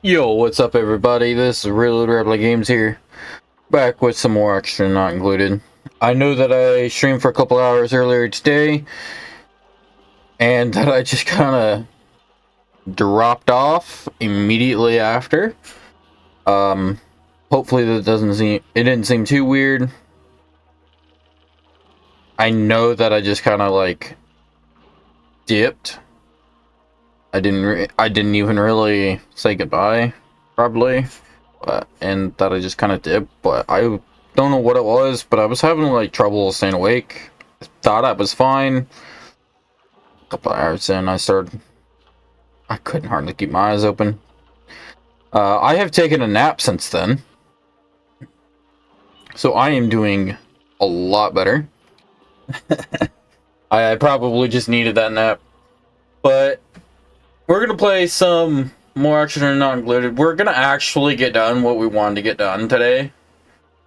Yo, what's up everybody? This is Real Rebel Games here, back with some more extra not included. I know that I streamed for a couple hours earlier today, and that I just kind of dropped off immediately after. Hopefully it didn't seem too weird. I know that I just kind of like dipped. I didn't even really say goodbye, probably. And that I just kind of did, but I don't know what it was, but I was having like trouble staying awake. I thought I was fine. A couple hours in, I couldn't hardly keep my eyes open. I have taken a nap since then, so I am doing a lot better. I probably just needed that nap, but we're gonna play some more action or not included. We're gonna actually get done what we wanted to get done today,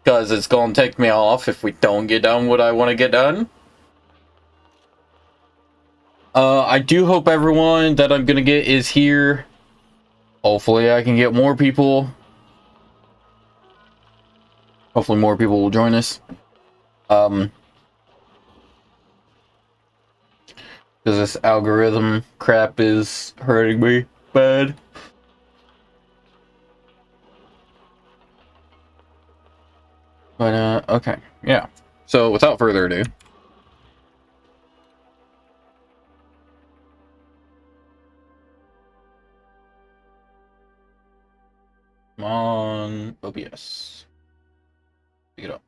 because it's gonna take me off if we don't get done what I want to get done. I do hope everyone that I'm gonna get is here. Hopefully I can get more people. Hopefully more people will join us. Because this algorithm crap is hurting me bad. But, okay. Yeah. So, without further ado. Come on, OBS. Pick it up.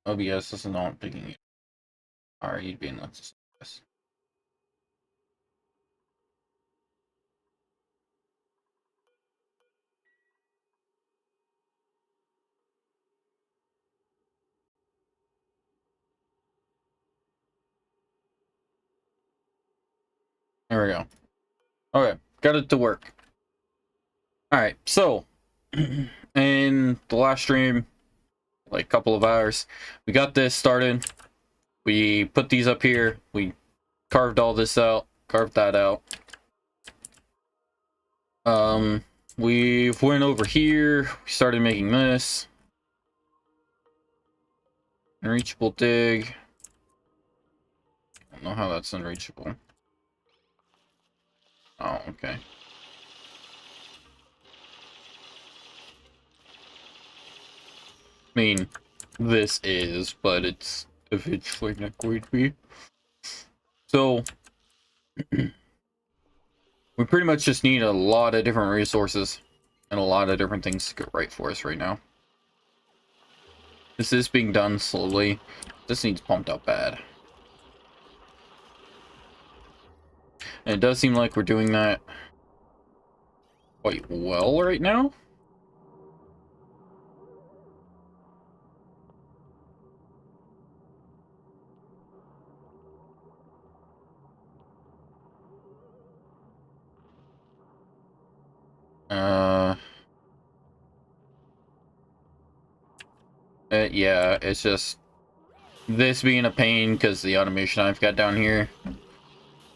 OBS is not picking it. Alright, you'd be in this. There we go. Okay, got it to work. Alright, so, in the last stream, like a couple of hours, we got this started. We put these up here. We carved all this out. Carved that out. We went over here. We started making this. Unreachable dig. I don't know how that's unreachable. Oh, okay. I mean, this is, but it's eventually not going to be. So, we pretty much just need a lot of different resources and a lot of different things to go right for us right now. This is being done slowly. This needs pumped up bad. And it does seem like we're doing that quite well right now. Yeah, it's just this being a pain because the automation I've got down here,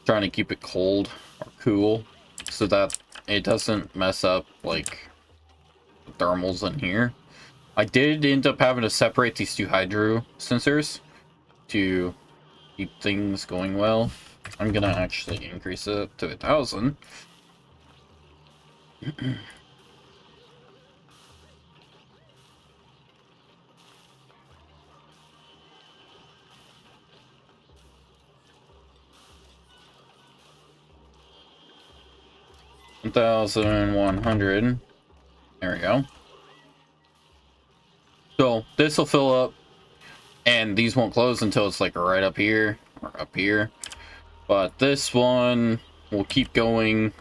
trying to keep it cold or cool so that it doesn't mess up like the thermals in here. I did end up having to separate these two hydro sensors to keep things going well. I'm gonna actually increase it to 1,000. 1,100. There we go. So this will fill up, and these won't close until it's like right up here or up here. But this one will keep going,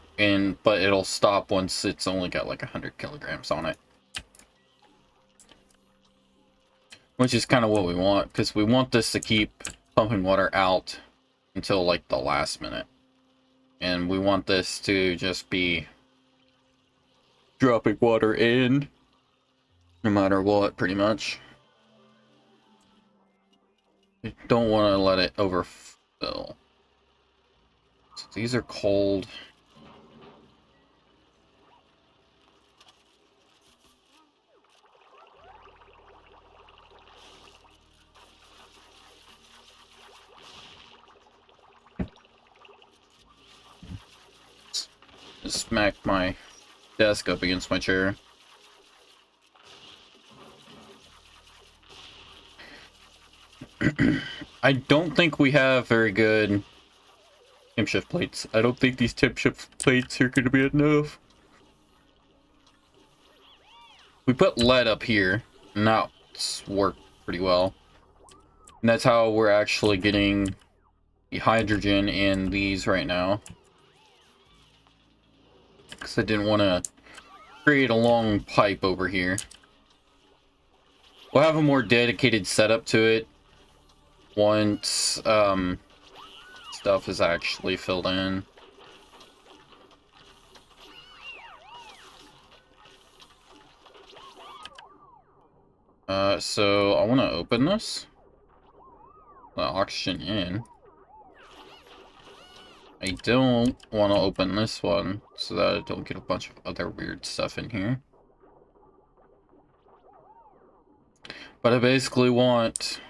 but it'll stop once it's only got like 100 kilograms on it. Which is kind of what we want, because we want this to keep pumping water out until like the last minute. And we want this to just be dropping water in no matter what, pretty much. You don't want to let it overfill. So these are cold. Just smack my desk up against my chair. I don't think we have very good temp shift plates. I don't think these temp shift plates are going to be enough. We put lead up here, and that's worked pretty well. And that's how we're actually getting the hydrogen in these right now. Because I didn't want to create a long pipe over here. We'll have a more dedicated setup to it once stuff is actually filled in. So I want to open this. The oxygen in. I don't want to open this one so that I don't get a bunch of other weird stuff in here. But I basically want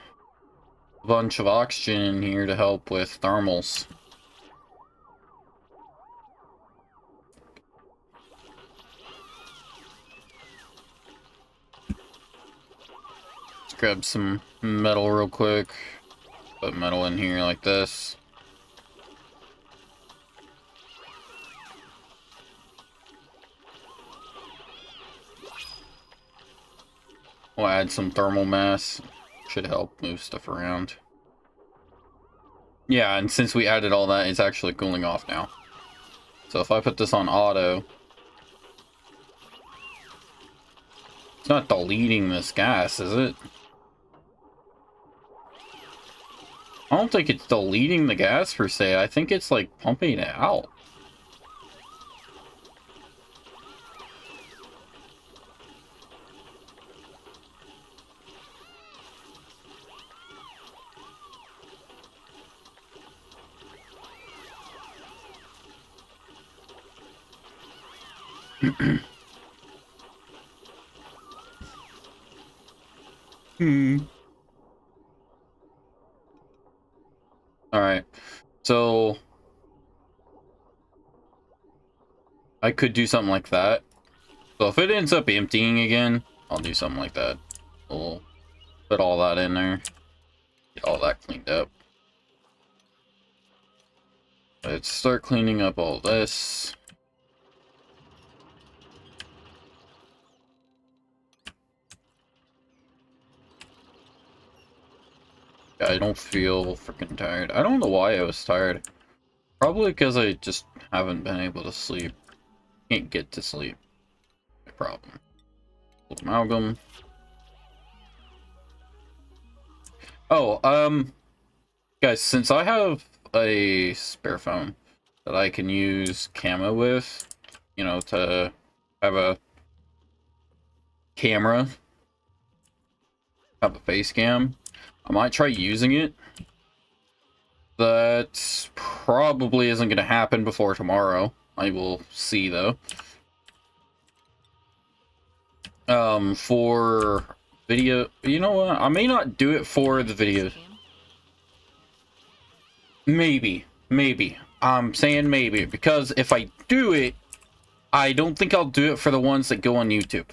a bunch of oxygen in here to help with thermals. Let's grab some metal real quick. Put metal in here like this. We'll add some thermal mass. Should help move stuff around. Yeah, and since we added all that, it's actually cooling off now. So if I put this on auto, it's not deleting this gas, is it? I don't think it's deleting the gas per se. I think it's like pumping it out. Alright. So I could do something like that. So if it ends up emptying again, I'll do something like that. We'll put all that in there. Get all that cleaned up. Let's start cleaning up all this. I don't feel freaking tired. I don't know why I was tired. Probably because I just haven't been able to sleep. Can't get to sleep. No problem. Amalgam. Oh, guys, since I have a spare phone that I can use camo with, you know, to have a camera, have a face cam, I might try using it. That probably isn't going to happen before tomorrow. I will see, though. For video, you know what? I may not do it for the video. Maybe. I'm saying maybe, because if I do it, I don't think I'll do it for the ones that go on YouTube.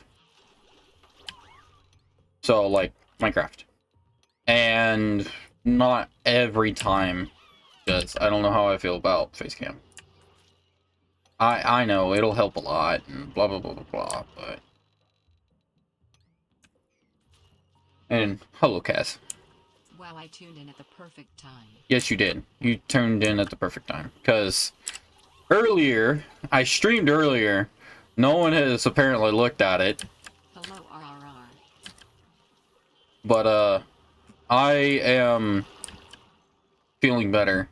So, like, Minecraft. And not every time, because I don't know how I feel about facecam. I know, it'll help a lot, and blah, blah, blah, blah, blah, but... And, hello, Cass. Wow, I tuned in at the perfect time. Yes, you did. You tuned in at the perfect time. Because earlier, I streamed earlier, no one has apparently looked at it. Hello, RRR. But, I am feeling better.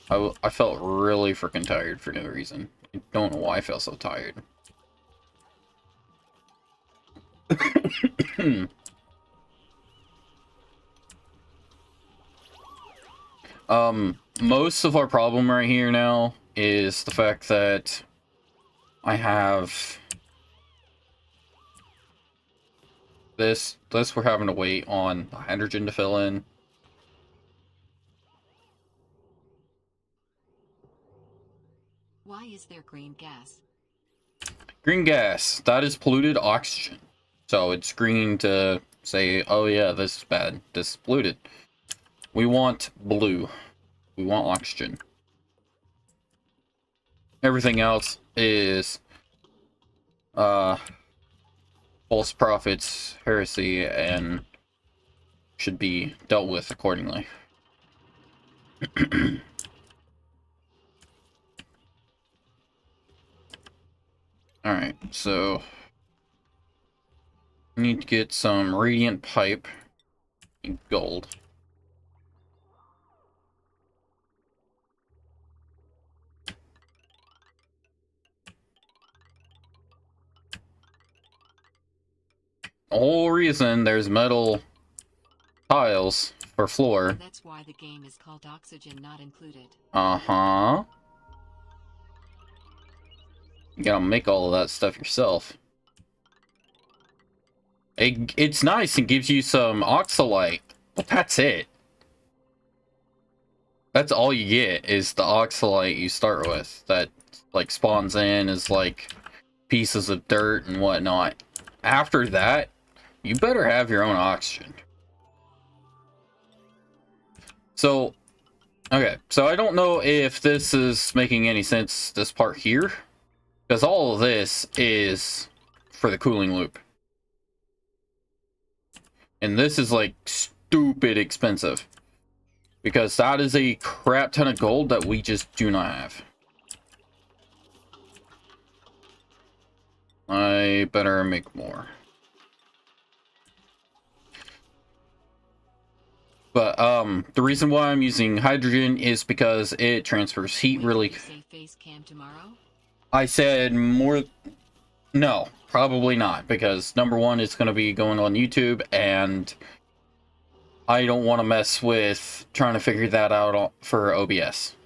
I felt really freaking tired for no reason. I don't know why I felt so tired. Most of our problem right here now is the fact that I have this we're having to wait on the hydrogen to fill in. Why is there green gas? Green gas, that is polluted oxygen. So it's green to say, oh yeah, this is bad, this is polluted. We want blue. We want oxygen. Everything else is false prophets, heresy, and should be dealt with accordingly. Alright, so I need to get some radiant pipe and gold. The whole reason there's metal tiles for floor. That's why the game is called Oxygen Not Included. Uh-huh. You gotta make all of that stuff yourself. It's nice and gives you some oxalite, but that's it. That's all you get is the oxalite you start with. That like spawns in as like pieces of dirt and whatnot. After that, you better have your own oxygen. So, okay, so I don't know if this is making any sense, this part here, because all of this is for the cooling loop. And this is like stupid expensive, because that is a crap ton of gold that we just do not have. I better make more. But the reason why I'm using hydrogen is because it transfers heat really. Did you say face cam tomorrow? I said more. No, probably not, because number one, it's going to be going on YouTube, and I don't want to mess with trying to figure that out for OBS.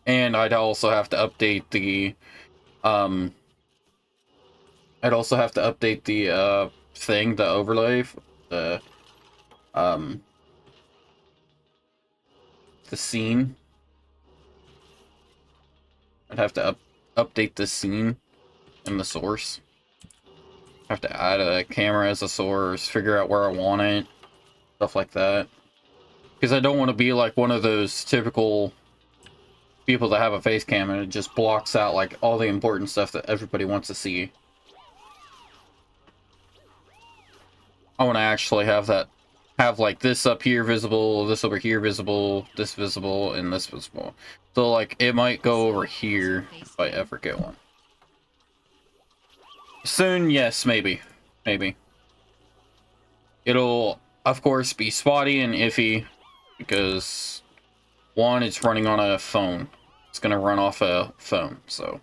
And I'd also have to update the thing, the overlay, the scene. I'd have to update the scene and the source. Have to add a camera as a source, figure out where I want it, stuff like that. Because I don't want to be like one of those typical people that have a face cam and it just blocks out like all the important stuff that everybody wants to see. I want to actually have like this up here visible, this over here visible, this visible, and this visible. So like it might go over here if I ever get one. Soon, yes, maybe. Maybe. It'll, of course, be spotty and iffy because, one, it's running on a phone. It's going to run off a phone, so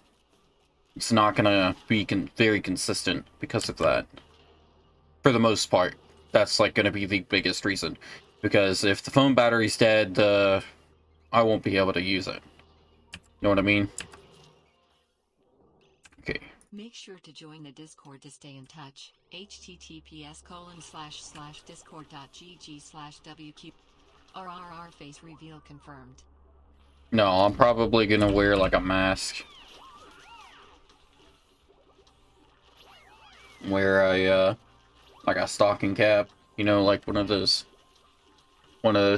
it's not going to be very consistent because of that. For the most part, that's like going to be the biggest reason. Because if the phone battery's dead, I won't be able to use it. You know what I mean? Okay. Make sure to join the Discord to stay in touch. https://discord.gg/wq. RRR face reveal confirmed. No, I'm probably gonna wear like a mask. Wear a like a stocking cap, you know, like one of those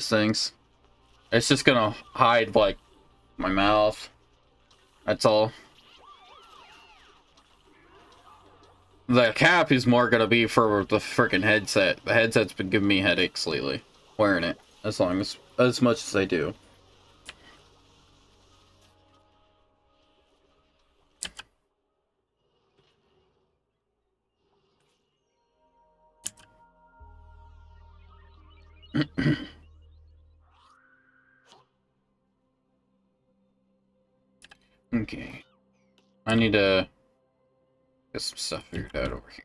things. It's just gonna hide like my mouth. That's all. The cap is more gonna be for the freaking headset. The headset's been giving me headaches lately, wearing it as much as I do. Okay, I need to get some stuff figured out over here.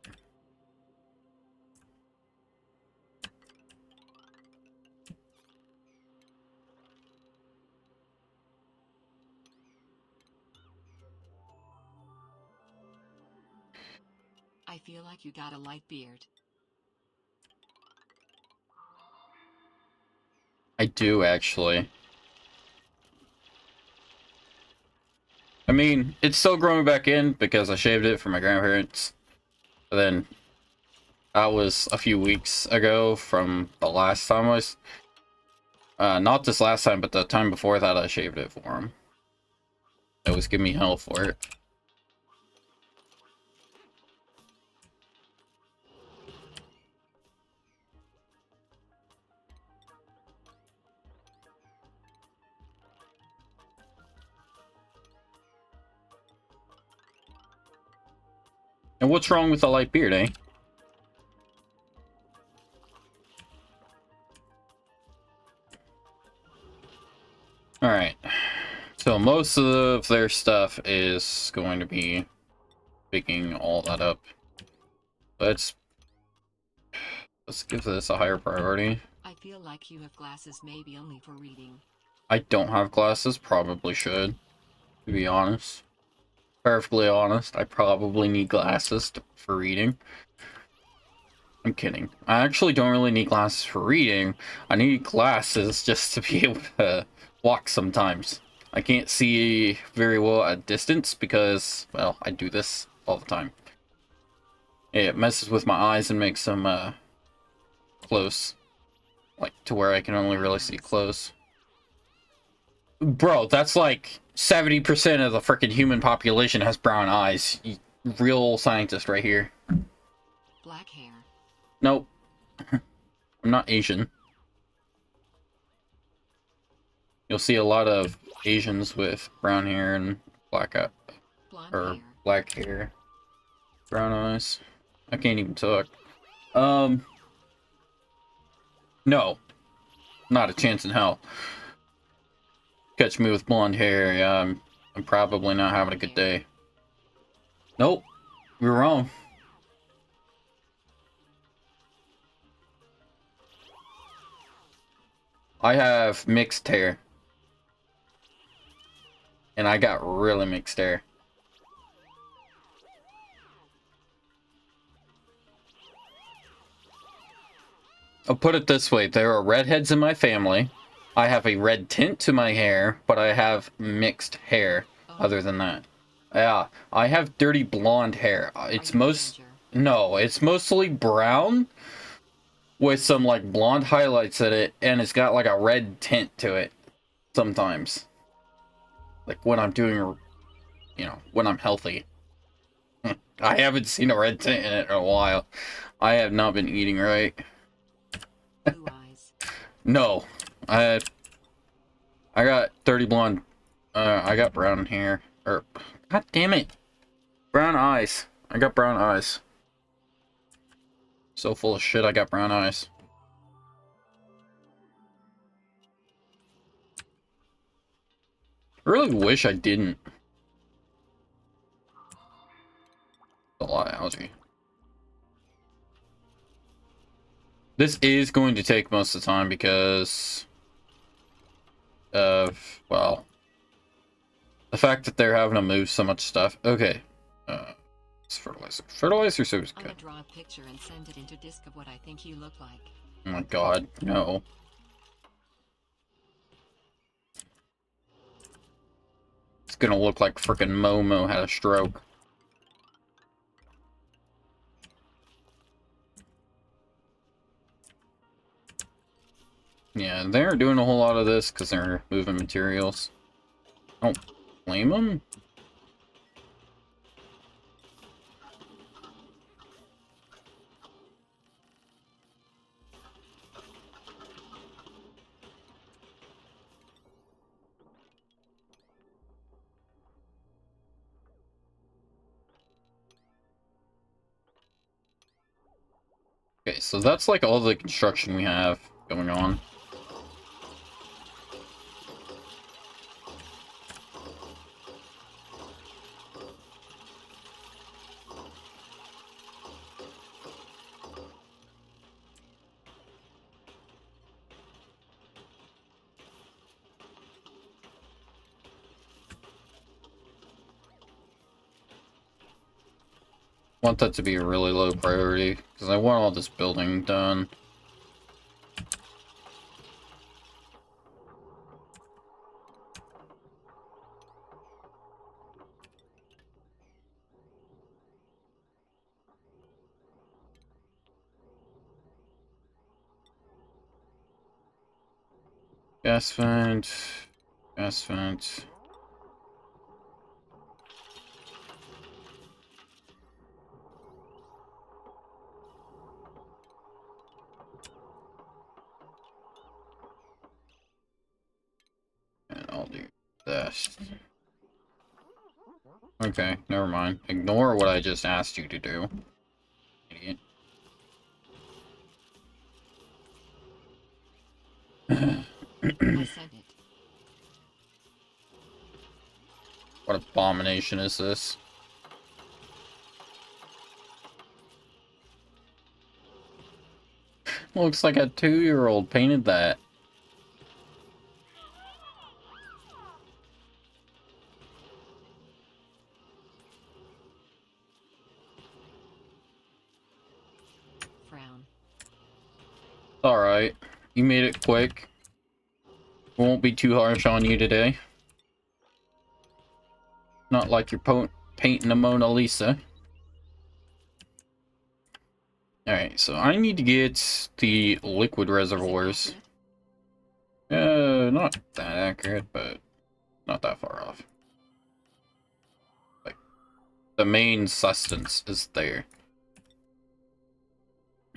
I feel like you got a light beard. I do actually. I mean, it's still growing back in because I shaved it for my grandparents. But then that was a few weeks ago from the last time I was... not this last time, but the time before that I shaved it for him. They always give me hell for it. And what's wrong with the light beard, eh? Alright. So most of their stuff is going to be picking all that up. Let's give this a higher priority. I feel like you have glasses maybe only for reading. I don't have glasses, probably should, to be honest. Perfectly honest, I probably need glasses for reading. I'm kidding. I actually don't really need glasses for reading. I need glasses just to be able to walk sometimes. I can't see very well at distance because, well, I do this all the time. It messes with my eyes and makes them close. Like, to where I can only really see close. Bro, that's like 70% of the freaking human population has brown eyes. Real scientist right here. Black hair. Nope. I'm not Asian. You'll see a lot of Asians with brown hair and black hair. Brown eyes. I can't even talk. No. Not a chance in hell. Catch me with blonde hair, yeah, I'm probably not having a good day. Nope. You're wrong. I have mixed hair. And I got really mixed hair. I'll put it this way, there are redheads in my family. I have a red tint to my hair, but I have mixed hair other than that. Yeah, I have dirty blonde hair. It's mostly brown with some like blonde highlights in it, and it's got like a red tint to it sometimes. Like when I'm doing, when I'm healthy. I haven't seen a red tint in it in a while. I have not been eating right. Blue eyes. No, I got dirty blonde. I got brown hair. God damn it, brown eyes. I got brown eyes. So full of shit. I got brown eyes. I really wish I didn't. A lot of algae. This is going to take most of the time because of, well, the fact that they're having to move so much stuff. Okay. It's fertilizer. Fertilizer so good. I'm gonna draw a picture and send it into disk of what I think you look like. Oh my god, no. It's gonna look like frickin' Momo had a stroke. Yeah, they're doing a whole lot of this because they're moving materials. I don't blame them. Okay, so that's like all the construction we have going on. Want that to be a really low priority because I want all this building done. Gas vent. Gas vent. And I'll do this. Okay, never mind. Ignore what I just asked you to do. Idiot. I sent it. What abomination is this? Looks like a 2-year-old painted that. Frown. Alright. You made it quick. Won't be too harsh on you today. Not like you're painting a Mona Lisa. Alright, so I need to get the liquid reservoirs. Not that accurate, but not that far off. Like, the main sustenance is there.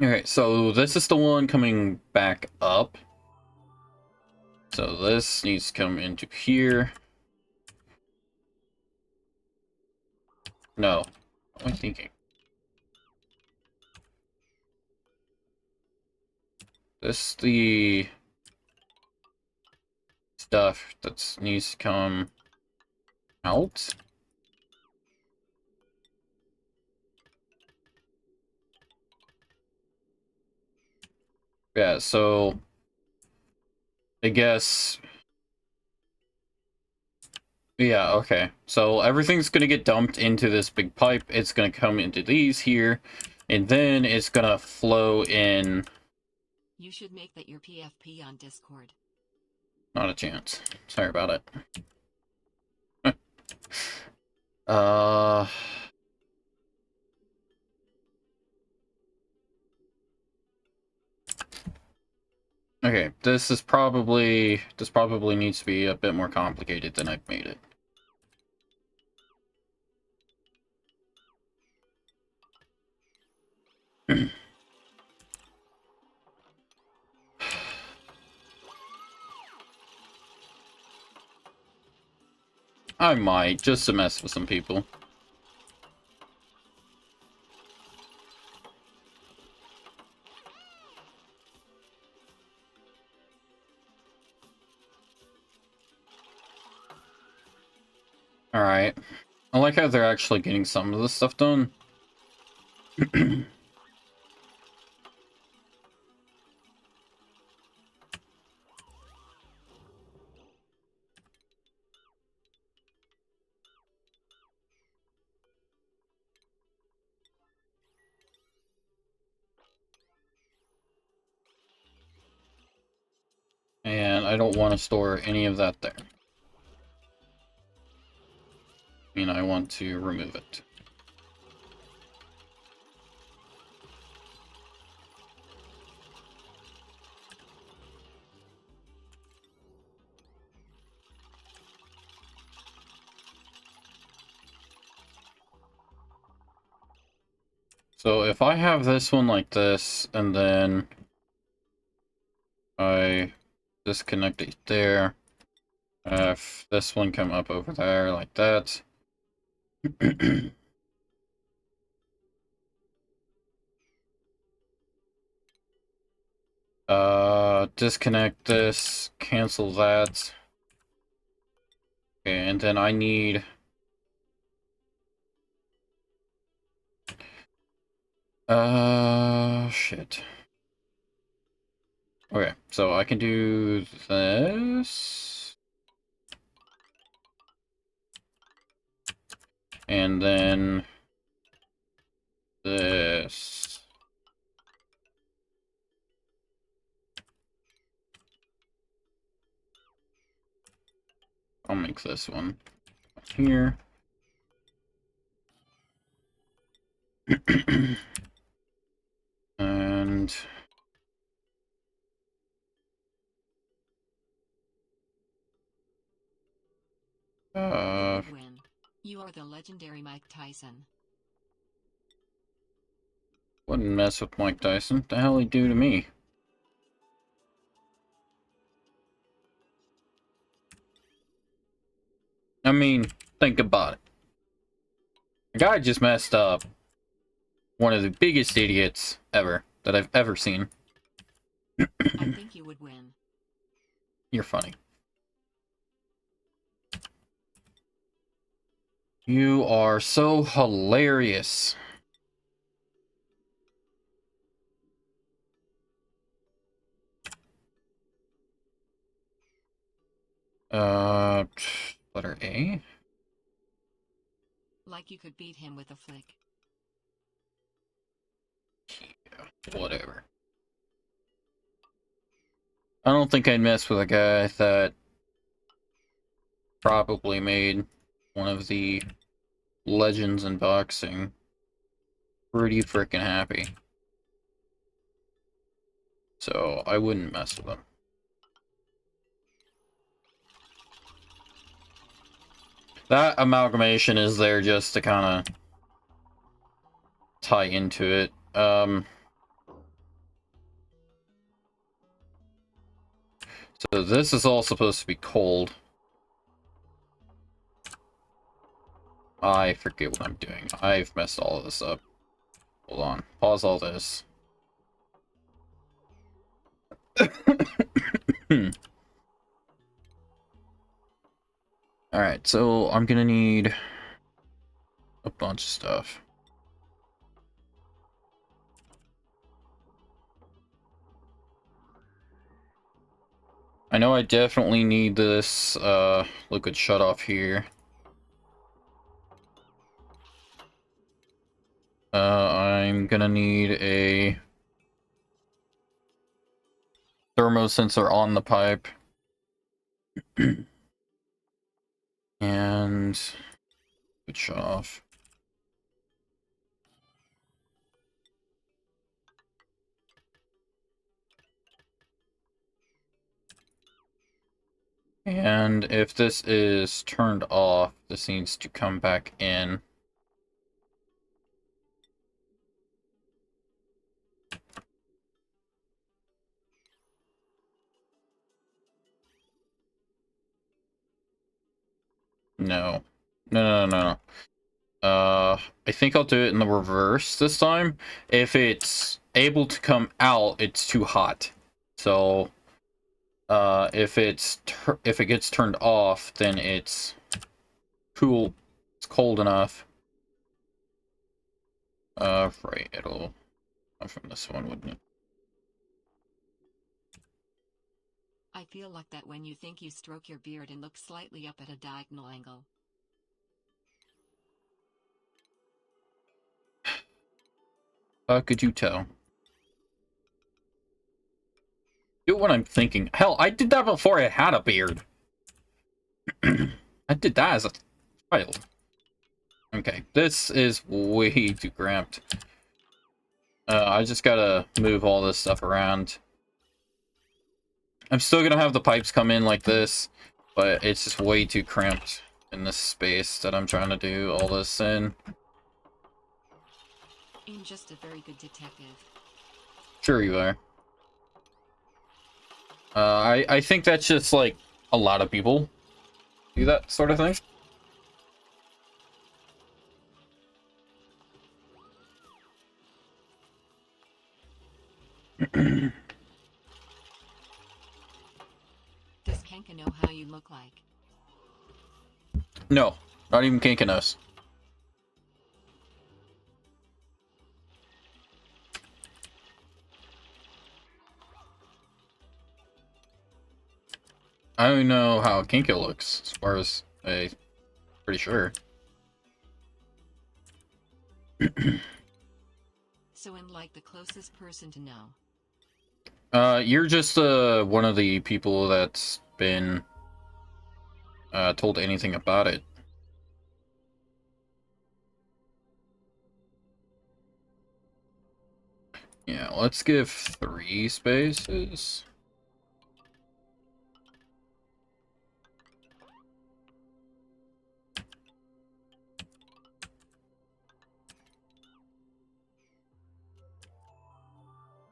Alright, so this is the one coming back up. So this needs to come into here. No. What am I thinking? This is the stuff that needs to come out. Yeah, so I guess, yeah, okay. So everything's gonna get dumped into this big pipe. It's gonna come into these here, and then it's gonna flow in. You should make that your PFP on Discord. Not a chance. Sorry about it. uh... Okay, this probably needs to be a bit more complicated than I've made it. I might, just to mess with some people. Alright. I like how they're actually getting some of this stuff done. And I don't want to store any of that there. I mean, I want to remove it. So if I have this one like this, and then I disconnect it there, if this one come up over there like that, disconnect this, cancel that, okay, and then I need shit. Okay, so I can do this. And then this. I'll make this one here. And Uh, You would win. You are the legendary Mike Tyson. wouldn't mess with Mike Tyson. What the hell he do to me? I mean, think about it. The guy just messed up one of the biggest idiots ever that I've ever seen. I think you would win. You're funny. You are so hilarious. Letter A? Like you could beat him with a flick. Yeah, whatever. I don't think I'd mess with a guy that probably made one of the legends in boxing pretty freaking happy. So I wouldn't mess with him. That amalgamation is there just to kind of tie into it. So this is all supposed to be cold. I forget what I'm doing. I've messed all of this up. Hold on. Pause all this. Alright, so I'm gonna need a bunch of stuff. I know I definitely need this liquid shutoff here. I'm gonna need a thermosensor on the pipe. And liquid shutoff. And if this is turned off, this needs to come back in. No. No, no, no, no. I think I'll do it in the reverse this time. If it's able to come out, it's too hot. So, if it gets turned off, then it's cool. It's cold enough. Right, it'll come from this one, wouldn't it? I feel like that when you think you stroke your beard and look slightly up at a diagonal angle. How could you tell? Do what I'm thinking. Hell, I did that before I had a beard. I did that as a child. Okay, this is way too cramped. I just gotta move all this stuff around. I'm still gonna have the pipes come in like this, but it's just way too cramped in this space that I'm trying to do all this in. I'm just a very good detective. Sure you are. I think that's just like a lot of people do that sort of thing. Does Kenka know how you look like? No, not even Kinkanos. I don't know how Kinka looks, as far as I'm pretty sure. So I'm like the closest person to know. You're just one of the people that's been told anything about it. Yeah, let's give 3 spaces.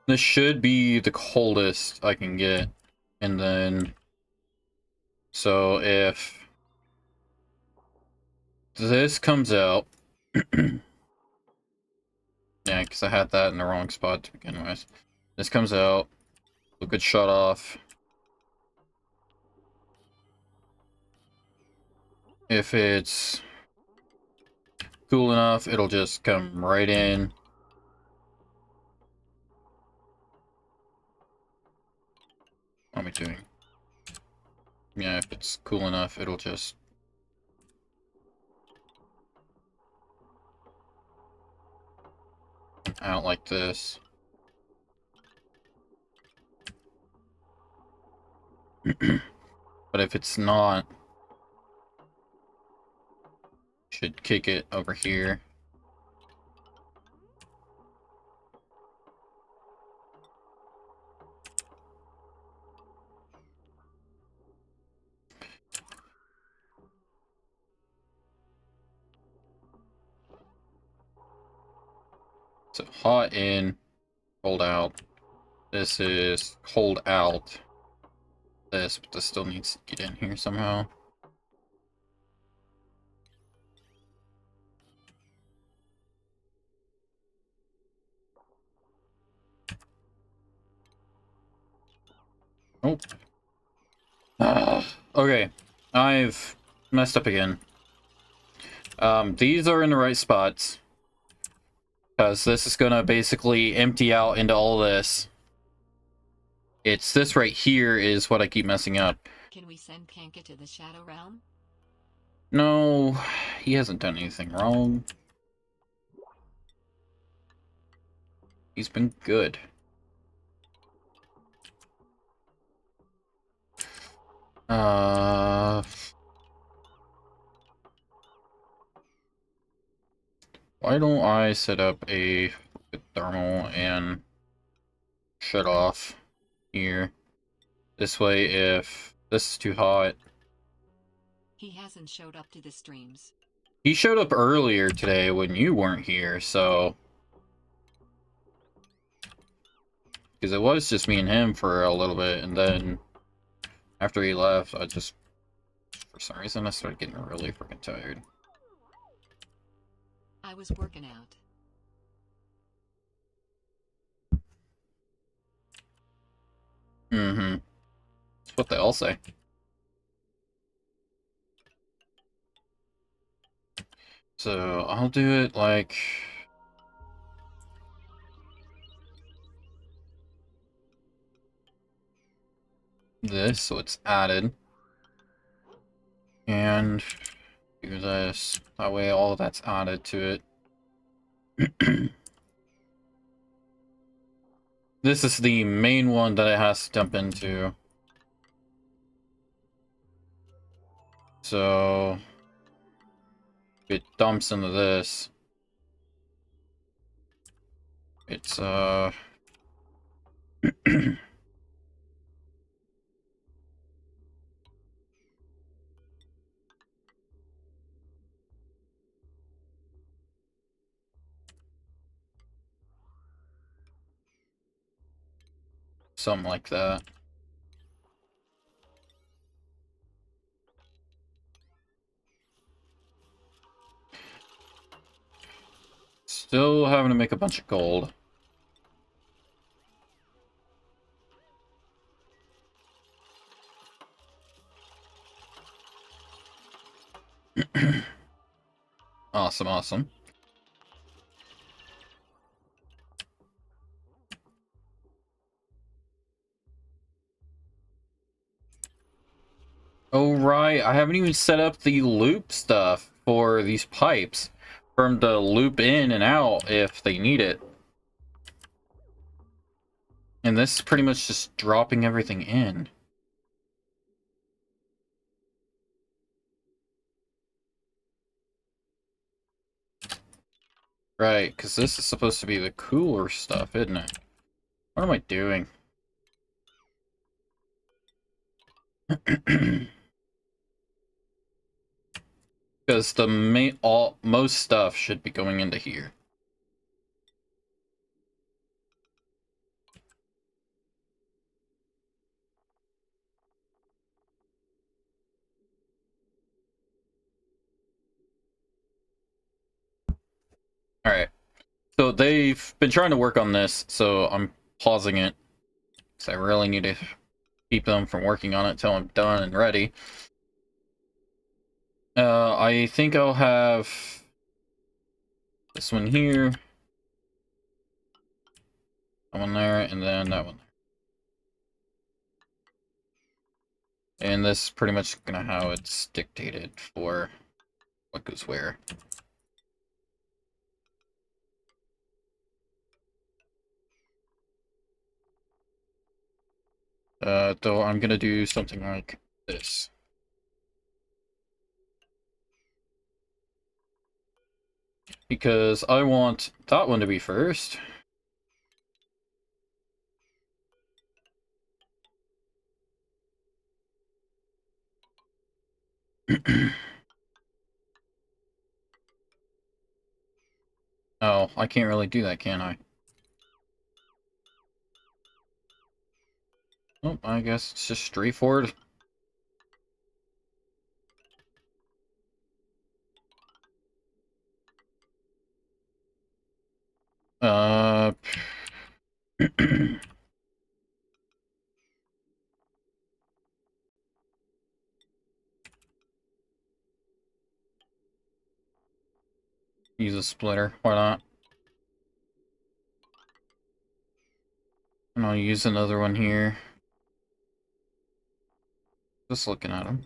This should be the coldest I can get. And then... So if... this comes out... yeah, because I had that in the wrong spot to begin with. This comes out. Liquid shut off. If it's cool enough, it'll just come right in. What am I doing? Yeah, if it's cool enough, it'll just... out like this. But if it's not, should kick it over here. So hot in, cold out. This is cold out. This, but this still needs to get in here somehow. Oh. Okay, I've messed up again. These are in the right spots. Because this is gonna basically empty out into all this. It's this right here is what I keep messing up. Can we send Kanka to the Shadow Realm? No, he hasn't done anything wrong. He's been good. Why don't I set up a thermal and shut off here? This way, if this is too hot... He hasn't showed up to the streams. He showed up earlier today when you weren't here, so... because it was just me and him for a little bit, and then after he left, I just... for some reason, I started getting really freaking tired. I was working out. Mm-hmm. That's what they all say. So, I'll do it like... this, so it's added. And do this. That way all of that's added to it. This is the main one that it has to dump into. So it dumps into this. It's something like that. Still having to make a bunch of gold. Awesome, awesome. Oh, right. I haven't even set up the loop stuff for these pipes for them to loop in and out if they need it. And this is pretty much just dropping everything in. Right, because this is supposed to be the cooler stuff, isn't it? What am I doing? Because the most stuff should be going into here. Alright. So they've been trying to work on this, so I'm pausing it. Because I really need to keep them from working on it till I'm done and ready. I think I'll have this one here, that one there, and then that one. And this is pretty much gonna how it's dictated for what goes where. Though I'm gonna do something like this. Because I want that one to be first. Oh, I can't really do that, can I? Oh, I guess it's just straightforward. Uh... Use a splitter, why not? And I'll use another one here. Just looking at them.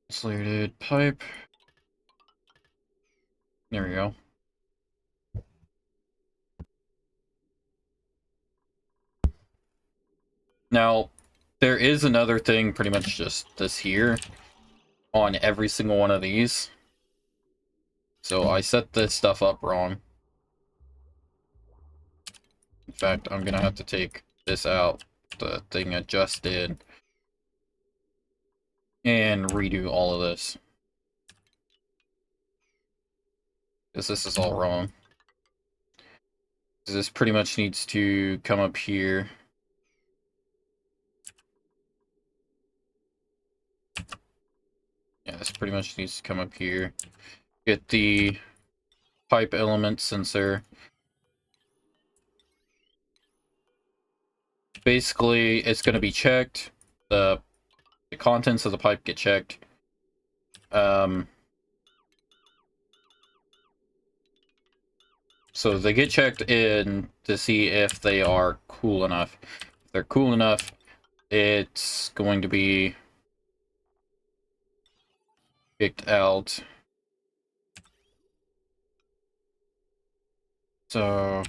Insulated pipe. There we go. Now, there is another thing, pretty much just this here, on every single one of these. So I set this stuff up wrong. In fact, I'm gonna have to take this out, the thing I just did, and redo all of this. Because this is all wrong. This pretty much needs to come up here. Yeah, this pretty much needs to come up here. Get the pipe element sensor. Basically, it's going to be checked. The contents of the pipe get checked. So they get checked in to see if they are cool enough. If they're cool enough, it's going to be kicked out. So,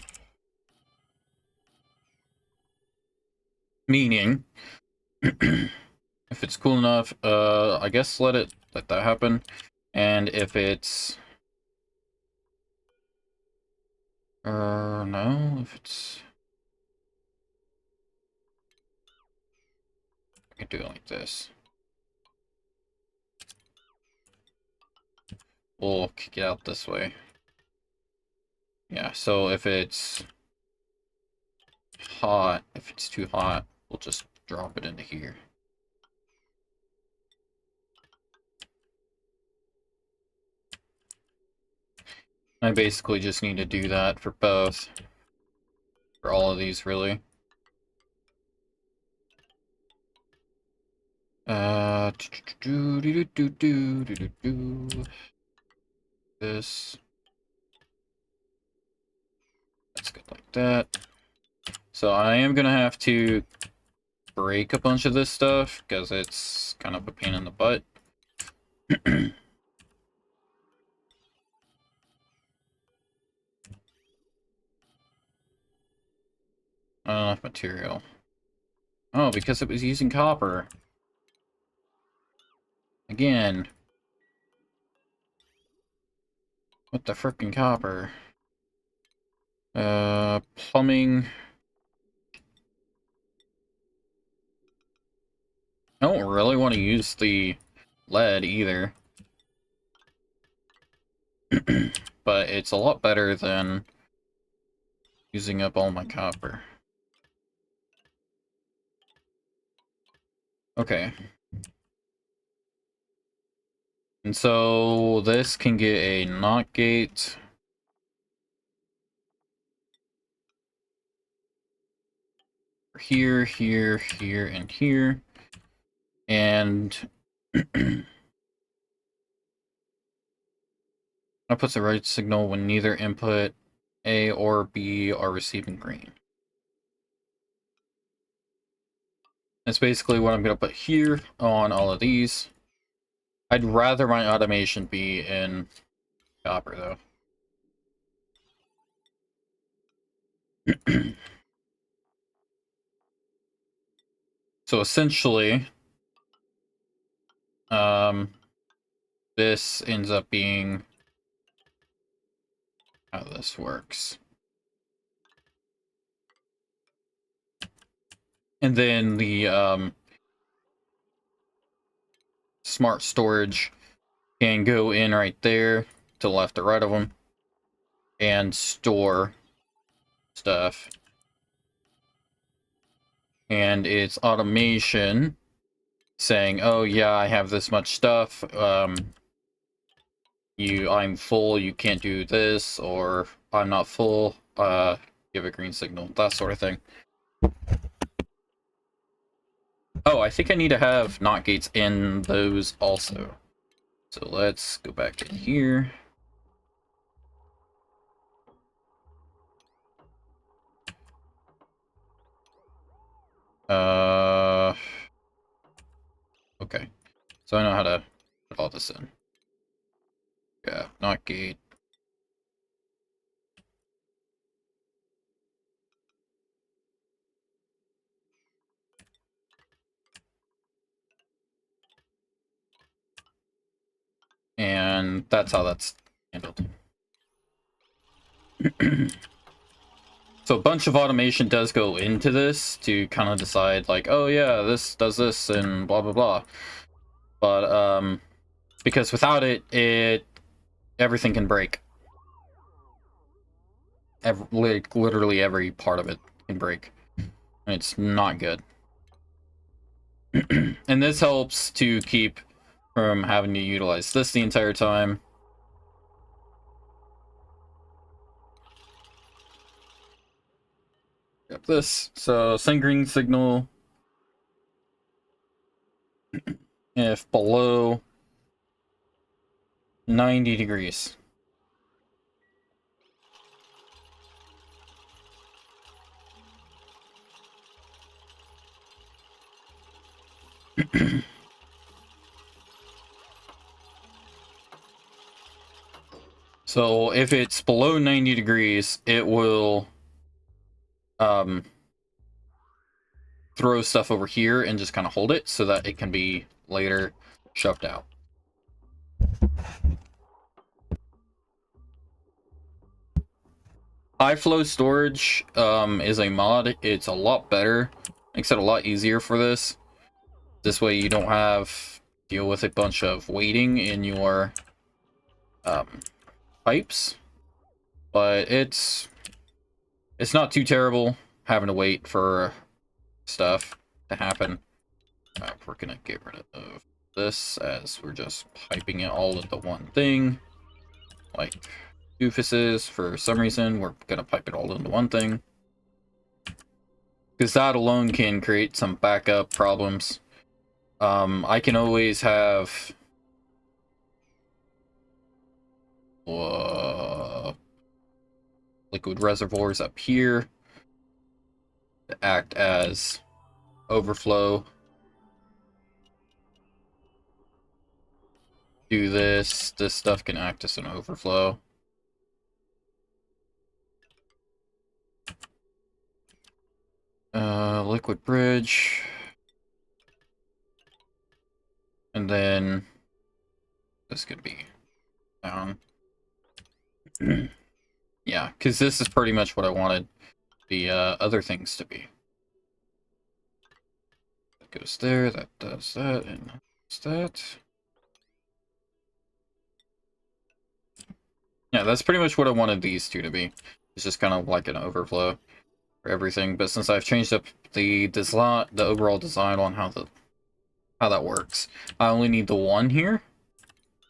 meaning, if it's cool enough, I guess let that happen. And if it's, no, if it's, I can do it like this. We'll kick it out this way. Yeah, so if it's hot, if it's too hot, we'll just drop it into here. I basically just need to do that for both. For all of these, really. This. That's good like that. So I am gonna have to break a bunch of this stuff, because it's kind of a pain in the butt. Not enough material. Oh, because it was using copper. Again. What the frickin' copper? Plumbing. I don't really want to use the lead either. But it's a lot better than using up all my copper. Okay. And so this can get a NOT gate. Here, here, here, and here. And that puts the right signal when neither input A or B are receiving green. That's basically what I'm going to put here on all of these. I'd rather my automation be in copper, though. So essentially, this ends up being how this works. And then the smart storage can go in right there to the left or right of them and store stuff. And it's automation saying, oh yeah, I have this much stuff. I'm full, you can't do this, or I'm not full, give a green signal, that sort of thing. Oh, I think I need to have NOT gates in those also. So let's go back in here. Okay. So I know how to put all this in. Yeah, NOT gate. And that's how that's handled. So a bunch of automation does go into this to kind of decide like, oh yeah, this does this and blah blah blah. But because without it, everything can break. Literally every part of it can break. And it's not good. And this helps to keep from having to utilize this the entire time. Got this. So send green signal if below 90 degrees. So if it's below 90 degrees, it will throw stuff over here and just kind of hold it so that it can be later shoved out. High flow storage is a mod. It's a lot better. Makes it a lot easier for this. This way you don't have deal with a bunch of waiting in your pipes. But it's not too terrible having to wait for stuff to happen. We're gonna get rid of this as we're just piping it all into one thing. Like doofuses, for some reason, we're gonna pipe it all into one thing. Because that alone can create some backup problems. I can always have liquid reservoirs up here to act as overflow. Do this. This stuff can act as an overflow. Liquid bridge. And then this could be down. Yeah, because this is pretty much what I wanted the other things to be. That goes there, that does that, and does that. Yeah, that's pretty much what I wanted these two to be. It's just kind of like an overflow for everything. But since I've changed up the design, the overall design on how that works, I only need the one here.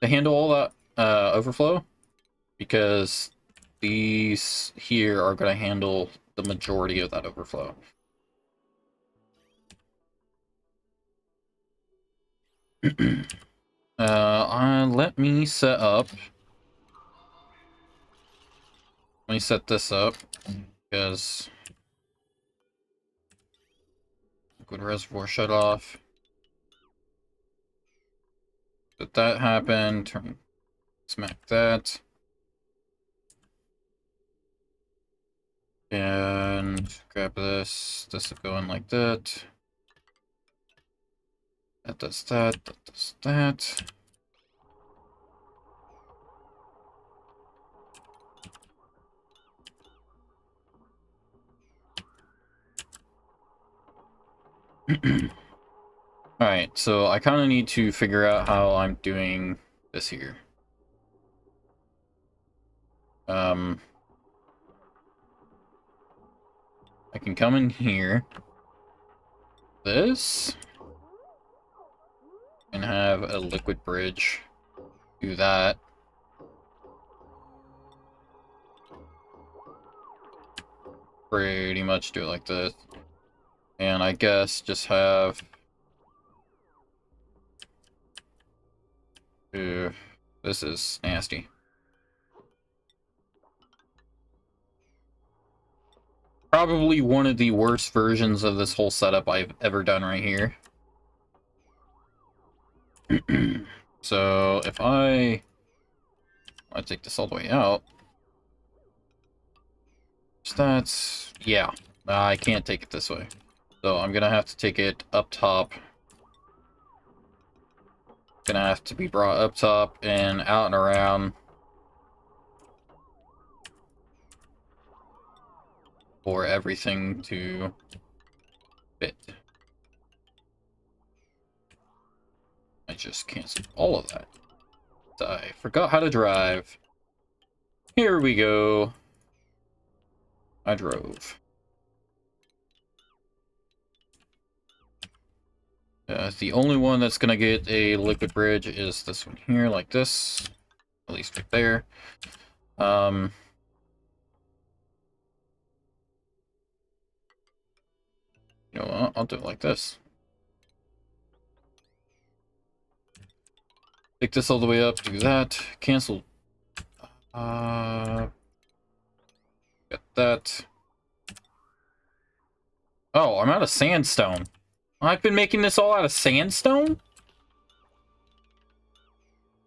to handle all that overflow, because these here are going to handle the majority of that overflow. Let me set up. Let me set this up, because liquid reservoir shut off. Let that happen. Turn, smack that. And grab this. This will go in like that. That does that. That does that. Alright, so I kind of need to figure out how I'm doing this here. I can come in here, this, and have a liquid bridge. Do that. Pretty much do it like this. And I guess just have... this is nasty. Probably one of the worst versions of this whole setup I've ever done right here. So if I take this all the way out, that's, yeah, I can't take it this way. So I'm gonna have to take it up top. Gonna have to be brought up top and out and around for everything to fit. I just canceled all of that. I forgot how to drive. Here we go. I drove. The only one that's gonna get a liquid bridge is this one here, like this. At least right there. You know what? I'll do it like this. Take this all the way up, do that. Cancel. Got that. Oh, I'm out of sandstone. I've been making this all out of sandstone?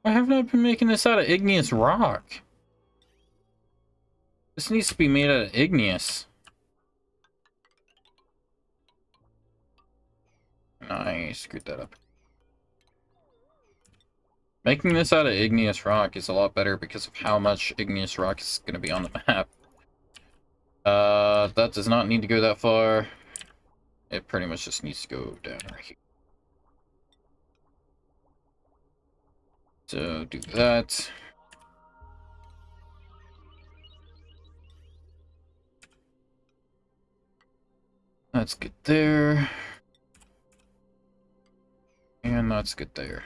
Why haven't I been making this out of igneous rock? This needs to be made out of igneous. I screwed that up. Making this out of igneous rock is a lot better because of how much igneous rock is going to be on the map. That does not need to go that far. It pretty much just needs to go down right here. So do that. That's good there. And that's good there.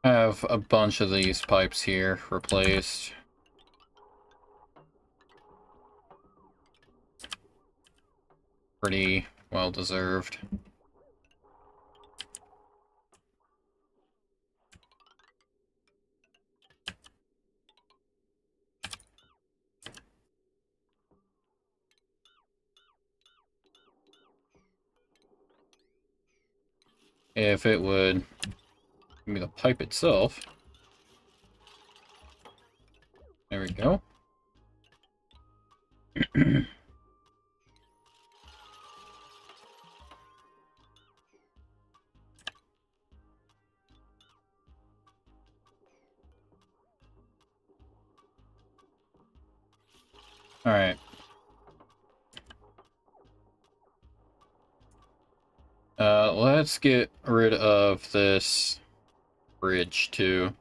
I have a bunch of these pipes here replaced. Pretty well deserved. If it would give me the pipe itself. There we go. Alright. let's get rid of this bridge too.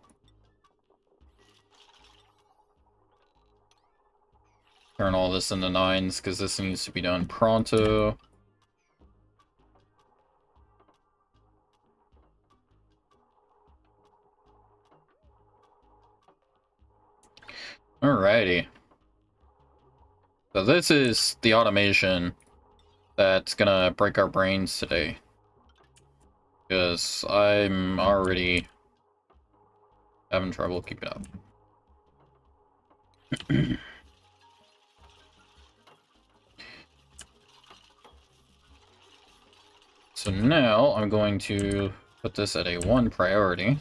Turn all this into 9s because this needs to be done pronto. Alrighty. So this is the automation that's gonna break our brains today. Because I'm already having trouble keeping up. So now I'm going to put this at a 1 priority.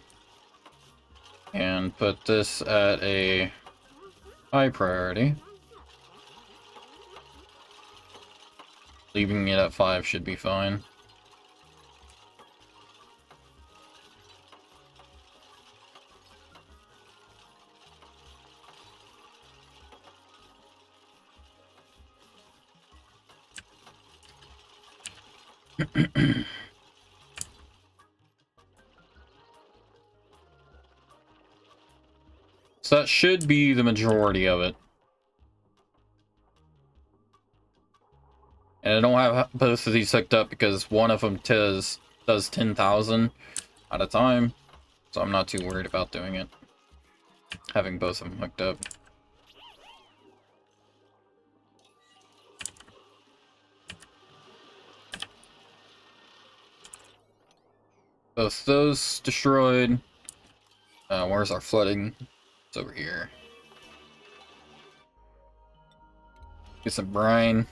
And put this at a high priority. Leaving it at 5 should be fine. So that should be the majority of it. And I don't have both of these hooked up because one of them does 10,000 at a time. So I'm not too worried about doing it. Having both of them hooked up. Both those destroyed. Where's our flooding? It's over here. Get some brine.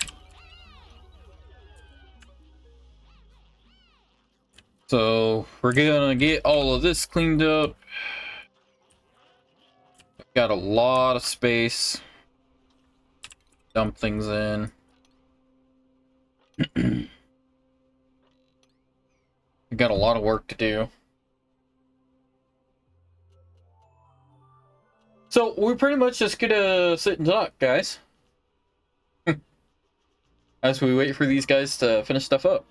So we're gonna get all of this cleaned up. Got a lot of space. Dump things in. We got a lot of work to do. So we're pretty much just gonna sit and talk, guys. As we wait for these guys to finish stuff up.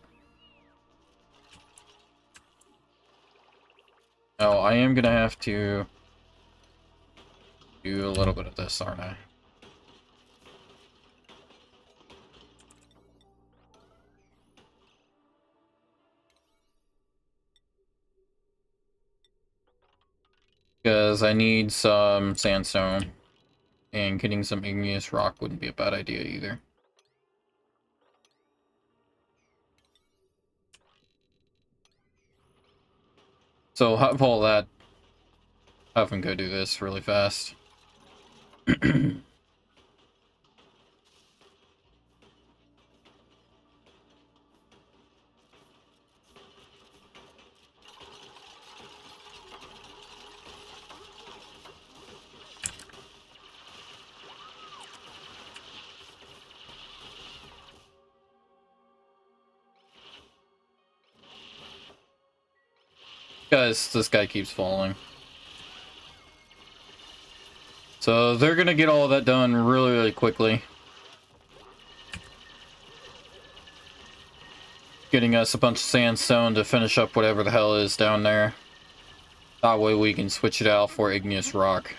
Oh, I am gonna have to do a little bit of this, aren't I? Because I need some sandstone, and getting some igneous rock wouldn't be a bad idea either. So have all that. Have him go do this really fast. Guys, this guy keeps falling. So they're gonna get all of that done really, really quickly. Getting us a bunch of sandstone to finish up whatever the hell is down there. That way we can switch it out for igneous rock.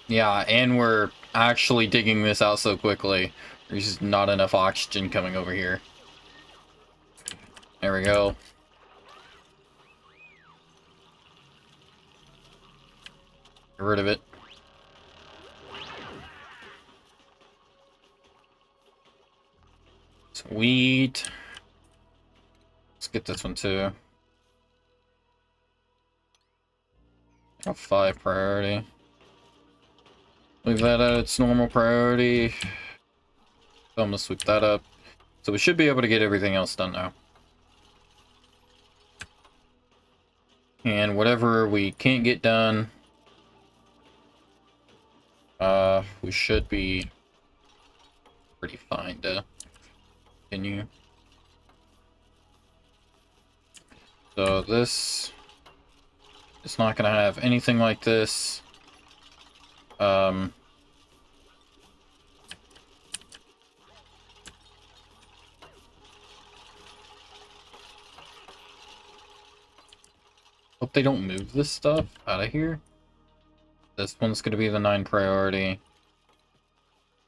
Yeah, and we're actually digging this out so quickly. There's just not enough oxygen coming over here. There we go. Get rid of it. Sweet. Let's get this one too. A 5 priority. Leave that at its normal priority. So I'm gonna sweep that up. So we should be able to get everything else done now. And whatever we can't get done, we should be pretty fine to continue. So this is not gonna have anything like this. Hope they don't move this stuff out of here. This one's going to be the 9 priority.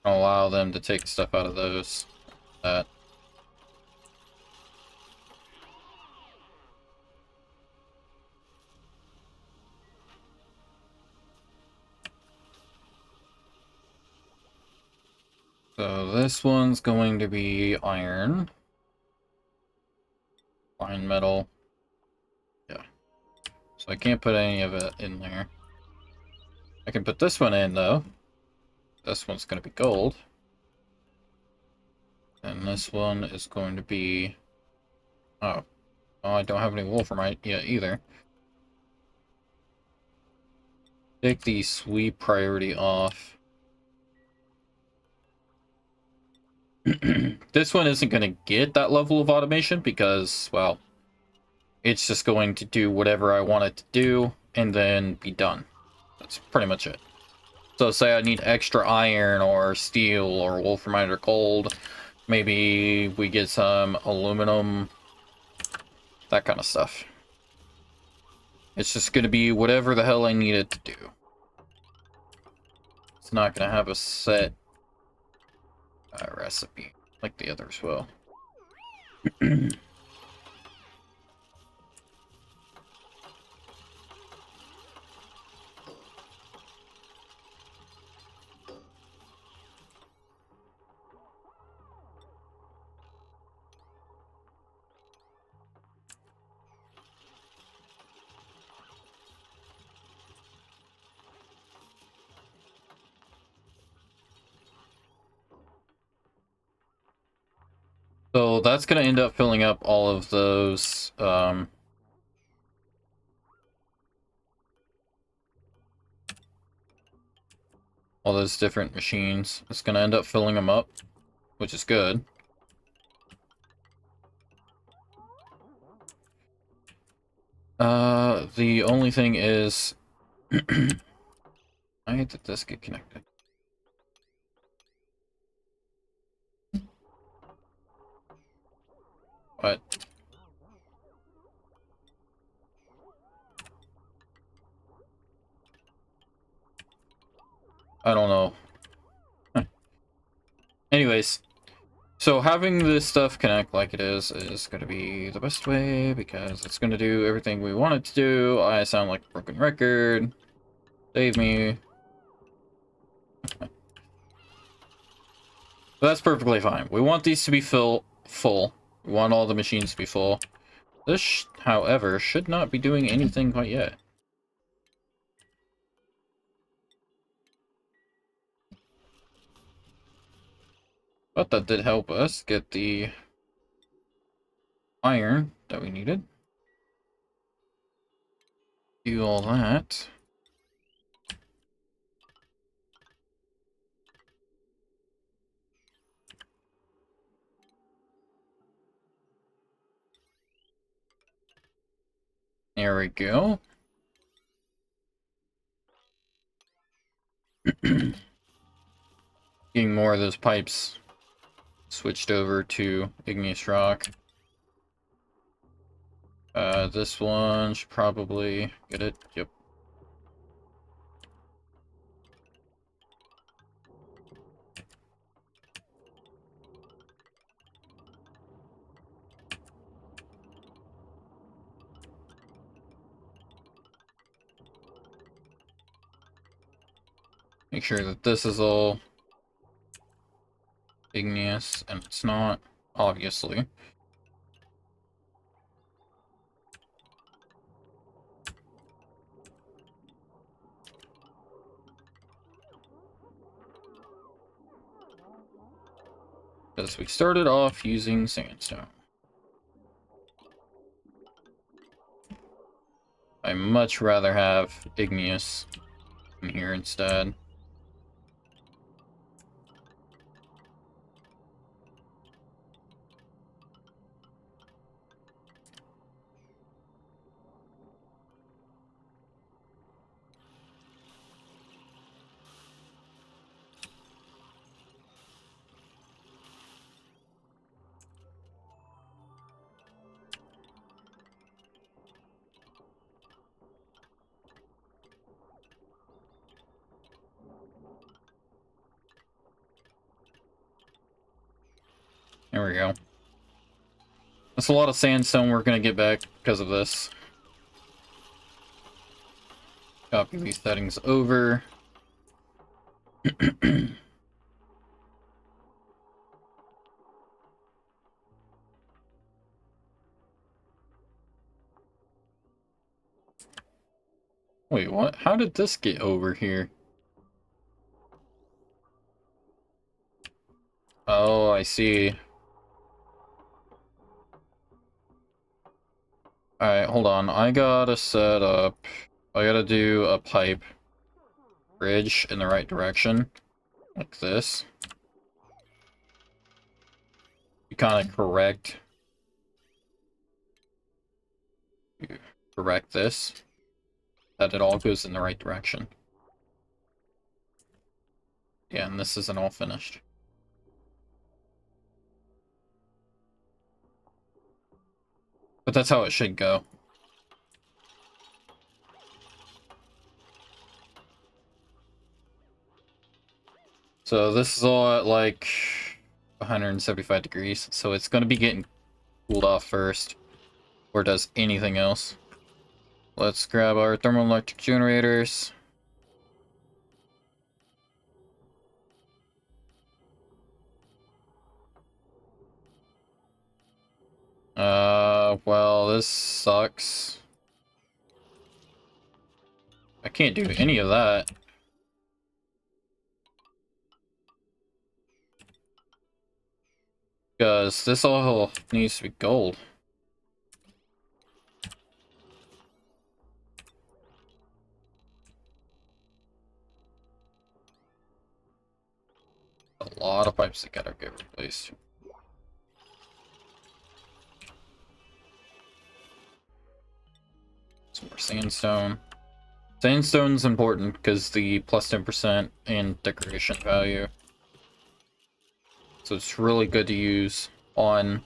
I'll allow them to take stuff out of those. That. So this one's going to be iron. Fine metal. Yeah. So I can't put any of it in there. I can put this one in, though. This one's going to be gold. And this one is going to be... Oh. Oh, I don't have any wolframite yet, either. Take the sweep priority off. This one isn't going to get that level of automation because, well, it's just going to do whatever I want it to do and then be done. That's pretty much it. So say I need extra iron or steel or wolframite or gold. Maybe we get some aluminum. That kind of stuff. It's just going to be whatever the hell I need it to do. It's not going to have a set recipe like the others will. So that's going to end up filling up all of those, all those different machines. It's going to end up filling them up, which is good. The only thing is, I hate that this get connected. What? I don't know. Anyways, so having this stuff connect like it is going to be the best way because it's going to do everything we want it to do. I sound like a broken record. Save me. But that's perfectly fine. We want these to be full. We want all the machines to be full. This, however, should not be doing anything quite yet. But that did help us get the iron that we needed. Do all that. There we go. Getting more of those pipes switched over to igneous rock. This one should probably get it. Yep. Make sure that this is all igneous, and it's not, obviously. Because we started off using sandstone. I much rather have igneous in here instead. There we go. That's a lot of sandstone we're gonna get back because of this. Copy these settings over. Wait, what? How did this get over here? Oh, I see. Alright, hold on. I gotta set up... I gotta do a pipe bridge in the right direction. Like this. You kind of correct this. That it all goes in the right direction. Yeah, and this isn't all finished. But that's how it should go. So this is all at like 175 degrees. So it's going to be getting cooled off first. Or does anything else. Let's grab our thermoelectric generators. Well, this sucks. I can't do any of that. Because this all needs to be gold. A lot of pipes that gotta get replaced. Some more sandstone. Sandstone's important because the plus 10% and decoration value. So it's really good to use on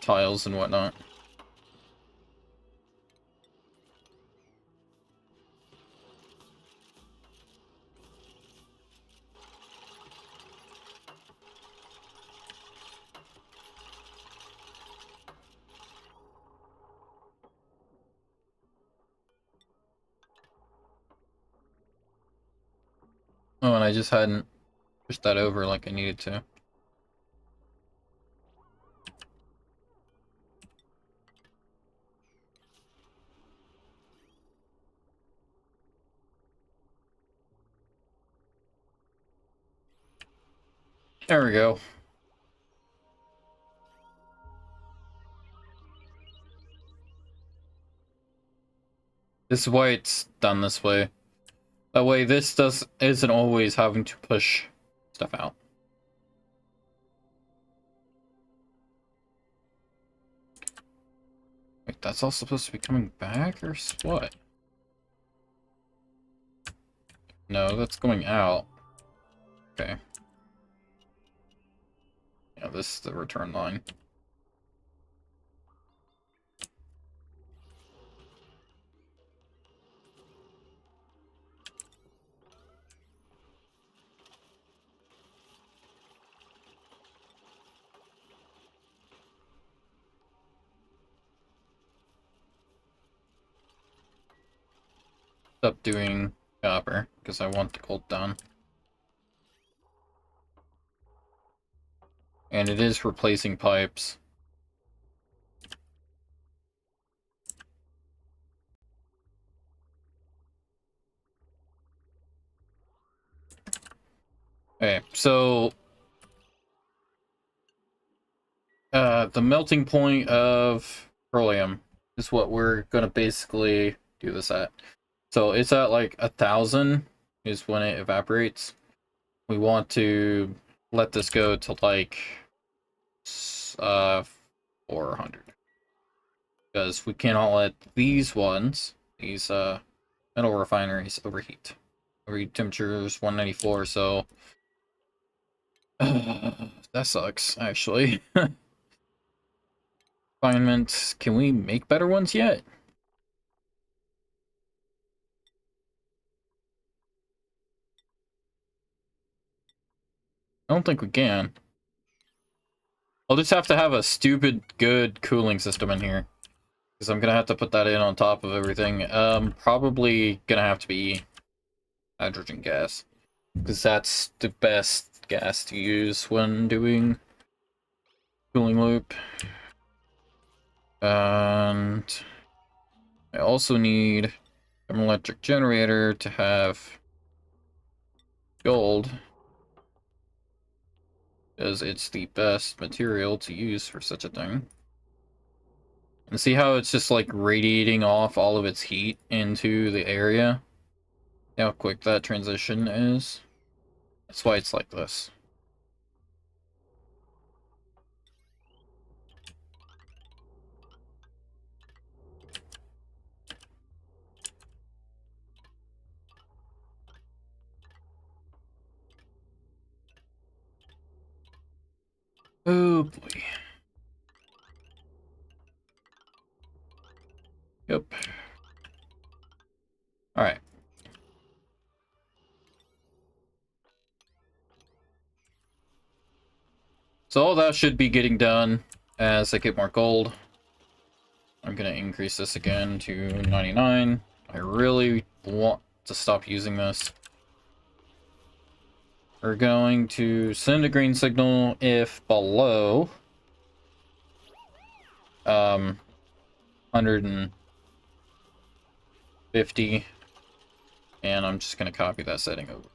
tiles and whatnot. Oh, and I just hadn't pushed that over like I needed to. There we go. This is why it's done this way. That way this isn't always having to push stuff out. Wait, that's all supposed to be coming back or what? No, that's going out. Okay. Yeah, this is the return line. Stop doing copper because I want the gold done. And it is replacing pipes. Okay, so the melting point of petroleum is what we're gonna basically do this at. So it's at like 1,000 is when it evaporates. We want to let this go to like 400 because we cannot let these metal refineries overheat. Overheat temperature is 194, so that sucks actually. Refinement, can we make better ones yet? I don't think we can. I'll just have to have a stupid good cooling system in here. Because I'm gonna have to put that in on top of everything. Probably gonna have to be hydrogen gas. Because that's the best gas to use when doing cooling loop. And I also need an electric generator to have gold. Because it's the best material to use for such a thing. And see how it's just like radiating off all of its heat into the area? See how quick that transition is? That's why it's like this. Oh boy. Yep. Alright. So all that should be getting done as I get more gold. I'm gonna increase this again to 99. I really want to stop using this. We're going to send a green signal if below 150, and I'm just gonna copy that setting over.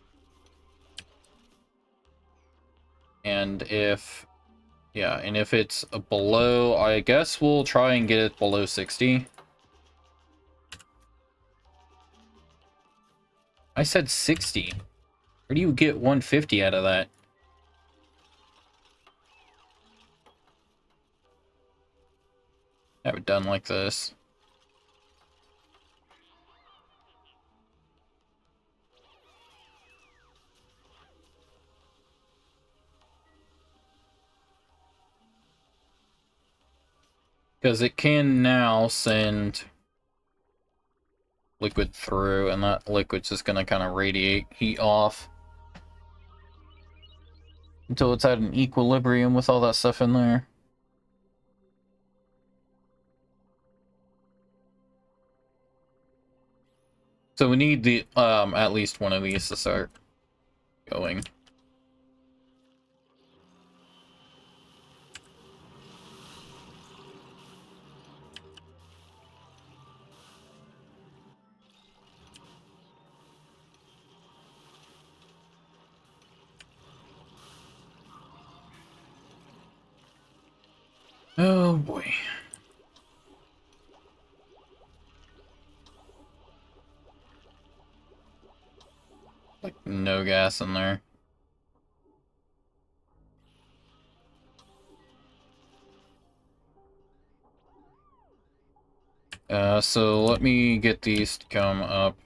And if it's below, I guess we'll try and get it below 60. I said 60. Where do you get 150 out of that? Have it done like this. Because it can now send liquid through, and that liquid's just gonna kind of radiate heat off until it's at an equilibrium with all that stuff in there. So we need the at least one of these to start going. Oh boy. Like no gas in there. So let me get these to come up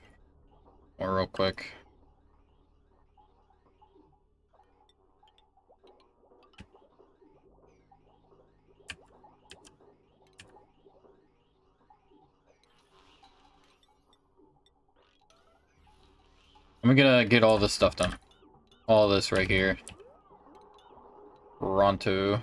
real quick. I'm gonna get all this stuff done. All this right here. Pronto.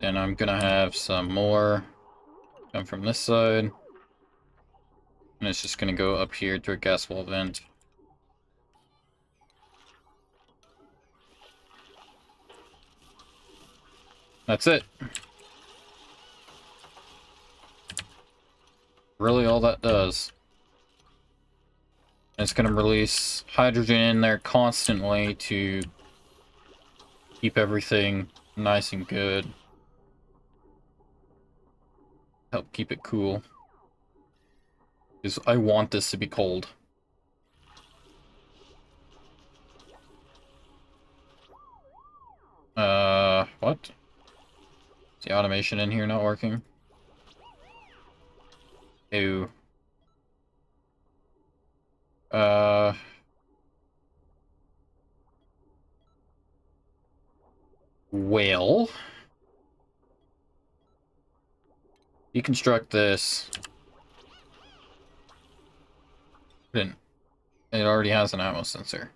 Then I'm gonna have some more come from this side. And it's just gonna go up here to a gas wall vent. That's it. Really all that does. And it's gonna release hydrogen in there constantly to keep everything nice and good. Help keep it cool. Because I want this to be cold. What? Is the automation in here not working? Ew. Well, deconstruct this. Didn't. It already has an ammo sensor.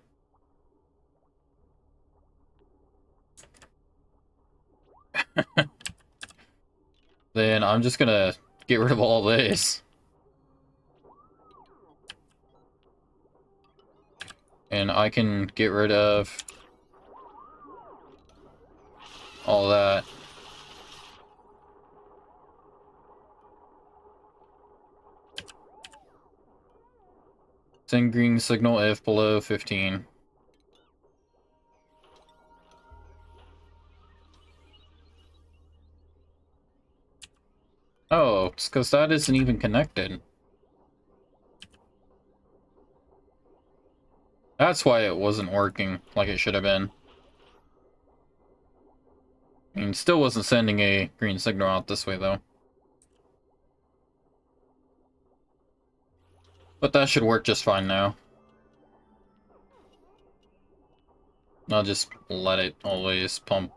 Then I'm just gonna get rid of all this. And I can get rid of all that. Send green signal if below 15. Oh, it's because that isn't even connected. That's why it wasn't working like it should have been. I mean, still wasn't sending a green signal out this way, though. But that should work just fine now. I'll just let it always pump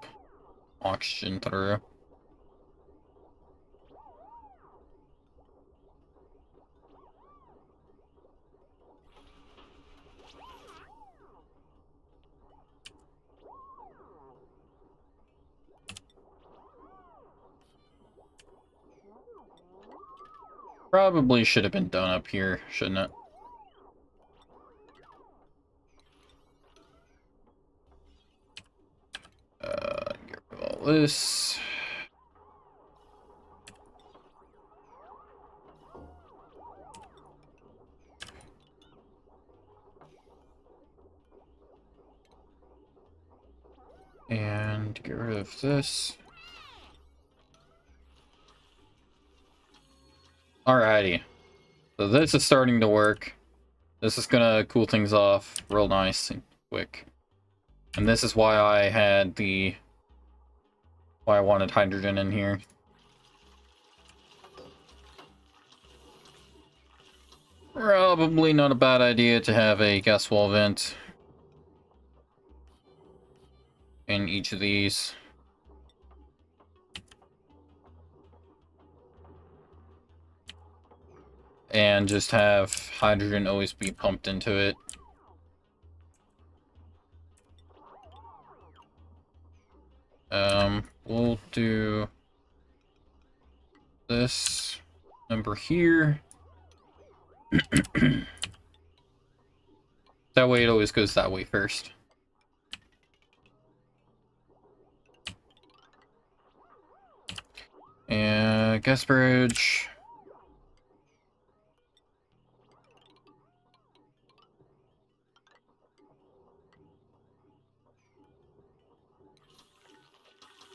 oxygen through. Probably should have been done up here, shouldn't it? Get rid of all this. And get rid of this. Alrighty. So this is starting to work. This is gonna cool things off real nice and quick. And this is why I had why I wanted hydrogen in here. Probably not a bad idea to have a gas wall vent in each of these. And just have hydrogen always be pumped into it. We'll do this number here. That way it always goes that way first. And gas bridge.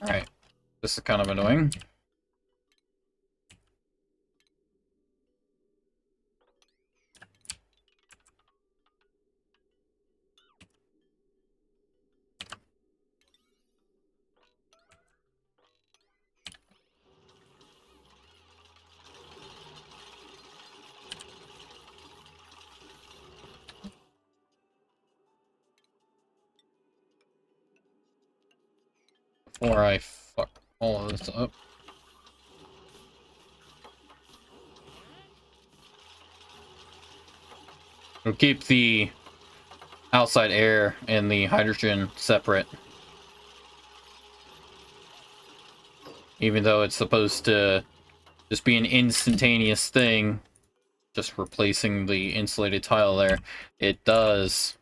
Alright. This is kind of annoying. Before I fuck all of this up. We'll keep the outside air and the hydrogen separate. Even though it's supposed to just be an instantaneous thing, just replacing the insulated tile there, it does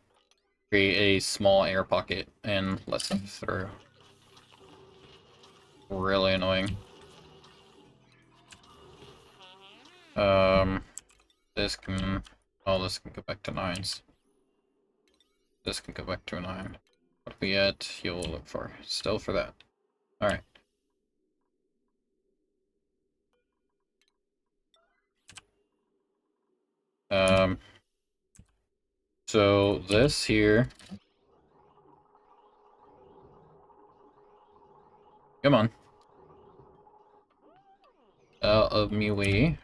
create a small air pocket and lets them through. Really annoying. This can... Oh, this can go back to 9s. This can go back to a 9. What we at? You'll look for. Still for that. Alright. So this here... Come on. Out of me way.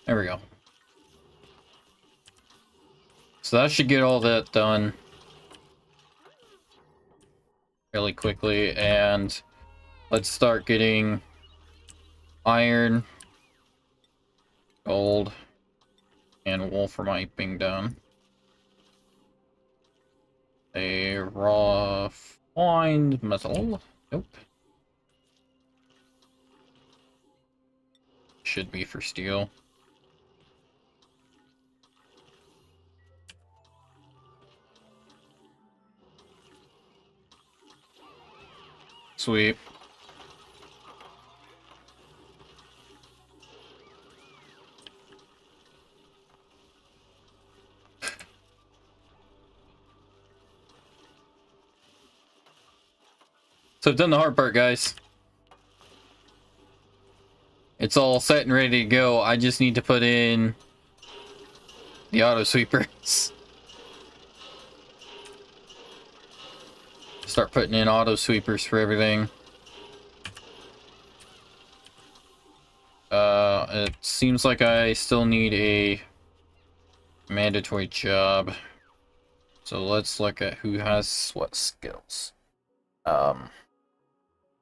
There we go. So that should get all that done really quickly, and let's start getting iron, gold, and wolframite done. A raw find metal. Nope. Should be for steel. Sweet. So I've done the hard part, guys. It's all set and ready to go. I just need to put in the auto sweepers. Start putting in auto sweepers for everything. It seems like I still need a mandatory job. So let's look at who has what skills.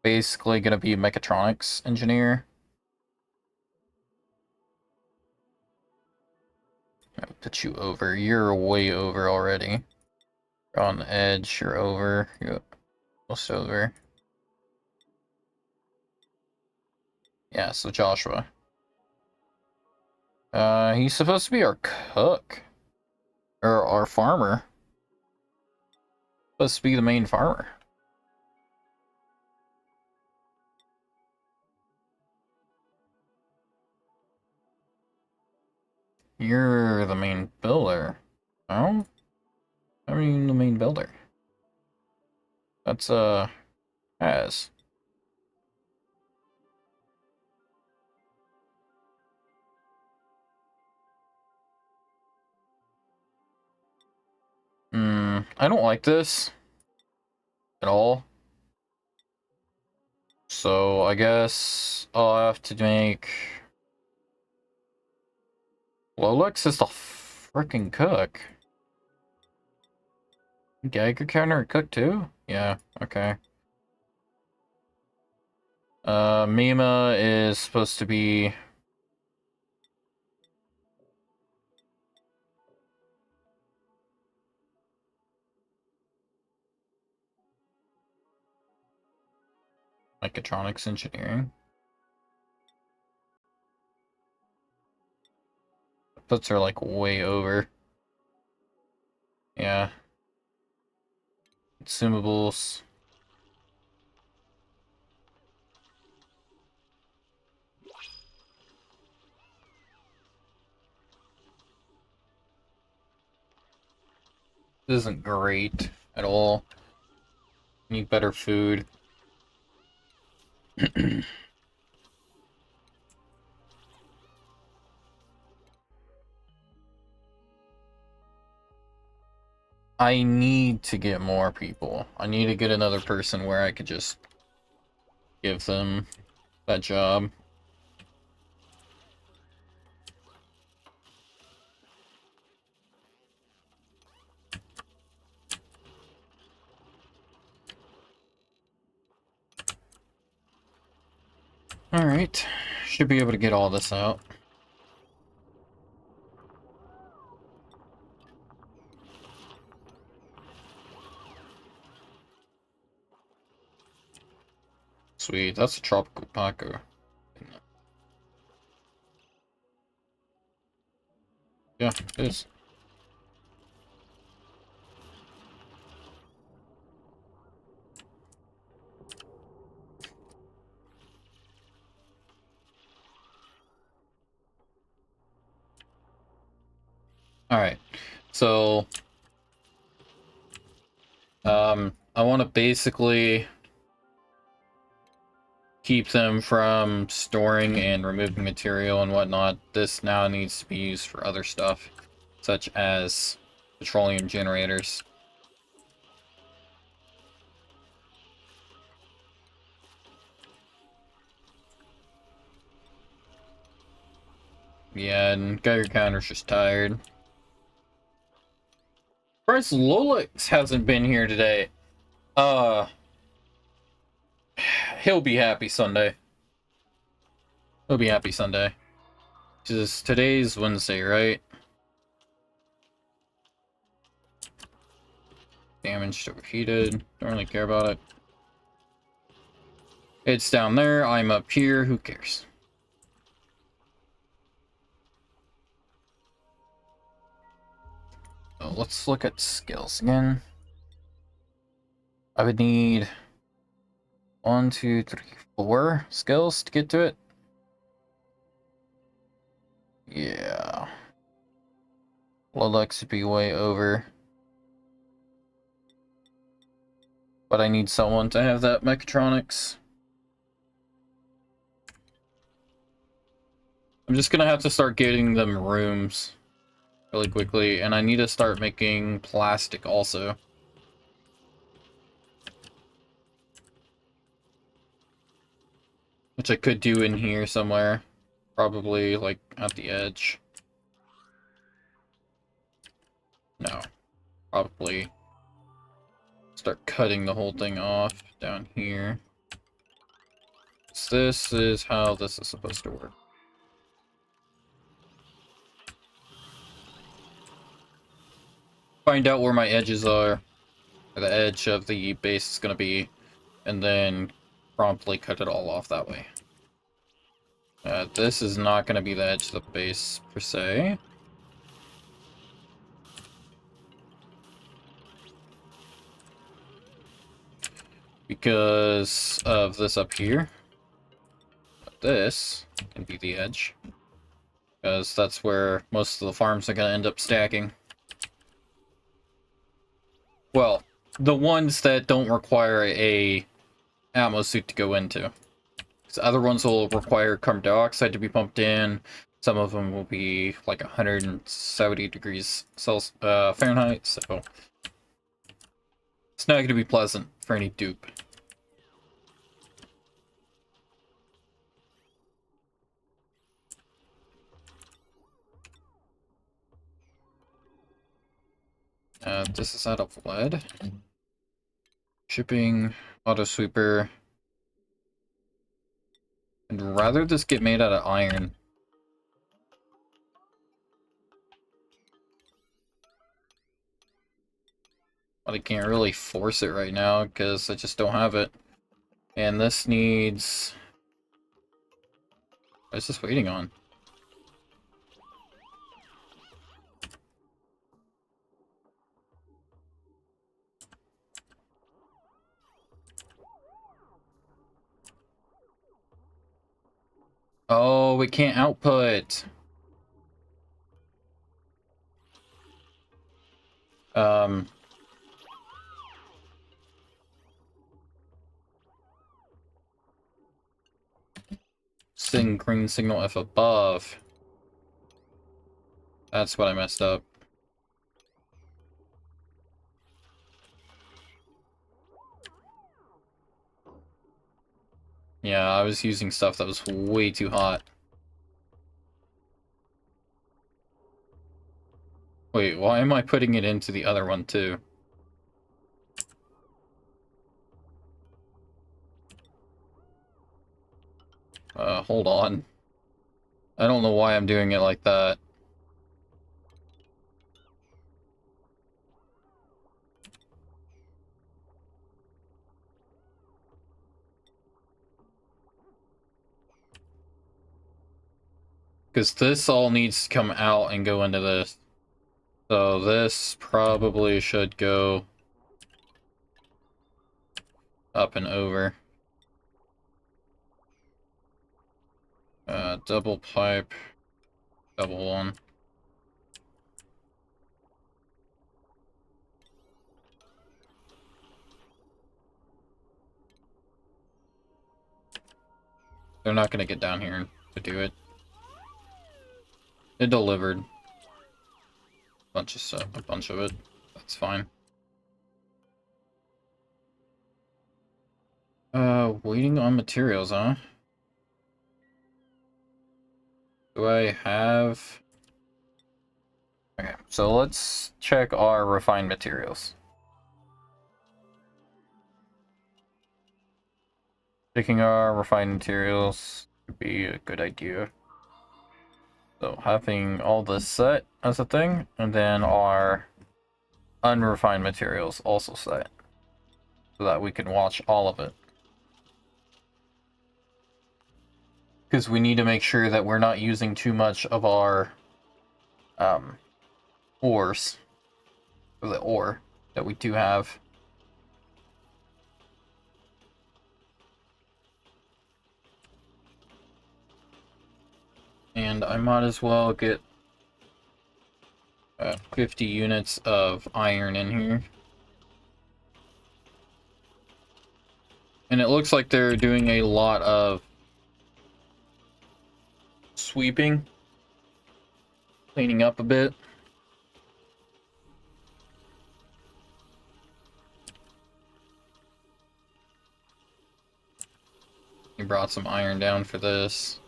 Basically gonna be mechatronics engineer. I'll put you over. You're way over already. You're on the edge. You're over. You're almost over. Yeah, so Joshua. He's supposed to be our cook. Or our farmer. Supposed to be the main farmer. You're the main builder. Oh? I mean the main builder. That's, as. I don't like this. At all. So, I guess I'll have to make... Lolix is the freaking cook. Geiger counter cook too? Yeah, okay. Mima is supposed to be... mechatronics engineering. Puts her like way over. Yeah. Consumables. This isn't great at all. Need better food. I need to get more people. I need to get another person where I could just give them that job. Alright. Should be able to get all this out. Sweet, that's a tropical Paco. Yeah, it is. Alright, so... I want to basically keep them from storing and removing material and whatnot. This now needs to be used for other stuff, such as petroleum generators. Yeah, and Geiger counter's just tired. First, Lolix hasn't been here today. He'll be happy Sunday. He'll be happy Sunday. Because today's Wednesday, right? Damaged, overheated. Don't really care about it. It's down there. I'm up here. Who cares? So let's look at skills again. I would need 1, 2, 3, 4 skills to get to it. Yeah. Lolix would be way over. But I need someone to have that mechatronics. I'm just gonna have to start getting them rooms really quickly, and I need to start making plastic also. Which I could do in here somewhere. Probably, like, at the edge. No. Probably start cutting the whole thing off down here. So this is how this is supposed to work. Find out where my edges are. Where the edge of the base is going to be. And then promptly cut it all off that way. This is not going to be the edge of the base, per se. Because of this up here. But this can be the edge. Because that's where most of the farms are going to end up stacking. Well, the ones that don't require a ammo suit to go into. Because other ones will require carbon dioxide to be pumped in. Some of them will be like 170 degrees Celsius, Fahrenheit, so it's not going to be pleasant for any dupe. This is out of lead. Shipping, auto sweeper. I'd rather this get made out of iron. But I can't really force it right now because I just don't have it. And this needs... What is this waiting on? Oh, it can't output. Green signal if above. That's what I messed up. Yeah, I was using stuff that was way too hot. Wait, why am I putting it into the other one too? Hold on. I don't know why I'm doing it like that. Because this all needs to come out and go into this. So this probably should go up and over. Double pipe, double one. They're not gonna get down here to do it. It delivered. Bunch of stuff, a bunch of it. That's fine. Waiting on materials, huh? Do I have... Okay, so let's check our refined materials. Checking our refined materials would be a good idea. So having all this set as a thing, and then our unrefined materials also set, so that we can watch all of it. Because we need to make sure that we're not using too much of our ores, or the ore that we do have. And I might as well get 50 units of iron in here. And it looks like they're doing a lot of sweeping, cleaning up a bit. He brought some iron down for this.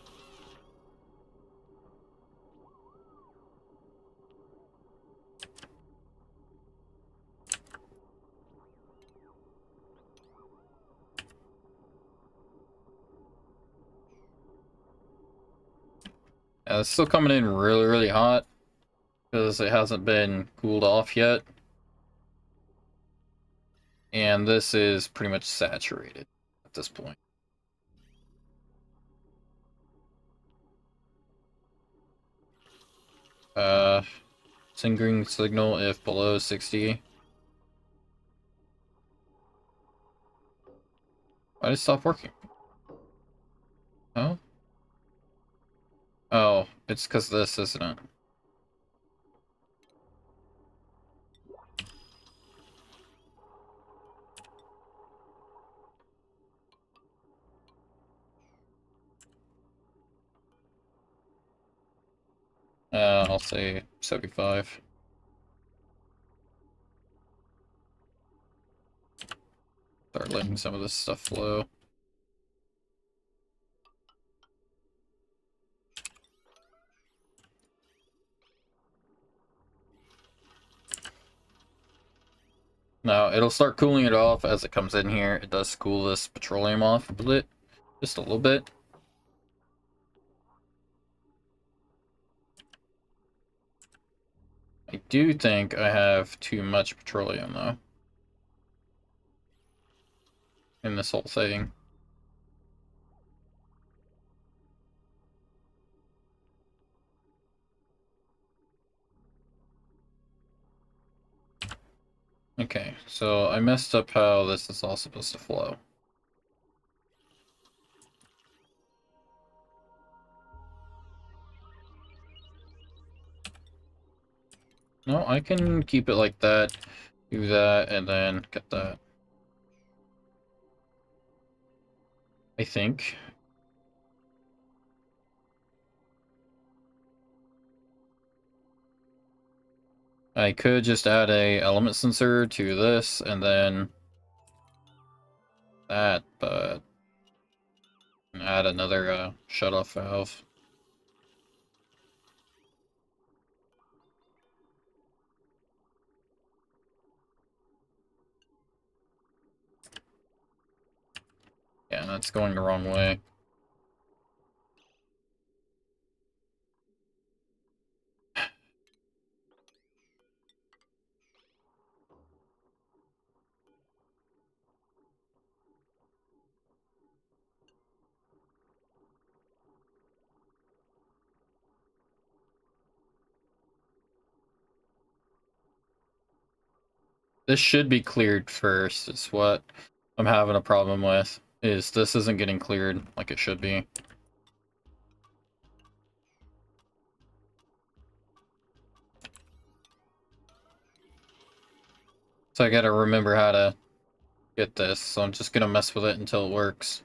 Yeah, it's still coming in really, really hot because it hasn't been cooled off yet. And this is pretty much saturated at this point. Sending signal if below 60. Why did it stop working? Oh? Oh, it's because this, isn't it? I'll say 75. Start letting some of this stuff flow. Now, it'll start cooling it off as it comes in here. It does cool this petroleum off a bit, just a little bit. I do think I have too much petroleum, though, in this whole thing. Okay, so I messed up how this is all supposed to flow. No, I can keep it like that, do that, and then get that. I think. I could just add a element sensor to this, and then that, but add another shut-off valve. Yeah, that's going the wrong way. This should be cleared first, is what I'm having a problem with, is this isn't getting cleared like it should be. So I gotta remember how to get this, so I'm just gonna mess with it until it works.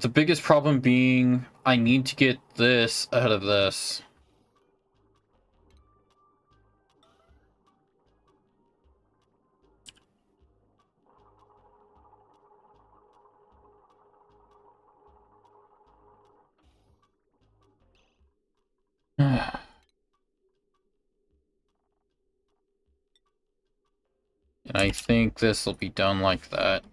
The biggest problem being I need to get this ahead of this. And I think this will be done like that.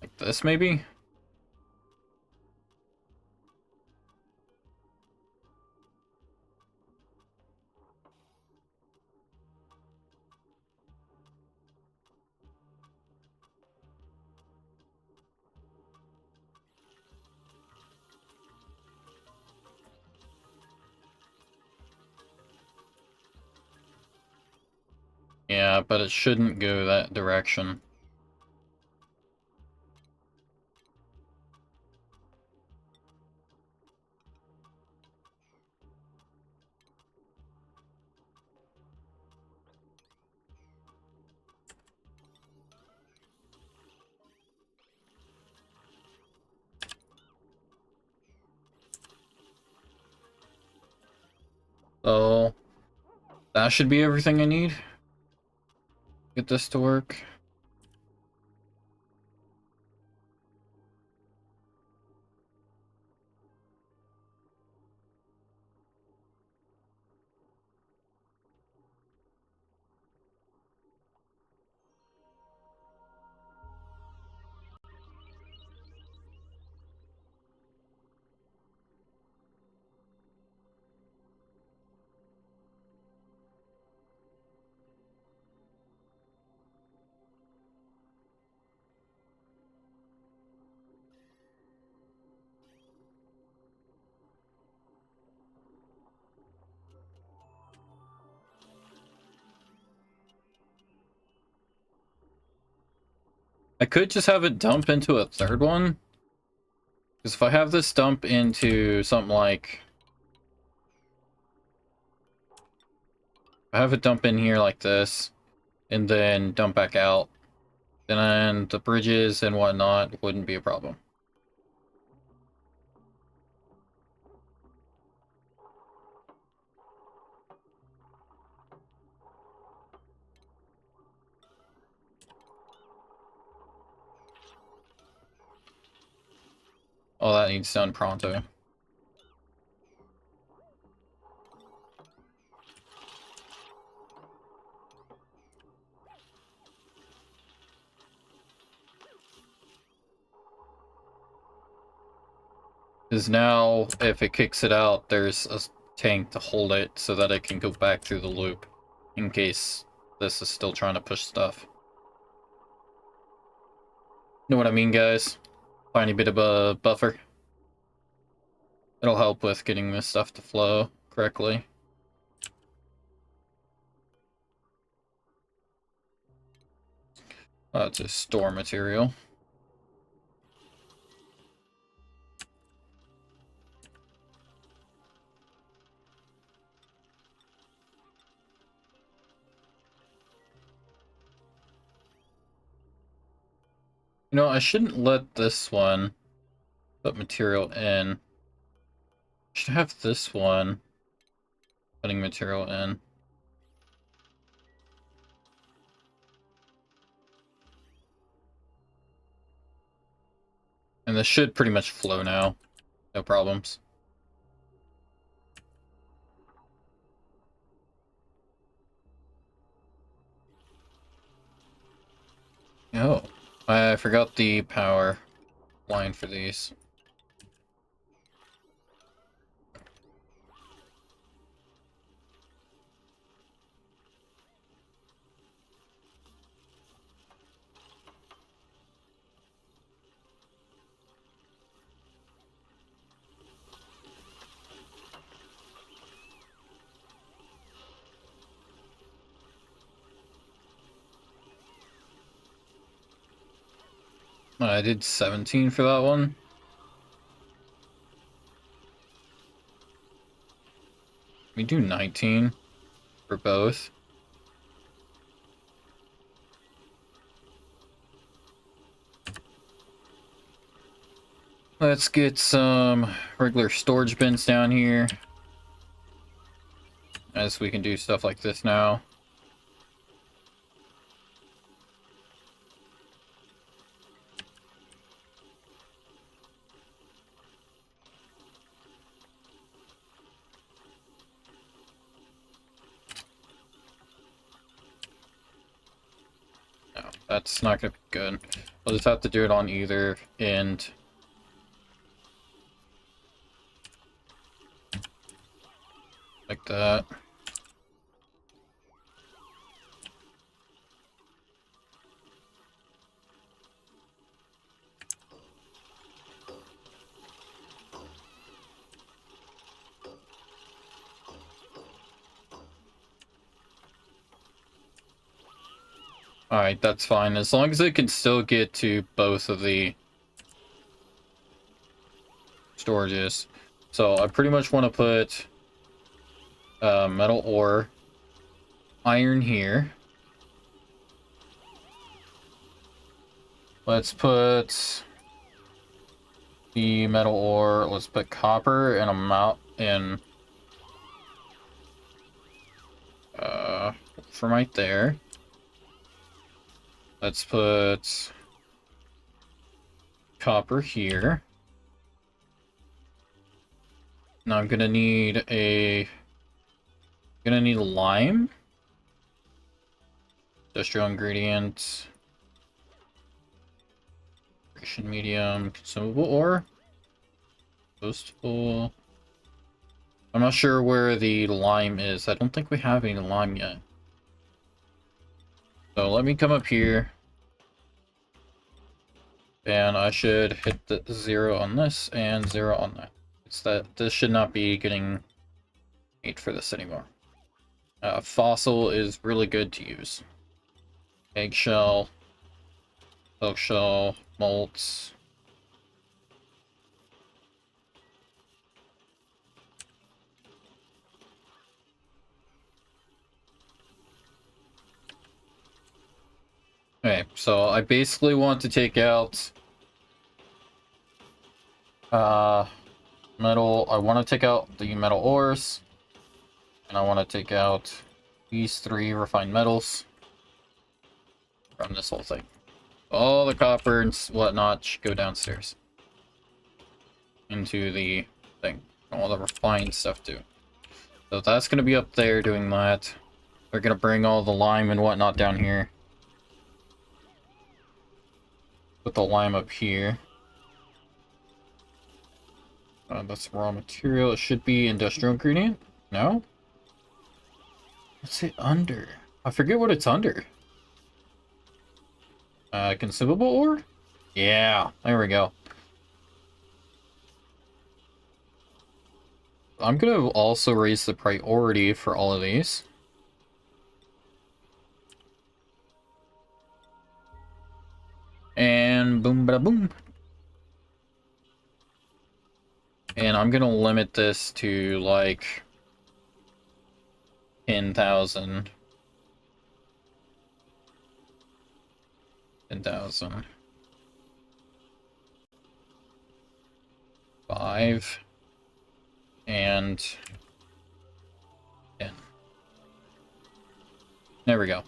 Like this, maybe? Yeah, but it shouldn't go that direction. So, that should be everything I need. Get this to work. I could just have it dump into a third one. Because if I have this dump into something like... I have it dump in here like this, and then dump back out, then the bridges and whatnot wouldn't be a problem. Oh, that needs done pronto. Because now, if it kicks it out, there's a tank to hold it so that it can go back through the loop in case this is still trying to push stuff. Know what I mean, guys? Tiny bit of a buffer. It'll help with getting this stuff to flow correctly. It's a store material. You know, I shouldn't let this one put material in. I should have this one putting material in. And this should pretty much flow now. No problems. Oh, I forgot the power line for these. I did 17 for that one. We do 19 for both. Let's get some regular storage bins down here, as we can do stuff like this now. No, that's not gonna be good. We'll just have to do it on either end. Like that. Alright, that's fine. As long as it can still get to both of the storages. So I pretty much want to put metal ore, iron here. Let's put the metal ore, let's put copper and amount in from right there. Let's put copper here. Now I'm gonna need lime. Industrial ingredients. Creation medium, consumable ore. Boastful. I'm not sure where the lime is. I don't think we have any lime yet. So let me come up here. And I should hit the 0 on this and 0 on that. It's that this should not be getting made for this anymore. Fossil is really good to use. Eggshell, eggshell, malts. Okay, so I basically want to take out metal. I want to take out the metal ores, and I want to take out these 3 refined metals from this whole thing. All the copper and whatnot should go downstairs into the thing. All the refined stuff too. So that's going to be up there doing that. We're going to bring all the lime and whatnot down here. Put the lime up here. That's raw material. It should be industrial ingredient. No? What's it under? I forget what it's under. Consumable ore? Yeah, there we go. I'm gonna also raise the priority for all of these. And boom, bada boom. And I'm gonna limit this to like 10,000. 10,000. 5. And 10. There we go.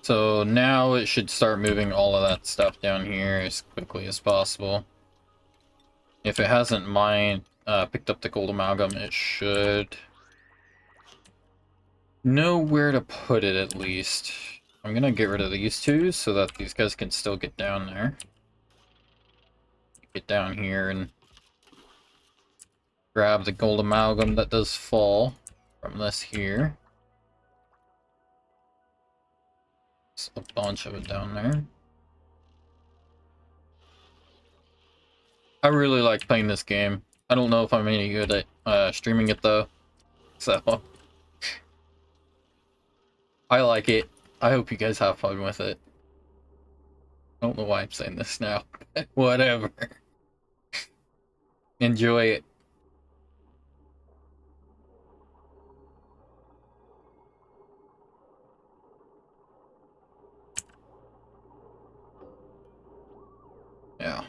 So now it should start moving all of that stuff down here as quickly as possible. If it hasn't picked up the gold amalgam, it should know where to put it at least. I'm gonna get rid of these 2 so that these guys can still get down there. Get down here and grab the gold amalgam that does fall from this here. There's a bunch of it down there. I really like playing this game. I don't know if I'm any good at streaming it though. So I like it. I hope you guys have fun with it. I don't know why I'm saying this now. Whatever. Enjoy it. Yeah.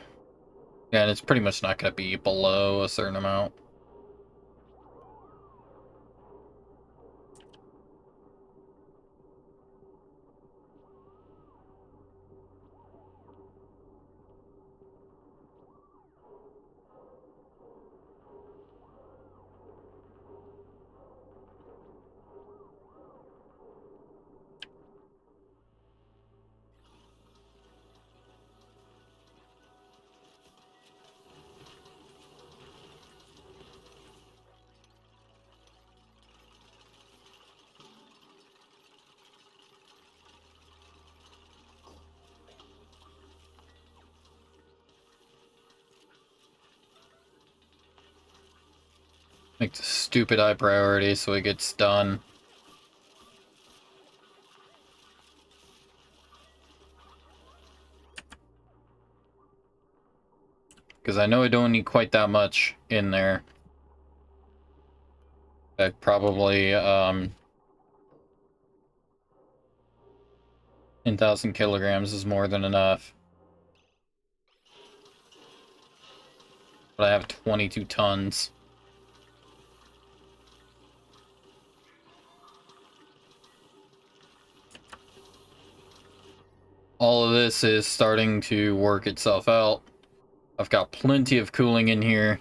Yeah, and it's pretty much not going to be below a certain amount. Make the stupid eye priority so it gets done. Because I know I don't need quite that much in there. That probably, 10,000 kilograms is more than enough. But I have 22 tons. All of this is starting to work itself out. I've got plenty of cooling in here.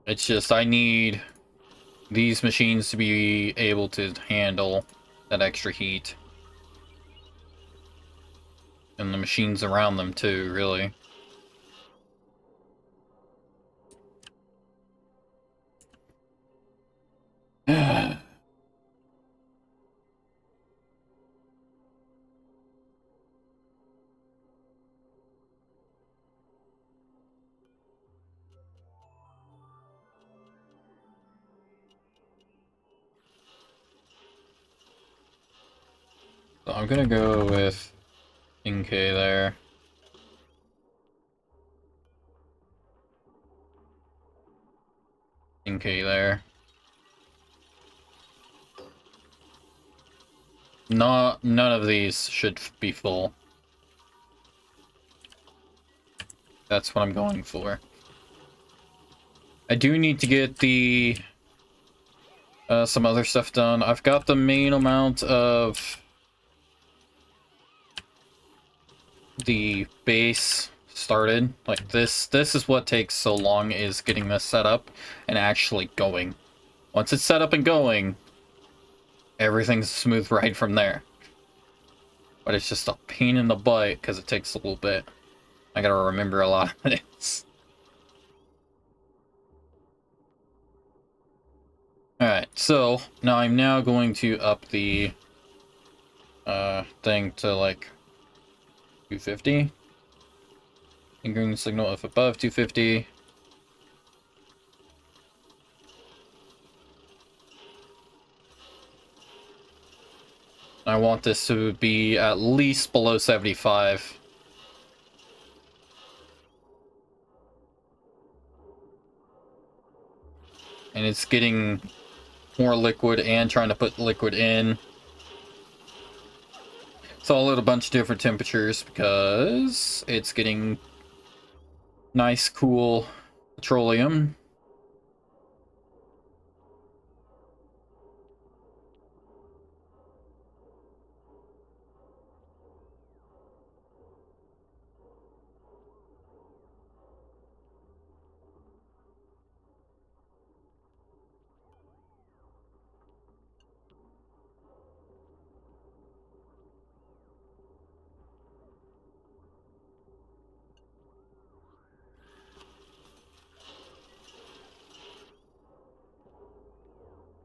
It's just I need these machines to be able to handle that extra heat. And the machines around them too, really. So I'm gonna go with NK there. NK there. None of these should be full. That's what I'm going for. I do need to get the some other stuff done. I've got the main amount of the base started. Like this is what takes so long, is getting this set up and actually going. Once it's set up and going, everything's a smooth ride from there. But it's just a pain in the butt because it takes a little bit. I gotta remember a lot of this. Alright, so now I'm going to up the thing to like 250. Fingering the signal if above 250. I want this to be at least below 75. And it's getting more liquid and trying to put liquid in. It's all at a bunch of different temperatures because it's getting nice, cool petroleum.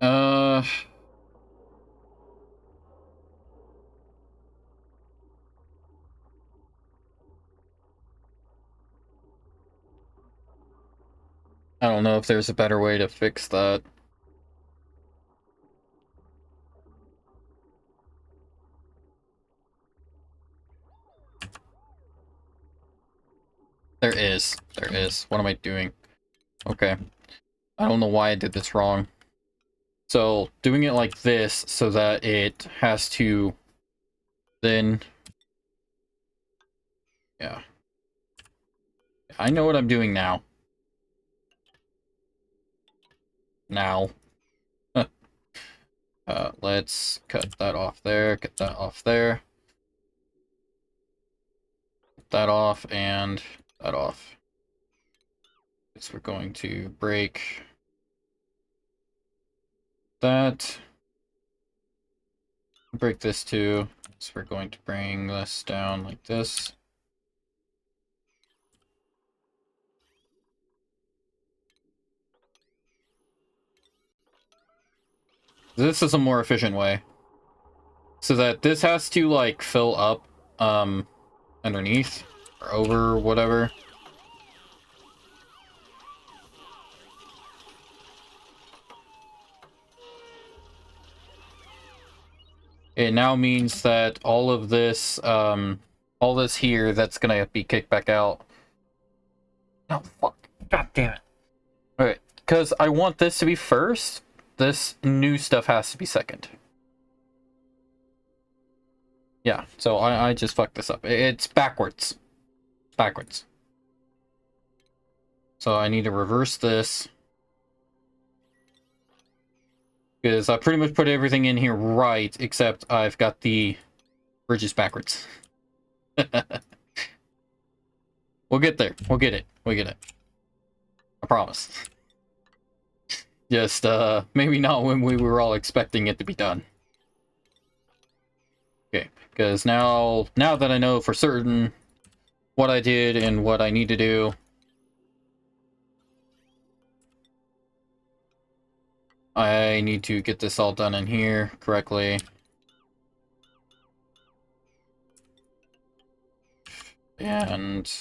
Uh, I don't know if there's a better way to fix that. There is. There is. What am I doing? Okay. I don't know why I did this wrong. So, doing it like this so that it has to then Yeah. I know what I'm doing now. Now. Let's cut that off there, cut that off there. Cut that off, and that off. So we're going to break that. Break this too. So we're going to bring this down like this. This is a more efficient way. So that this has to like fill up underneath or over whatever. It now means that all of this all this here that's gonna be kicked back out. Oh fuck. God damn it. Alright, because I want this to be first, this new stuff has to be second. Yeah, so I just fucked this up. It's backwards. Backwards. So I need to reverse this. Because I pretty much put everything in here right, except I've got the bridges backwards. We'll get there. We'll get it. We'll get it. I promise. Just, maybe not when we were all expecting it to be done. Okay, because now that I know for certain what I did and what I need to do, I need to get this all done in here correctly. And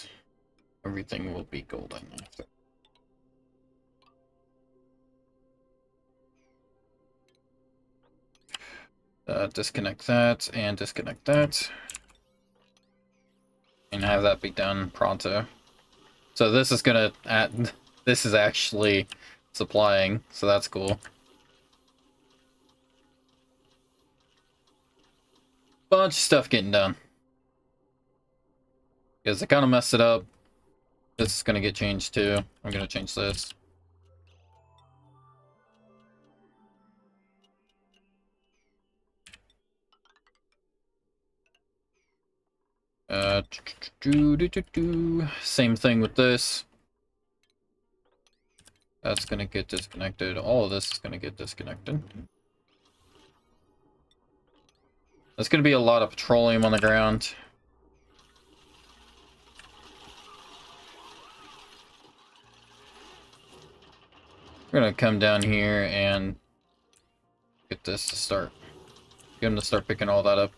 everything will be golden after. Disconnect that and disconnect that. And have that be done pronto. So this is gonna add, this is actually supplying, so that's cool. Bunch of stuff getting done. Because I kind of messed it up. This is gonna get changed too. I'm gonna change this. Same thing with this. That's gonna get disconnected. All of this is gonna get disconnected. There's gonna be a lot of petroleum on the ground. We're gonna come down here and get this to start. Get him to start picking all that up.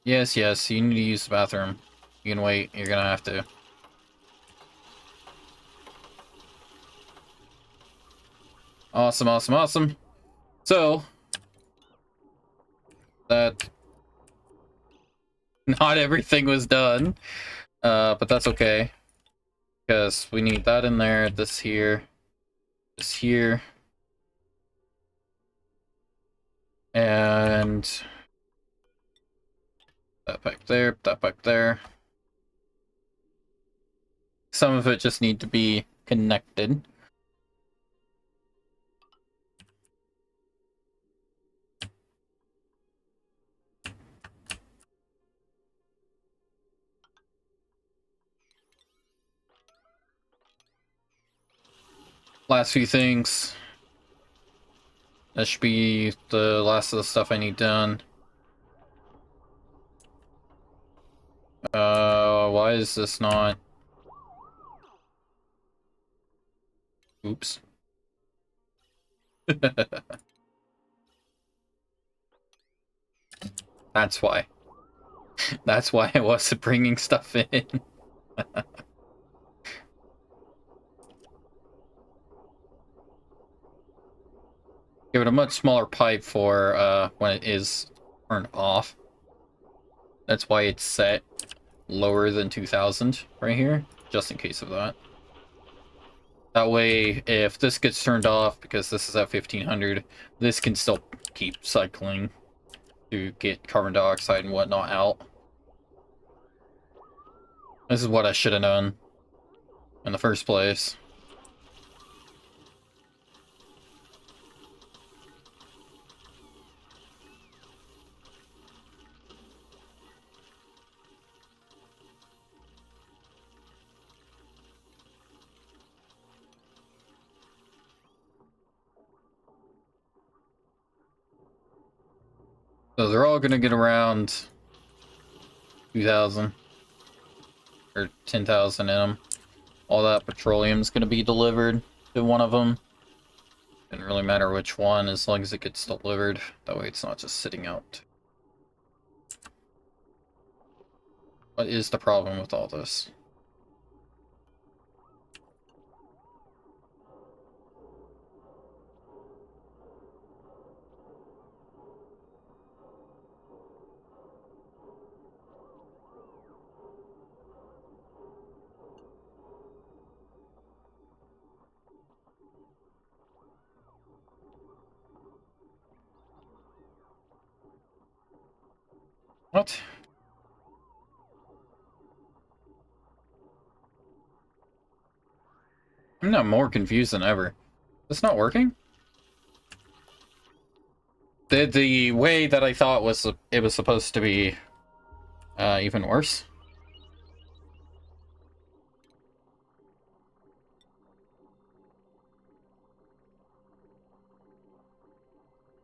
Yes, yes, you need to use the bathroom. You can wait, you're gonna have to. Awesome, awesome, awesome. So, that not everything was done, but that's okay. Because we need that in there, this here, this here. And that pipe there, that pipe there. Some of it just need to be connected. Last few things. That should be the last of the stuff I need done. Why is this not? Oops. That's why. That's why I wasn't bringing stuff in. Give it a much smaller pipe for when it is turned off. That's why it's set lower than 2000 right here, just in case of that. That way, if this gets turned off, because this is at 1500, this can still keep cycling to get carbon dioxide and whatnot out. This is what I should have known in the first place. So they're all gonna get around 2,000 or 10,000 in them. All that petroleum's gonna be delivered to one of them. Didn't really matter which one, as long as it gets delivered. That way it's not just sitting out. What is the problem with all this? What? I'm now more confused than ever. It's not working? The way that I thought was it was supposed to be even worse.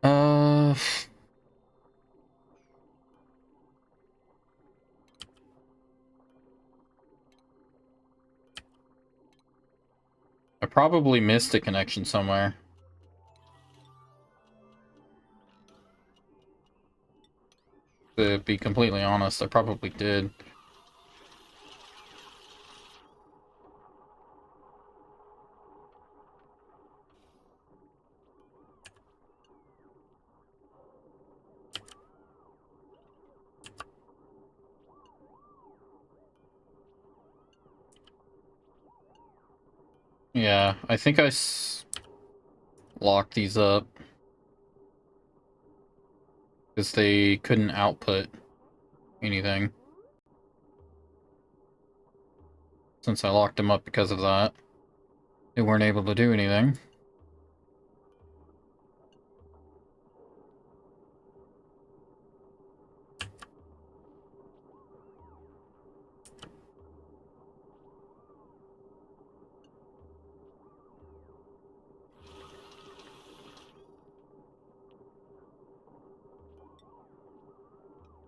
Uh, I probably missed a connection somewhere. To be completely honest, I probably did. Yeah, I think I locked these up because they couldn't output anything. Since I locked them up because of that, they weren't able to do anything.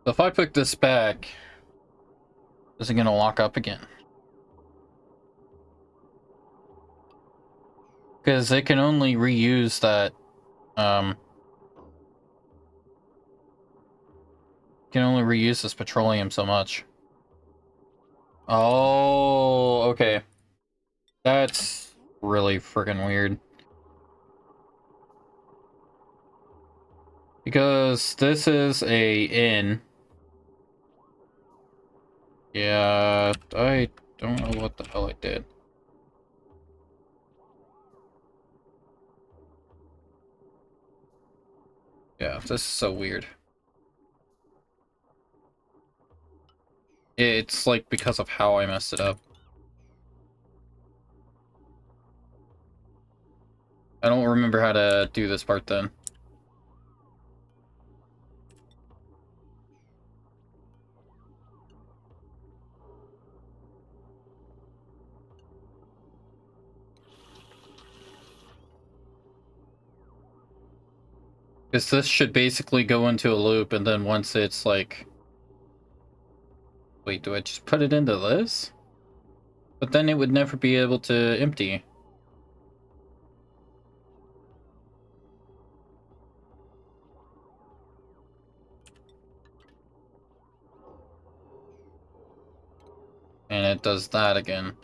So if I put this back, is it gonna lock up again? Because it can only reuse that, can only reuse this petroleum so much. Oh, okay. That's really friggin' weird. Because this is a in. Yeah, I don't know what the hell I did. Yeah, this is so weird. It's like because of how I messed it up. I don't remember how to do this part then. Because this should basically go into a loop, and then once it's like... Wait, do I just put it into this? But then it would never be able to empty. And it does that again.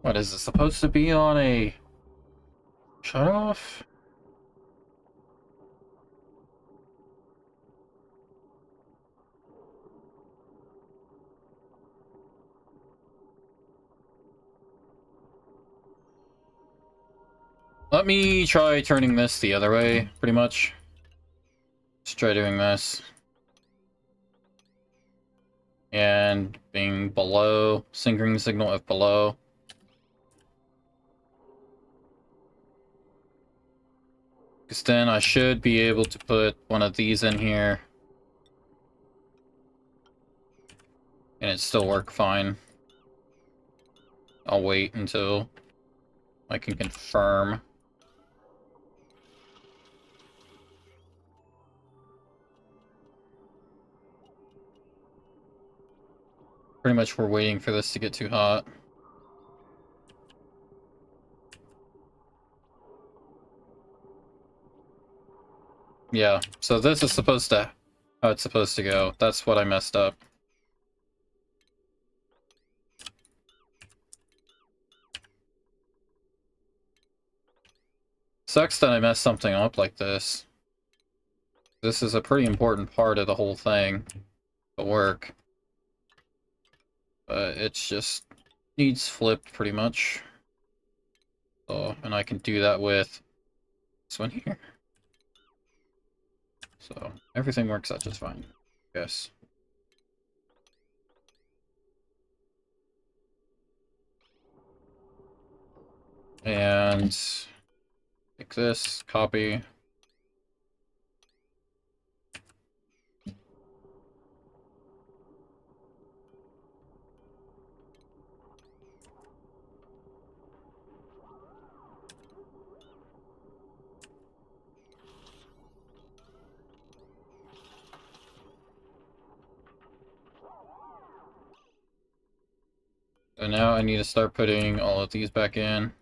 What is it supposed to be on a shut off? Let me try turning this the other way, pretty much. Let's try doing this. And being below, syncing signal if below. Because then I should be able to put one of these in here. And it still work fine. I'll wait until I can confirm. Pretty much we're waiting for this to get too hot. Yeah, so this is supposed to... how it's supposed to go. That's what I messed up. Sucks that I messed something up like this. This is a pretty important part of the whole thing. The work. But it's just... needs flipped, pretty much. So, and I can do that with this one here. So, everything works out just fine. Yes. And... take this, copy. So now I need to start putting all of these back in.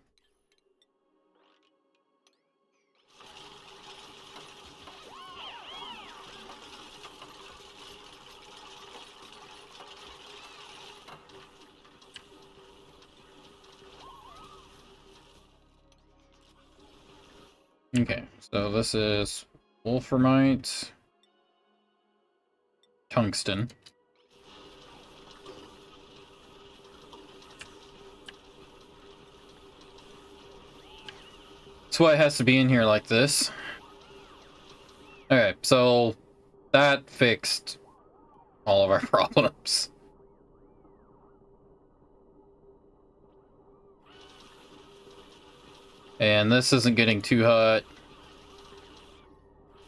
Okay, so this is wolframite, tungsten. That's why it has to be in here like this. Okay, so that fixed all of our problems. And this isn't getting too hot.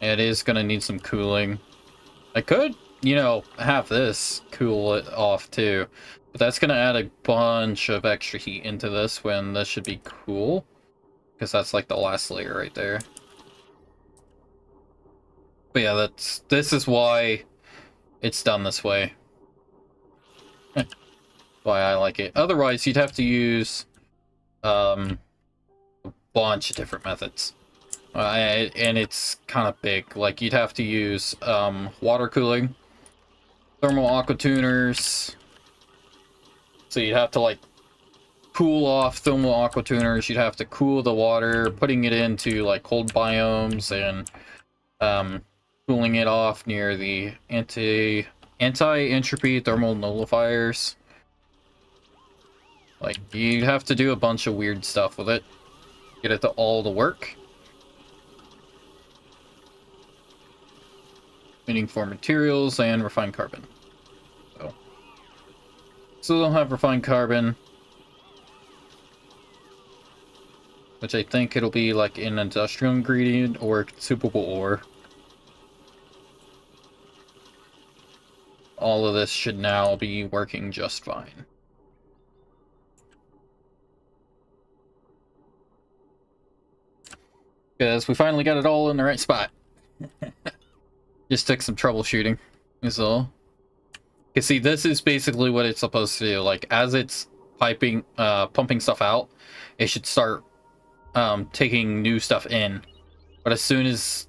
It is gonna need some cooling. I could, you know, have this cool it off too. But that's gonna add a bunch of extra heat into this when this should be cool. Because that's like the last layer right there. But yeah, this is why it's done this way. Why I like it. Otherwise, you'd have to use a bunch of different methods. And it's kind of big. Like, you'd have to use water cooling, thermal aqua tuners. So you'd have to, like, cool off thermal aqua tuners. You'd have to cool the water, putting it into, like, cold biomes, and cooling it off near the anti-entropy thermal nullifiers. Like, you have to do a bunch of weird stuff with it. Get it to all the work. Meaning for materials and refined carbon. So they'll have refined carbon. Which I think it'll be like an industrial ingredient or consumable ore. All of this should now be working just fine. Because we finally got it all in the right spot. Just took some troubleshooting, is all. Because see, this is basically what it's supposed to do. Like, as it's pumping stuff out, it should start taking new stuff in. But as soon as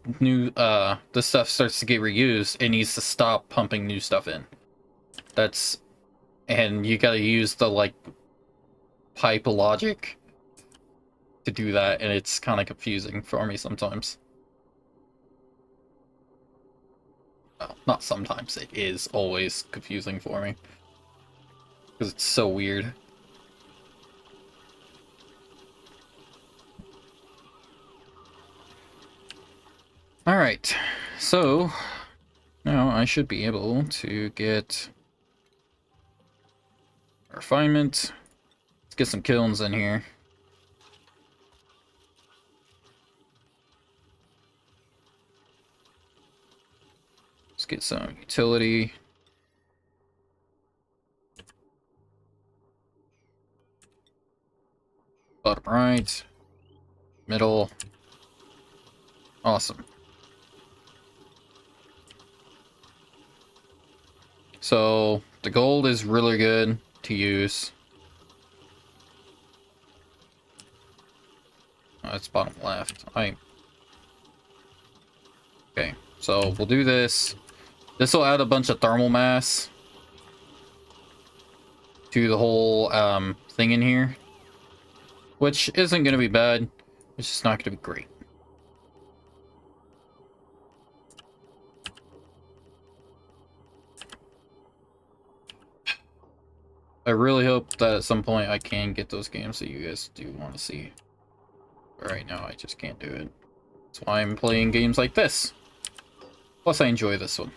this stuff starts to get reused, it needs to stop pumping new stuff in. And you gotta use the, like, pipe logic to do that, and it's kind of confusing for me sometimes. Well, not sometimes, it is always confusing for me. Because it's so weird. Alright, so now I should be able to get refinement. Let's get some kilns in here. Let's get some utility. Bottom right. Middle. Awesome. So the gold is really good to use. Oh, it's bottom left. Okay, so we'll do this. This will add a bunch of thermal mass to the whole thing in here, which isn't going to be bad. It's just not going to be great. I really hope that at some point I can get those games that you guys do want to see. But right now I just can't do it. That's why I'm playing games like this. Plus I enjoy this one.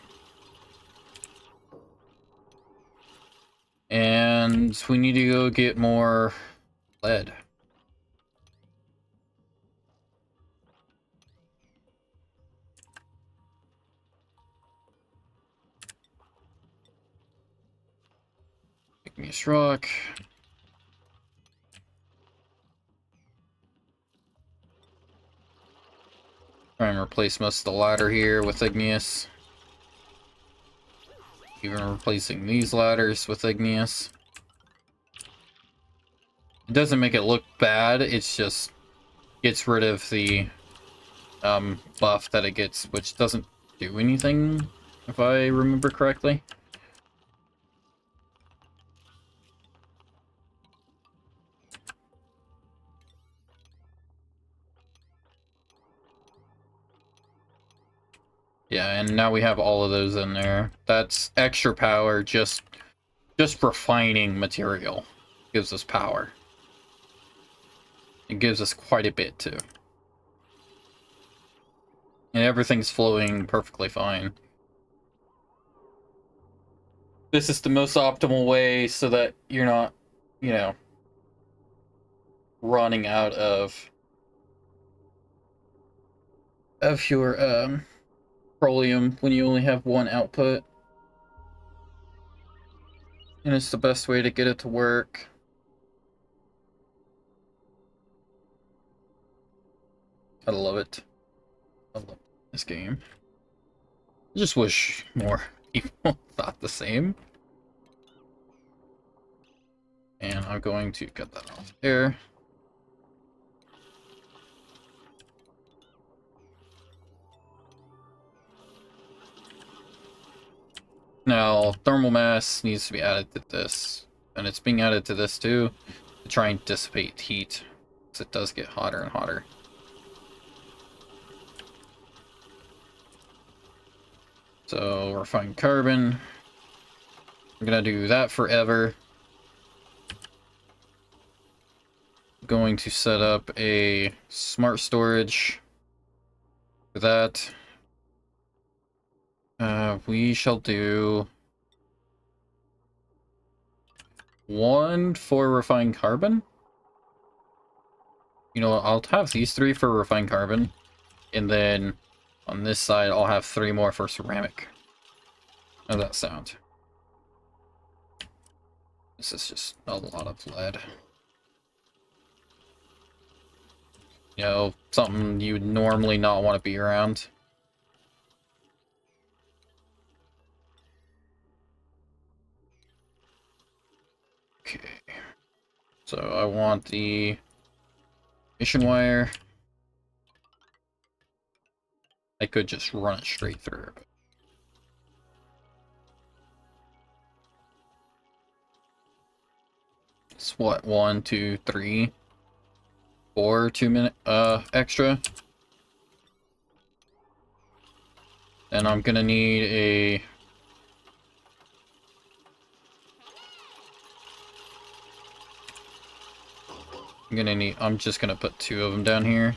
And we need to go get more lead. Igneous rock. Try and replace most of the ladder here with igneous. Even replacing these ladders with igneous. It doesn't make it look bad, it's just gets rid of the buff that it gets, which doesn't do anything, if I remember correctly. Yeah, and now we have all of those in there. That's extra power, just refining material gives us power. It gives us quite a bit, too. And everything's flowing perfectly fine. This is the most optimal way so that you're not, you know, running out of your petroleum when you only have one output. And it's the best way to get it to work. I love it. I love this game. I just wish more people thought the same. And I'm going to cut that off there. Now, thermal mass needs to be added to this. And it's being added to this too, to try and dissipate heat. Because it does get hotter and hotter. So, refined carbon. I'm gonna do that forever. Going to set up a smart storage for that. We shall do 1 for refined carbon. You know, I'll have these 3 for refined carbon, and then on this side I'll have 3 more for ceramic. How does that sound? This is just a lot of lead. You know, something you would normally not want to be around. Okay. So I want the mission wire. I could just run it straight through. It's what, 1, 2, 3, 4 2-minute extra. And I'm gonna need a I'm just gonna put 2 of them down here.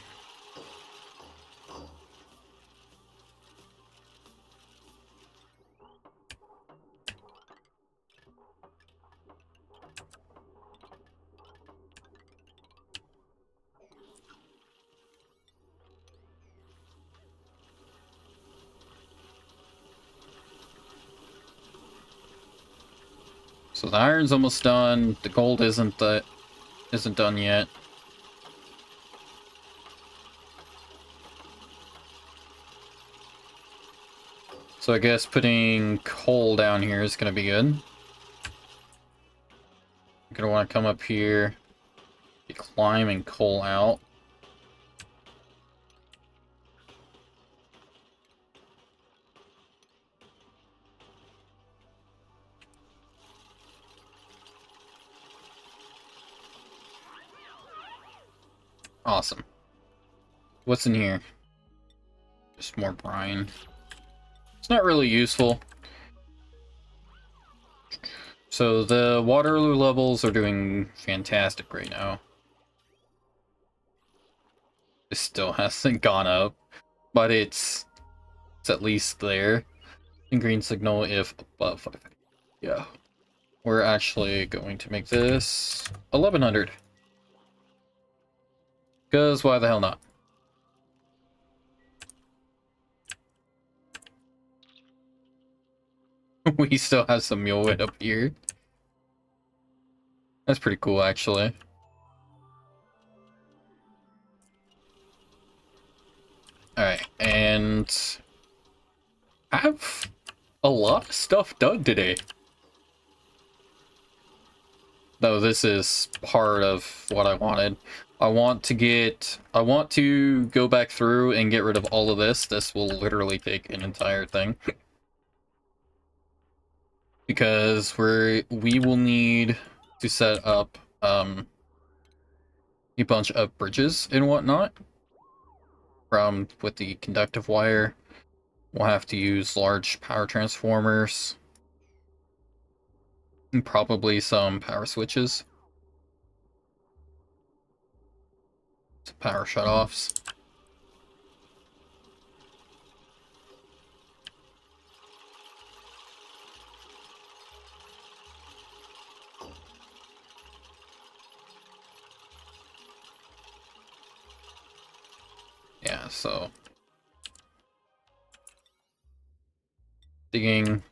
So the iron's almost done. The gold isn't done yet. So I guess putting coal down here is gonna be good. I'm gonna want to come up here, be climbing coal out. Awesome. What's in here? Just more brine. It's not really useful. So the water levels are doing fantastic right now. It still hasn't gone up, but it's at least there. And green signal if above 5. Yeah. We're actually going to make this 1100. Because why the hell not? We still have some mule wood up here. That's pretty cool, actually. Alright, and I have a lot of stuff done today. Though this is part of what I wanted. I want to go back through and get rid of all of this. This will literally take an entire thing. Because we will need to set up a bunch of bridges and whatnot. With the conductive wire, we'll have to use large power transformers. And probably some power switches. Some power shutoffs. Yeah, so digging.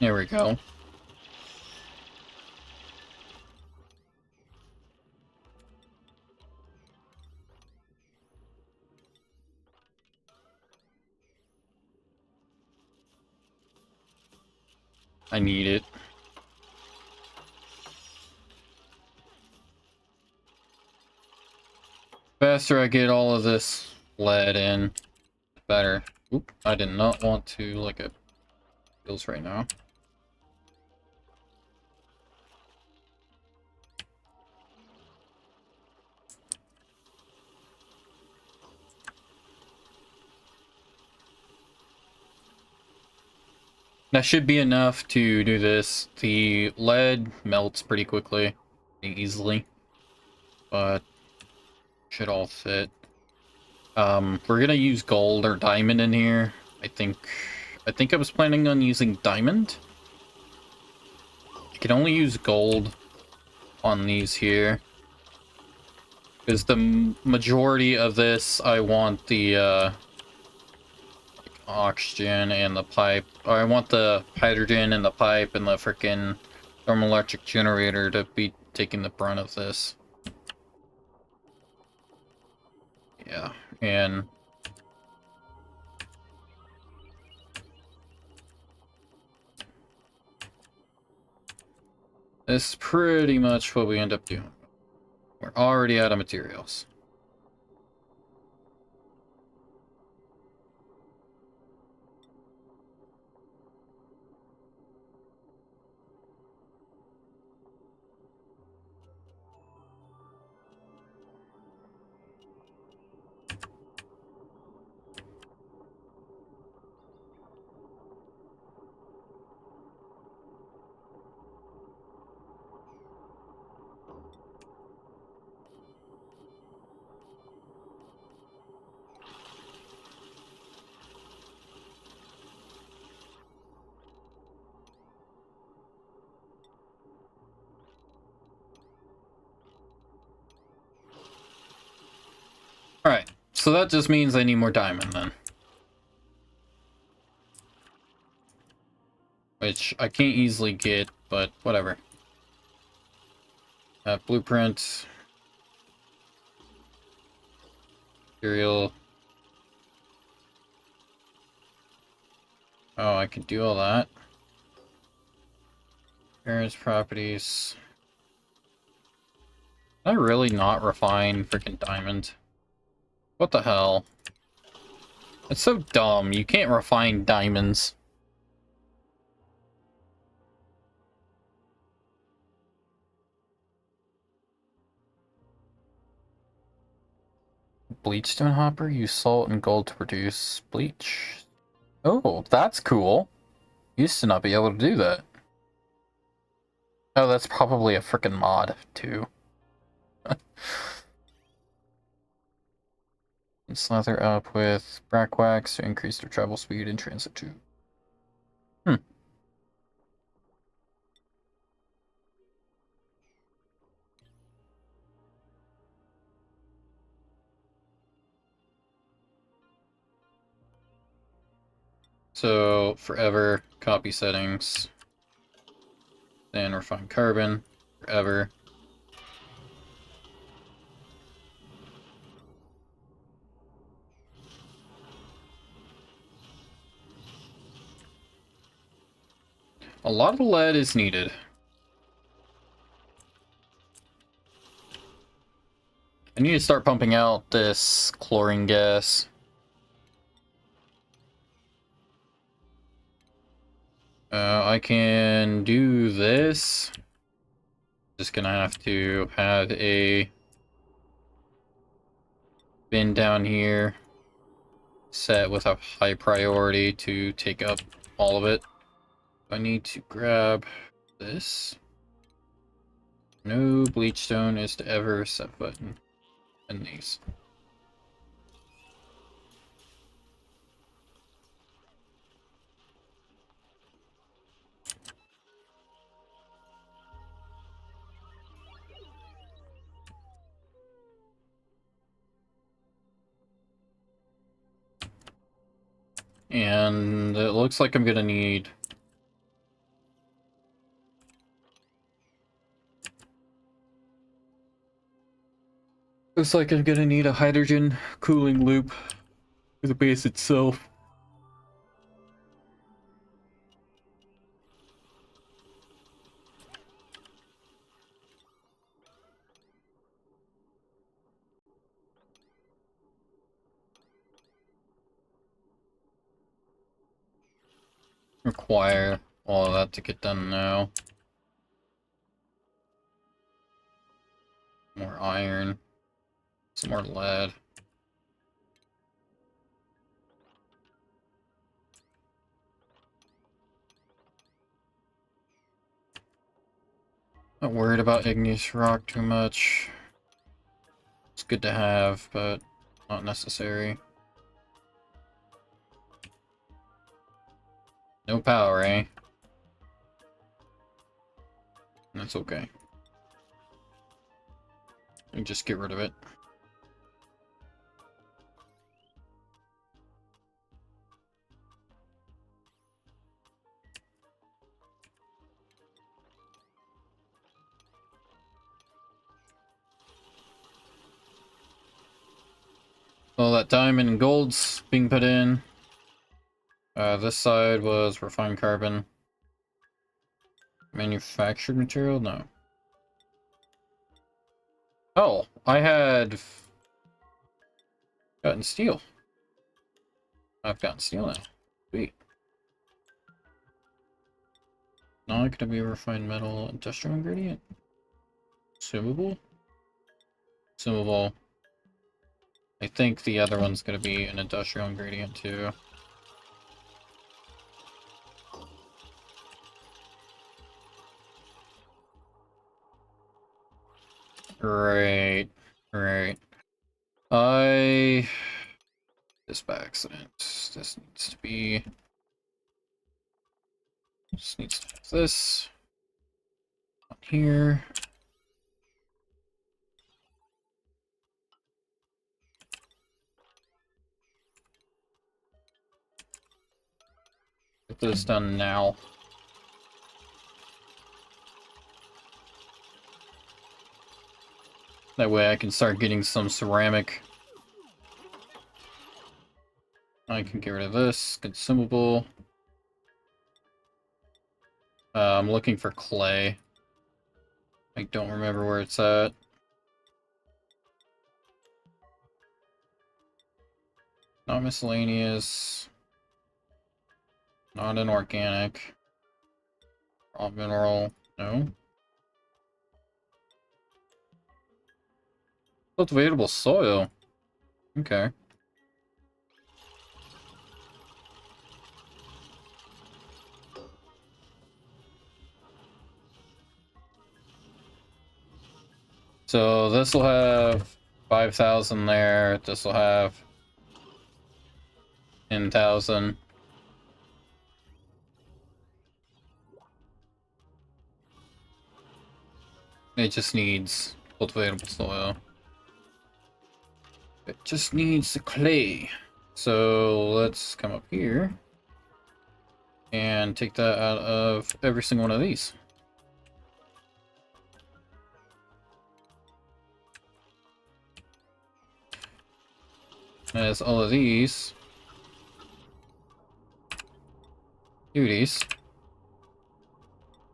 There we go. I need it. Faster I get all of this lead in, better. Oop, I did not want to look at bills right now. That should be enough to do this. The lead melts pretty quickly, easily, but should all fit. We're gonna use gold or diamond in here. I think I was planning on using diamond. I can only use gold on these here. Because the majority of this, I want the oxygen and the pipe. Or I want the hydrogen and the pipe and the frickin' thermoelectric generator to be taking the brunt of this. Yeah, and this is pretty much what we end up doing. We're already out of materials. so that just means I need more diamond then. Which I can't easily get, but whatever. Blueprints. Material. Oh, I can do all that. Appearance properties. Can I really not refine freaking diamond? What the hell? It's so dumb. You can't refine diamonds. Bleachstone hopper? Use salt and gold to produce bleach. Oh, that's cool. Used to not be able to do that. Oh, that's probably a freaking mod, too. Slather up with brack wax to increase their travel speed in transit tube. So, forever, copy settings. Then refine carbon, forever. A lot of lead is needed. I need to start pumping out this chlorine gas. I can do this. Just gonna have to have a bin down here set with a high priority to take up all of it. I need to grab this. No bleachstone is to ever set button. And these. And it looks like I'm gonna need a hydrogen cooling loop for the base itself. Require all of that to get done now. More iron. Some more lead. Not worried about igneous rock too much. It's good to have, but not necessary. No power, eh? That's okay. You just get rid of it. Well, that diamond and gold's being put in. This side was refined carbon. Manufactured material? No. Oh, I had gotten steel. I've gotten steel now. Sweet. Not gonna be a refined metal industrial ingredient. Consumable? Consumable. I think the other one's gonna be an industrial ingredient too. Right. Right. This by accident. This needs to be... Just needs to have this. On here. get this done now. That way I can start getting some ceramic. I can get rid of this. Consumable. I'm looking for clay. I don't remember where it's at. Not miscellaneous. Not an organic. Raw mineral. No. Cultivatable soil. Okay. So this will have 5,000 there. This will have 10,000. It just needs cultivatable soil. It just needs the clay. So let's come up here and take that out of every single one of these. As all of these duties.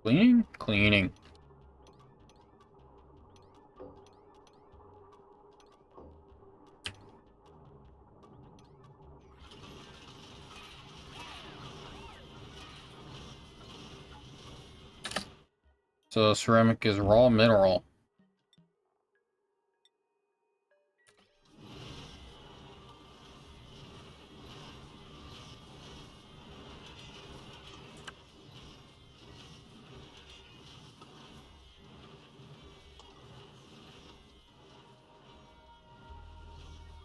Cleaning? Cleaning. So ceramic is raw mineral.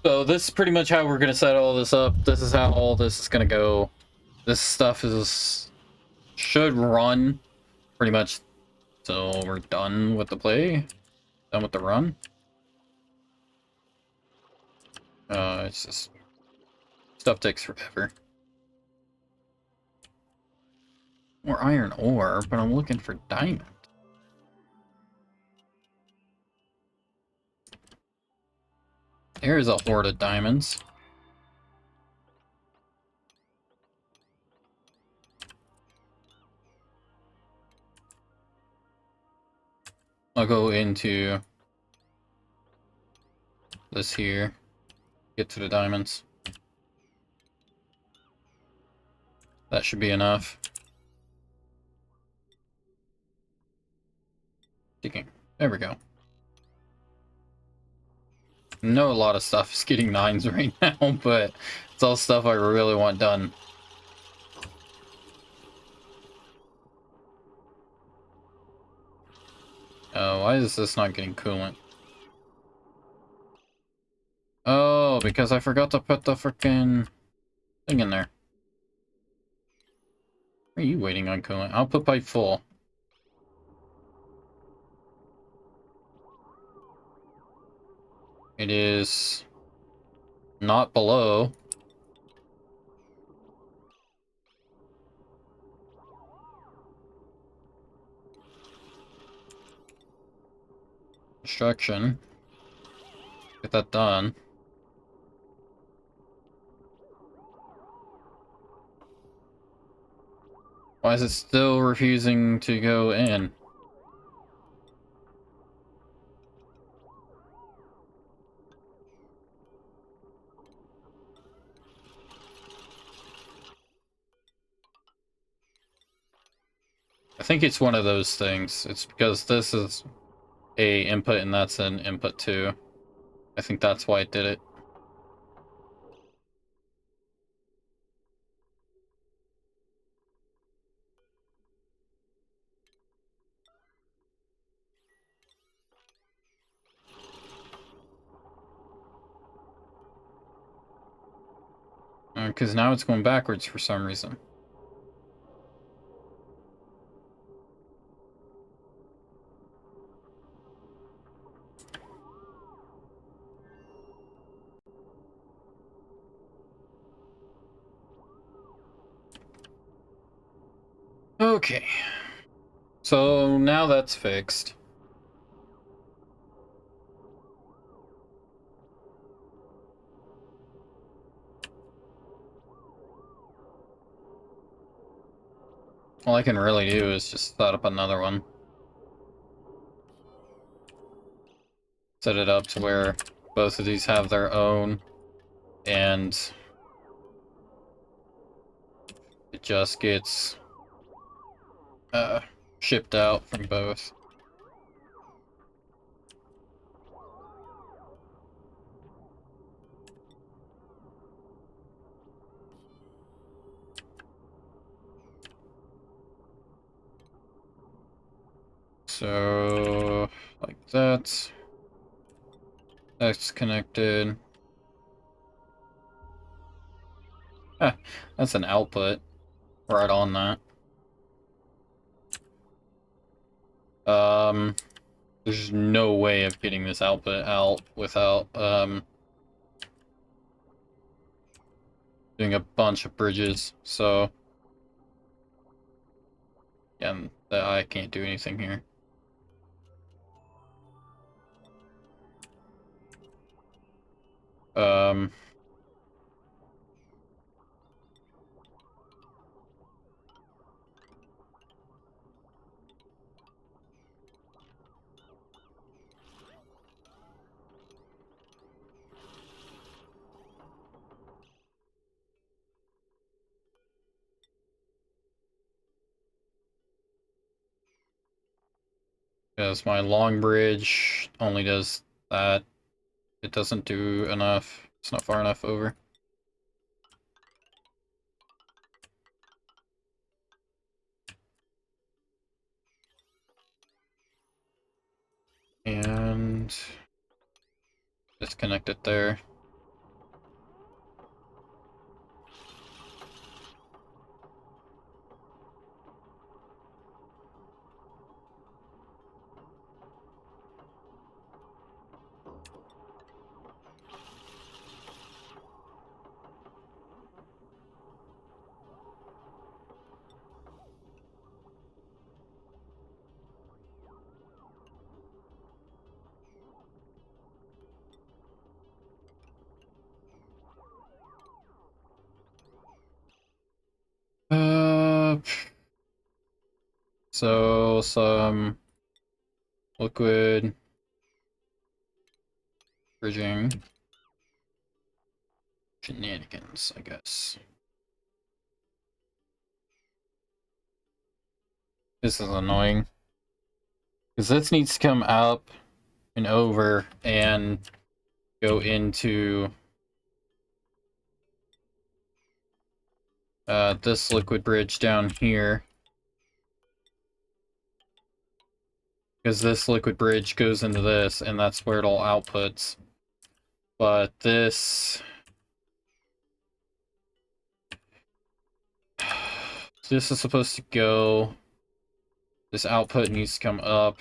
So this is pretty much how we're gonna set all this up. This is how all this is gonna go. This stuff should run pretty much till we're done with the play. Done with the run. It's just stuff takes forever. More iron ore, but I'm looking for diamond. There's a horde of diamonds. I'll go into this here. Get to the diamonds. That should be enough. Digging. There we go. I know a lot of stuff is getting 9s right now, but it's all stuff I really want done. Why is this not getting coolant? Oh, because I forgot to put the frickin' thing in there. Are you waiting on coolant? I'll put pipe full. It is not below. Construction. Get that done. Why is it still refusing to go in? I think it's one of those things. It's because this is a input and that's an input too. I think that's why it did it. Because now it's going backwards for some reason. Okay. So now that's fixed. All I can really do is just set up another one. Set it up to where both of these have their own, and it just gets shipped out from both. So, like that. That's connected. Ah, that's an output. Right on that. There's no way of getting this output out without, doing a bunch of bridges, so... Yeah, I can't do anything here. Um... Because my long bridge only does that. It doesn't do enough. It's not far enough over. And disconnect it there. So some liquid bridging shenanigans, I guess. This is annoying. Because this needs to come up and over and go into this liquid bridge down here. Because this liquid bridge goes into this, and that's where it all outputs. But this... This is supposed to go... This output needs to come up.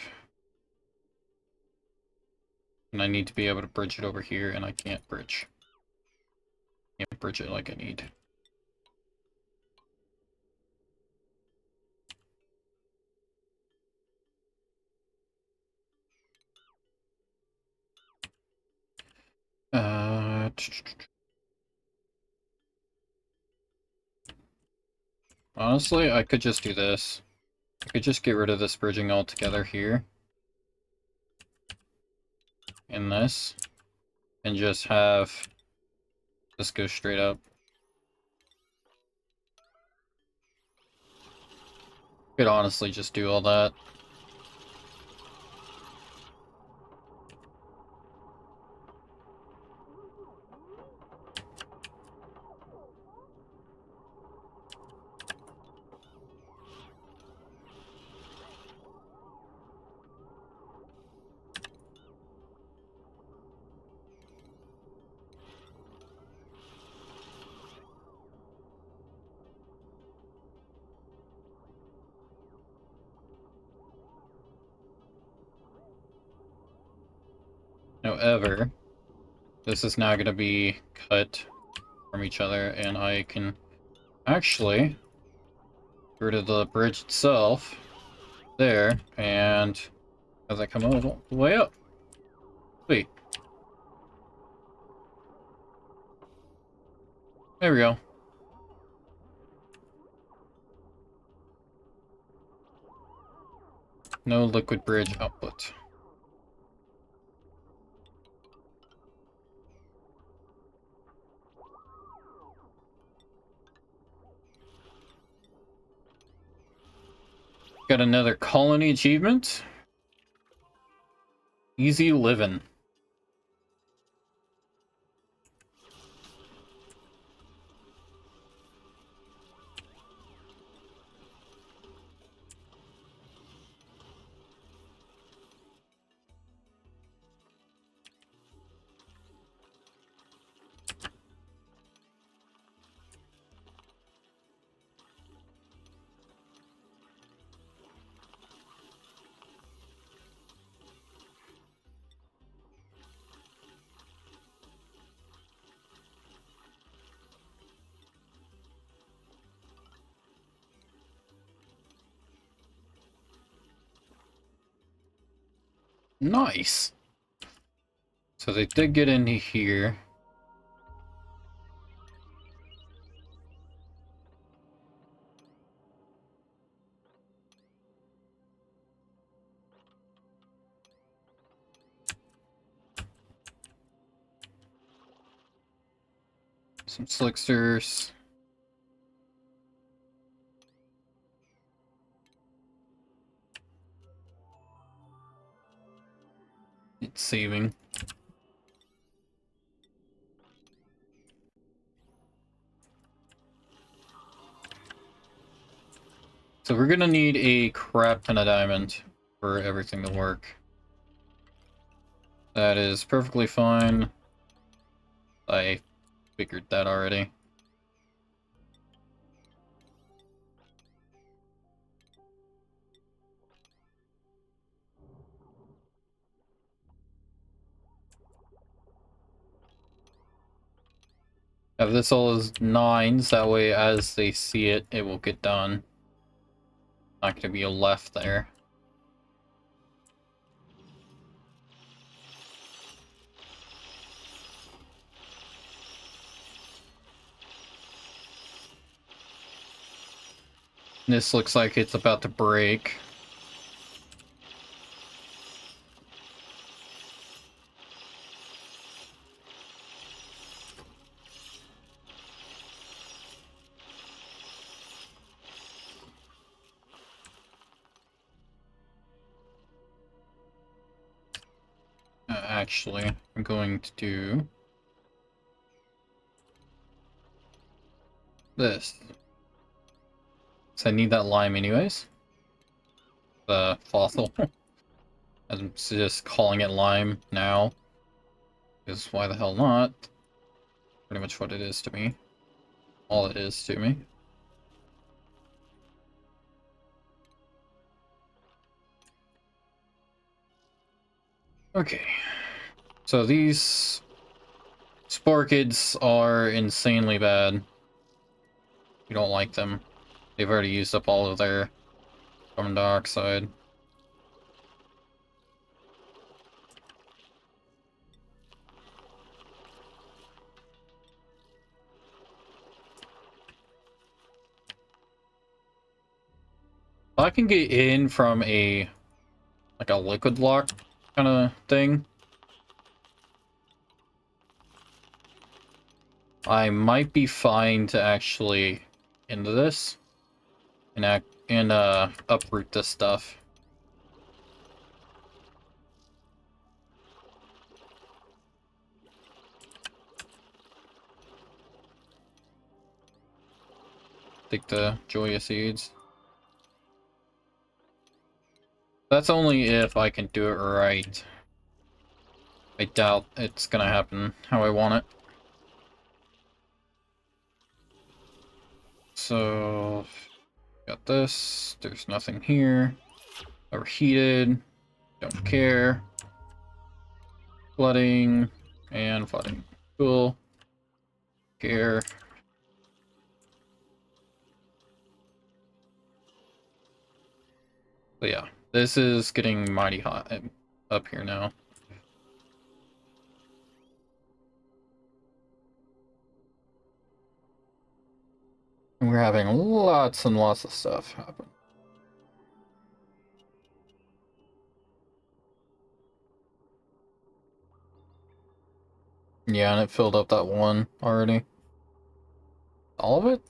And I need to be able to bridge it over here, and I can't bridge. Can't bridge it like I need. Honestly, I could just do this. I could just get rid of this bridging altogether here. In this. And just have this go straight up. Could honestly just do all that. However, this is now going to be cut from each other, and I can actually rid of the bridge itself. There, and as I come all the way up. Sweet. There we go. No liquid bridge output. Got another colony achievement. Easy living. Nice. So they did get into here. Some slicksters. It's saving. So we're gonna need a crap ton of diamond for everything to work. That is perfectly fine. I figured that already. Have this all as 9s, that way as they see it, it will get done. Not gonna be a left there. This looks like it's about to break. Actually, I'm going to do this. So I need that lime anyways. The fossil. I'm just calling it lime now. Because why the hell not? Pretty much what it is to me. All it is to me. Okay. So these Sporkids are insanely bad. You don't like them. They've already used up all of their carbon dioxide. If I can get in from a like a liquid lock kind of thing, I might be fine to actually into this and uproot this stuff. Take the Joya seeds. That's only if I can do it right. I doubt it's gonna happen how I want it. So, got this. There's nothing here. Overheated. Don't care. Flooding. And flooding. Cool. Care. But yeah, this is getting mighty hot up here now. And we're having lots and lots of stuff happen. Yeah, and it filled up that one already. All of it?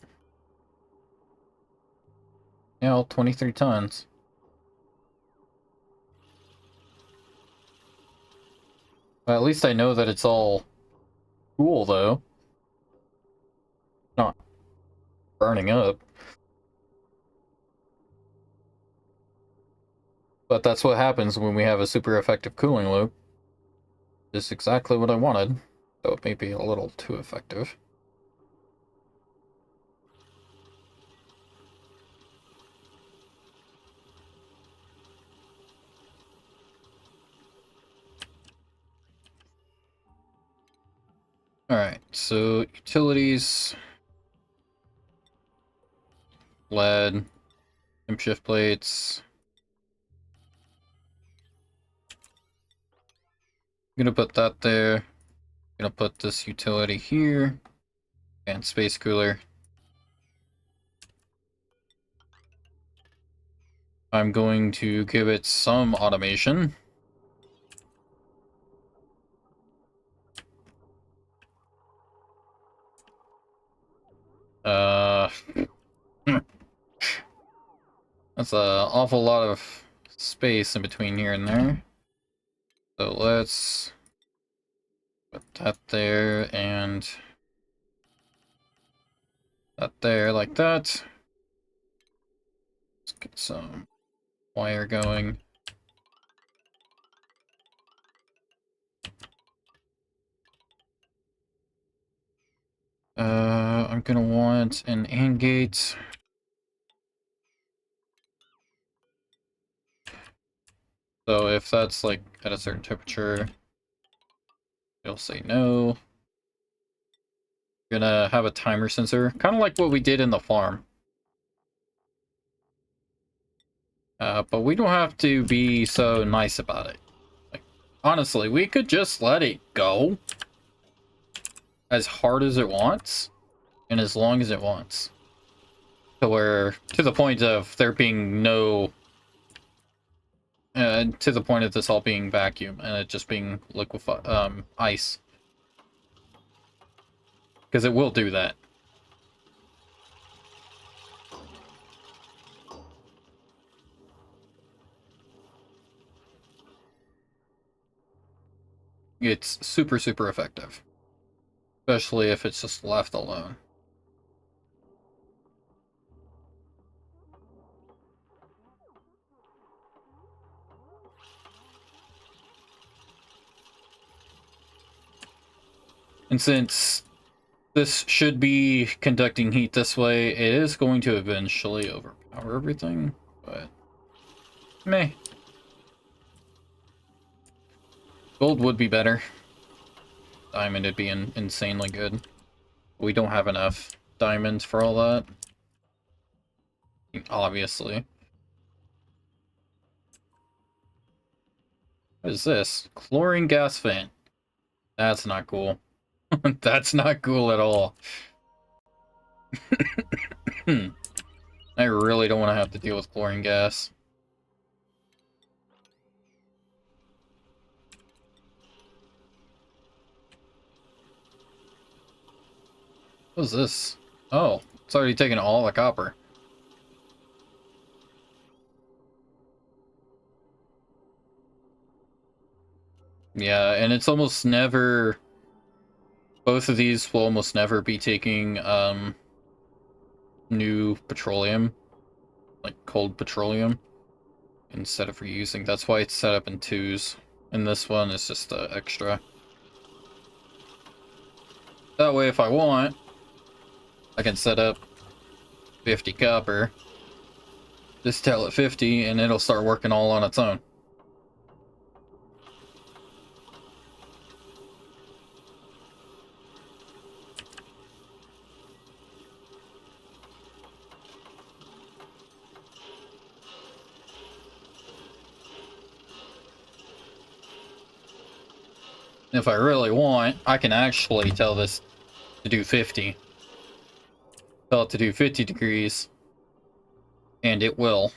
Yeah, all 23 tons. Well, at least I know that it's all cool, though. Not burning up. But that's what happens when we have a super effective cooling loop. Just exactly what I wanted. So it may be a little too effective. Alright, so utilities, lead, temp shift plates. I'm gonna put that there. I'm gonna put this utility here. And space cooler. I'm going to give it some automation. That's an awful lot of space in between here and there. So let's put that there and that there like that. Let's get some wire going. I'm gonna want an AND gate. So if that's like at a certain temperature, it'll say no. Gonna have a timer sensor, kind of like what we did in the farm. But we don't have to be so nice about it. Like, honestly, we could just let it go as hard as it wants and as long as it wants. To the point of there being no... to the point of this all being vacuum and it just being liquefied, ice. Because it will do that. It's super, super effective. Especially if it's just left alone. And since this should be conducting heat this way, it is going to eventually overpower everything, but meh. Gold would be better. Diamond would be insanely good. We don't have enough diamonds for all that. Obviously. What is this? Chlorine gas vent. That's not cool. That's not cool at all. I really don't want to have to deal with chlorine gas. What is this? Oh, it's already taken all the copper. Yeah, and it's almost never... Both of these will almost never be taking, new petroleum. Like, cold petroleum. Instead of reusing. That's why it's set up in twos. And this one is just extra. That way, if I want, I can set up 50 copper. Just tell it 50, and it'll start working all on its own. If I really want, I can actually tell this to do 50. Tell it to do 50 degrees, and it will.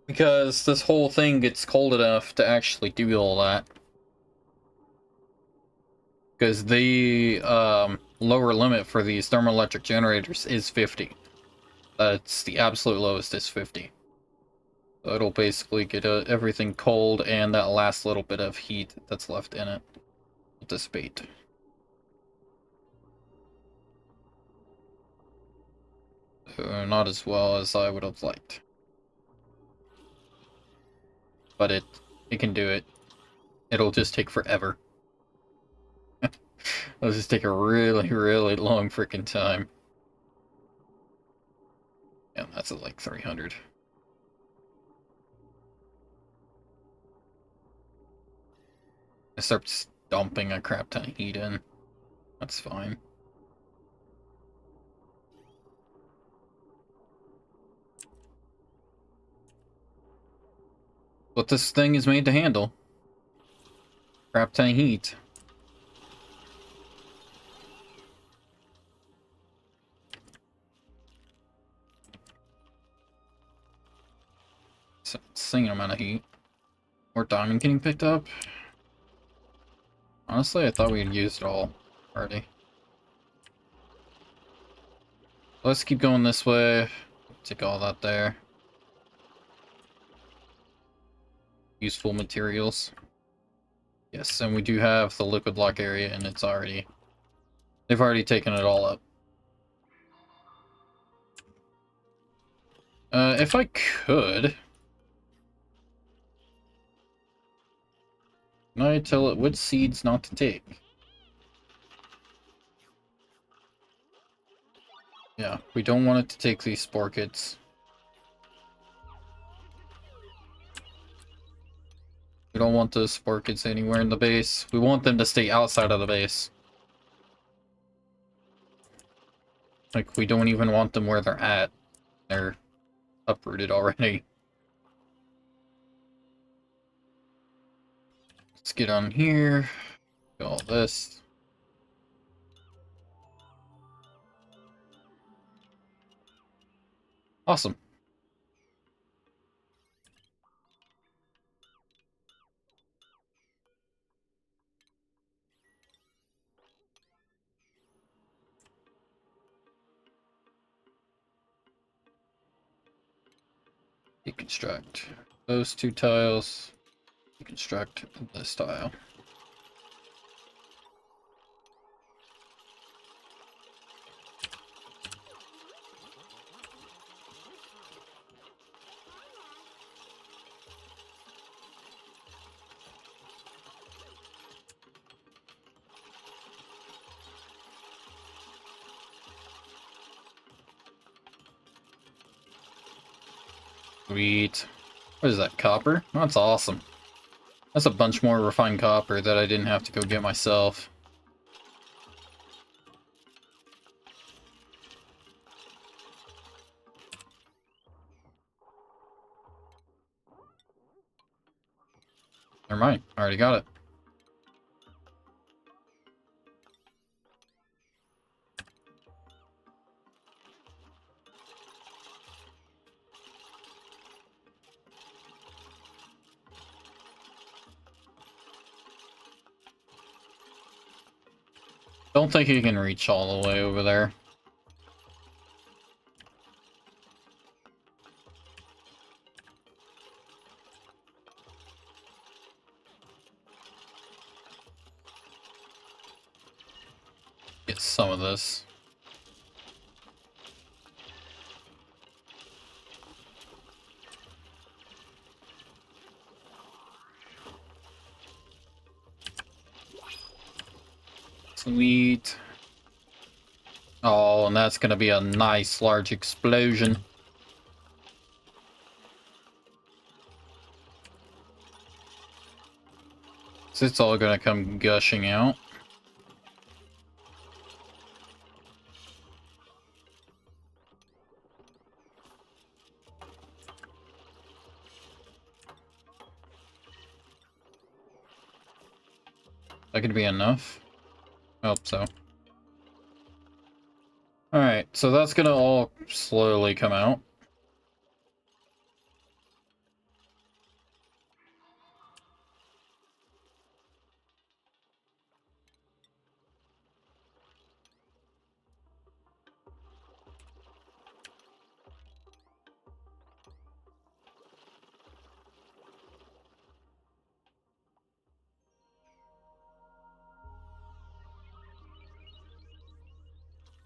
Because this whole thing gets cold enough to actually do all that. Because the lower limit for these thermoelectric generators is 50. That's the absolute lowest is 50. So it'll basically get everything cold, and that last little bit of heat that's left in it will dissipate. Not as well as I would have liked. But it can do it. It'll just take forever. It'll just take a really, really long freaking time. And that's at like 300. It starts dumping a crap ton of heat in. That's fine. What this thing is made to handle. Crap ton of heat. It's an insane amount of heat. More diamond getting picked up. Honestly, I thought we had used it all already. Let's keep going this way. Take all that there. Useful materials. Yes, and we do have the liquid block area, and it's already... They've already taken it all up. If I could... Can I tell it which seeds not to take? Yeah, we don't want it to take these spore kits. We don't want those spore kits anywhere in the base. We want them to stay outside of the base. Like, we don't even want them where they're at. They're uprooted already. Let's get on here. Do all this. Awesome. Deconstruct those two tiles. Deconstruct this tile. Sweet. What is that, copper? That's awesome. That's a bunch more refined copper that I didn't have to go get myself. Never mind, I already got it. Don't think you can reach all the way over there. Get some of this. Sweet. Oh, and that's gonna be a nice large explosion. So it's all gonna come gushing out. That could be enough. I hope so. Alright, so that's gonna all slowly come out.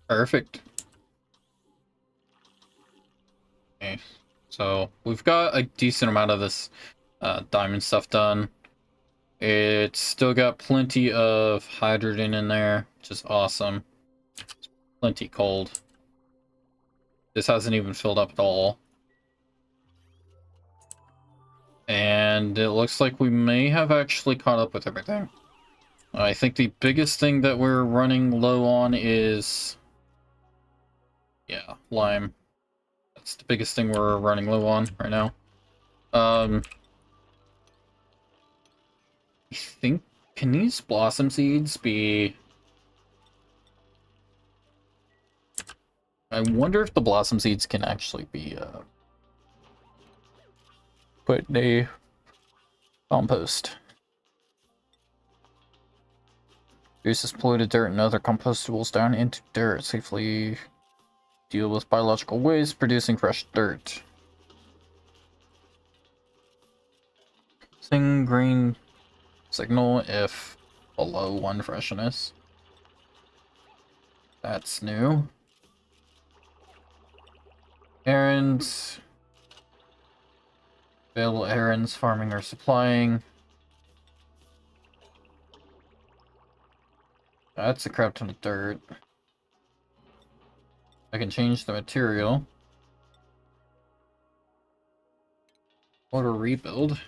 Perfect. Okay, so we've got a decent amount of this diamond stuff done. It's still got plenty of hydrogen in there, which is awesome. Plenty cold. This hasn't even filled up at all. And it looks like we may have actually caught up with everything. I think the biggest thing that we're running low on is... yeah, lime. That's the biggest thing we're running low on right now. I think... can these blossom seeds be... I wonder if the blossom seeds can actually be put in a compost. Reduces polluted dirt and other compostables down into dirt. Safely deal with biological waste, producing fresh dirt. Sing green signal if below 1 freshness. That's new. Errands. Available errands, farming or supplying. That's a crap ton of dirt. I can change the material. Order rebuild.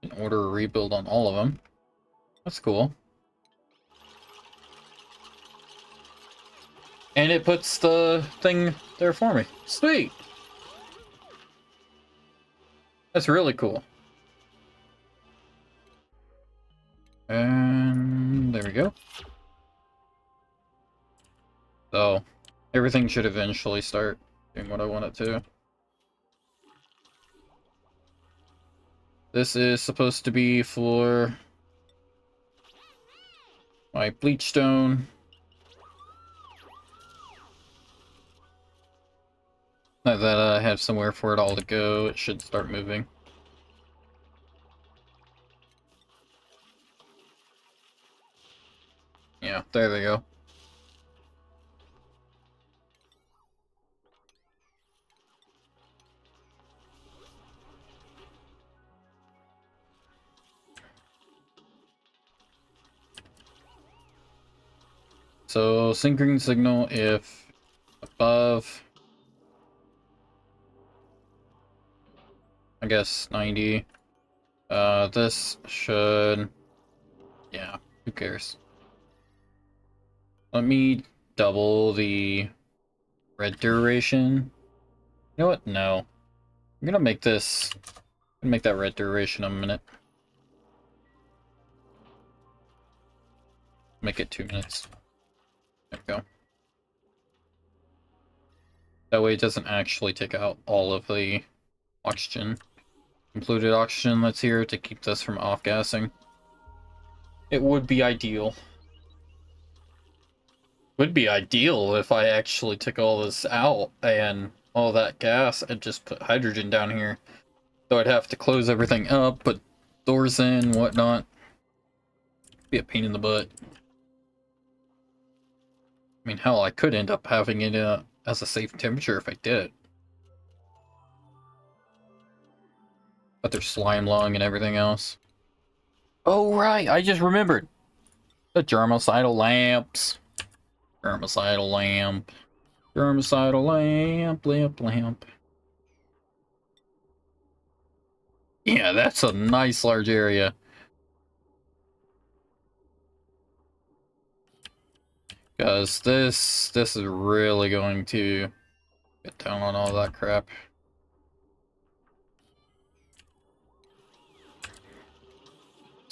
Can order a rebuild on all of them. That's cool. And it puts the thing there for me. Sweet! That's really cool. And there we go. So, everything should eventually start doing what I want it to. This is supposed to be for my bleach stone. Now that I have somewhere for it all to go, it should start moving. Yeah, there they go. So, syncing signal if above, I guess 90. This should, yeah, who cares? Let me double the red duration. You know what? No. I'm gonna make this, make that red duration a minute. Make it 2 minutes. There we go. That way it doesn't actually take out all of the oxygen. Included oxygen that's here to keep this from off-gassing. It would be ideal. Would be ideal if I actually took all this out and all that gas and just put hydrogen down here. So I'd have to close everything up, put doors in, whatnot. Be a pain in the butt. I mean, hell, I could end up having it as a safe temperature if I did. But there's slime lung and everything else. Oh, right, I just remembered. The germicidal lamps. Germicidal lamp. Germicidal lamp. Yeah, that's a nice large area. Because this is really going to get down on all that crap.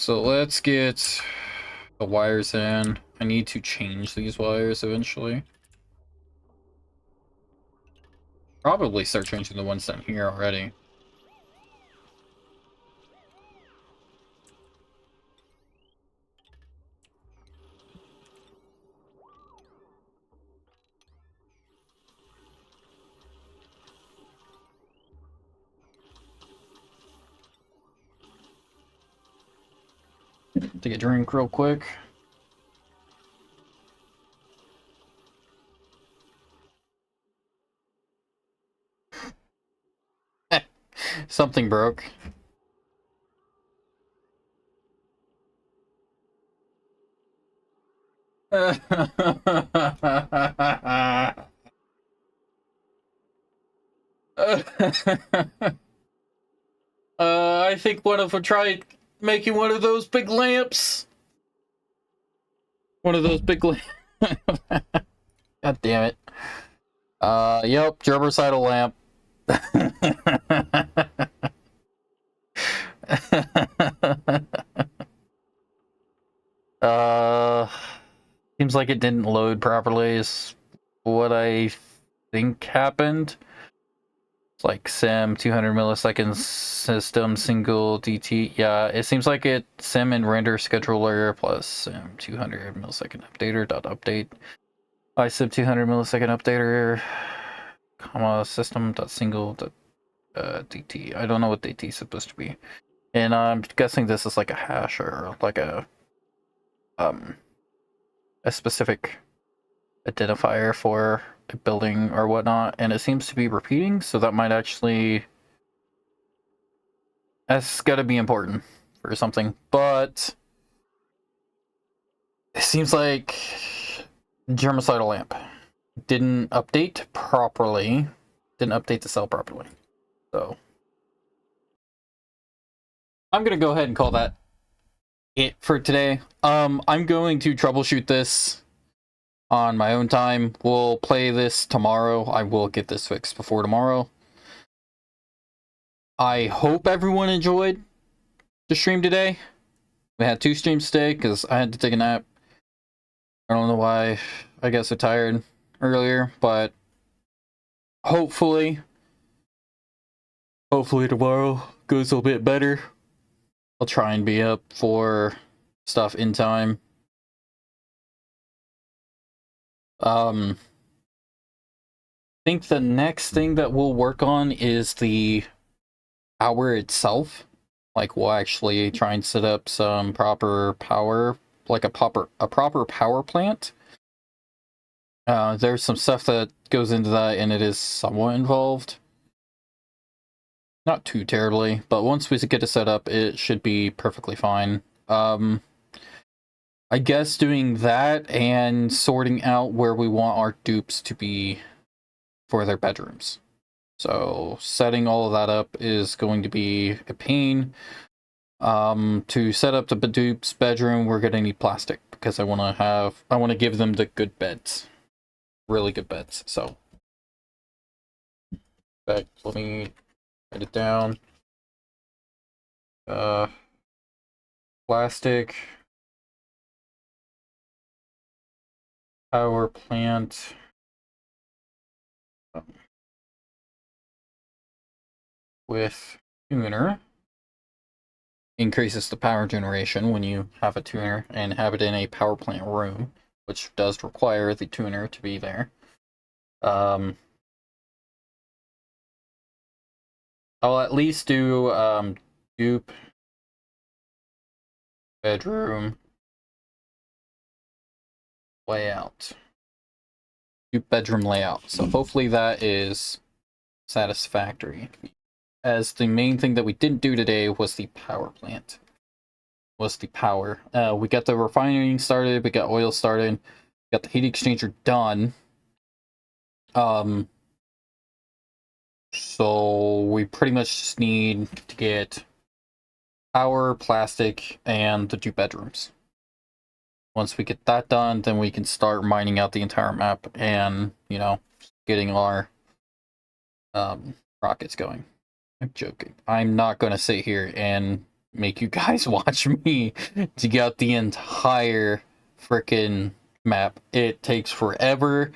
So let's get the wires in. I need to change these wires eventually. Probably start changing the ones down here already. Take a drink real quick. Something broke. I think one of them tried making one of those big lamps. One of those big lamps. God damn it. Yep, germicidal lamp. uh, Seems like it didn't load properly is what I think happened. It's like sim 200 milliseconds system single DT. Yeah, it seems like it sim and render scheduler plus sim 200 millisecond updater dot update. iSim 200 millisecond updater, comma system dot single dot DT. I don't know what DT is supposed to be, and I'm guessing this is like a hash or like a specific identifier for a building or whatnot, and it seems to be repeating, so that might actually that's gotta be important for something, but it seems like germicidal lamp didn't update properly, didn't update the cell properly, so I'm gonna go ahead and call that it for today. I'm going to troubleshoot this on my own time. We'll play this tomorrow. I will get this fixed before tomorrow. I hope everyone enjoyed the stream today. We had 2 streams today because I had to take a nap. I don't know why I got so tired earlier, but hopefully tomorrow goes a little bit better. I'll try and be up for stuff in time. I think the next thing that we'll work on is the power itself. Like, we'll actually try and set up some proper power, like a proper power plant. There's some stuff that goes into that, and it is somewhat involved. Not too terribly, but once we get it set up, it should be perfectly fine. I guess doing that and sorting out where we want our dupes to be for their bedrooms. So setting all of that up is going to be a pain. To set up the dupe's bedroom, we're gonna need plastic because I want to give them the good beds, really good beds. So, let me write it down. Plastic power plant. With tuner. Increases the power generation when you have a tuner and have it in a power plant room, which does require the tuner to be there. I'll at least do dupe bedroom layout. Dupe bedroom layout. So hopefully that is satisfactory. As the main thing that we didn't do today was the power plant. Was the power. We got the refining started, we got oil started, we got the heat exchanger done. So we pretty much just need to get power, plastic, and the 2 bedrooms. Once we get that done, then we can start mining out the entire map and, you know, getting our rockets going. I'm joking. I'm not going to sit here and make you guys watch me to get the entire freaking map. It takes forever.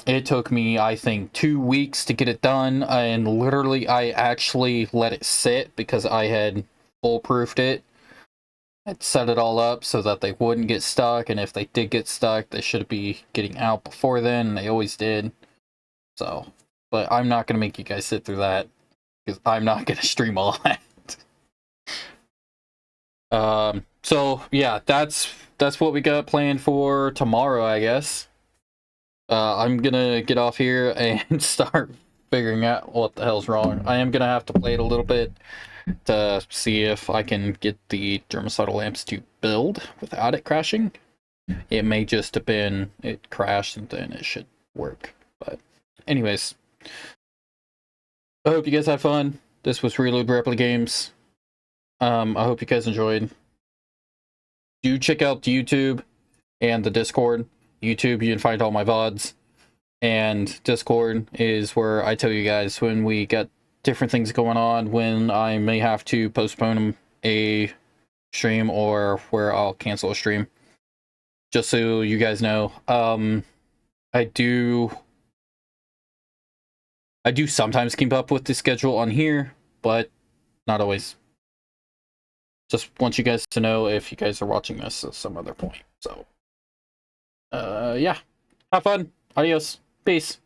It took me, I think, 2 weeks to get it done, and literally I actually let it sit because I had foolproofed it. I'd set it all up so that they wouldn't get stuck, and if they did get stuck, they should be getting out before then, and they always did. So, but I'm not going to make you guys sit through that, because I'm not going to stream all that. So yeah, that's what we got planned for tomorrow, I guess. I'm gonna get off here and start figuring out what the hell's wrong. I am gonna have to play it a little bit to see if I can get the germicidal lamps to build without it crashing. It may just have been it crashed and then it should work. But anyways, I hope you guys had fun. This was Reload Replay Games. I hope you guys enjoyed. Do check out the YouTube and the Discord. YouTube, you can find all my VODs. And Discord is where I tell you guys when we got different things going on, when I may have to postpone a stream or where I'll cancel a stream. Just so you guys know. I do sometimes keep up with the schedule on here, but not always. Just want you guys to know if you guys are watching this at some other point. So, yeah. Have fun. Adios. Peace.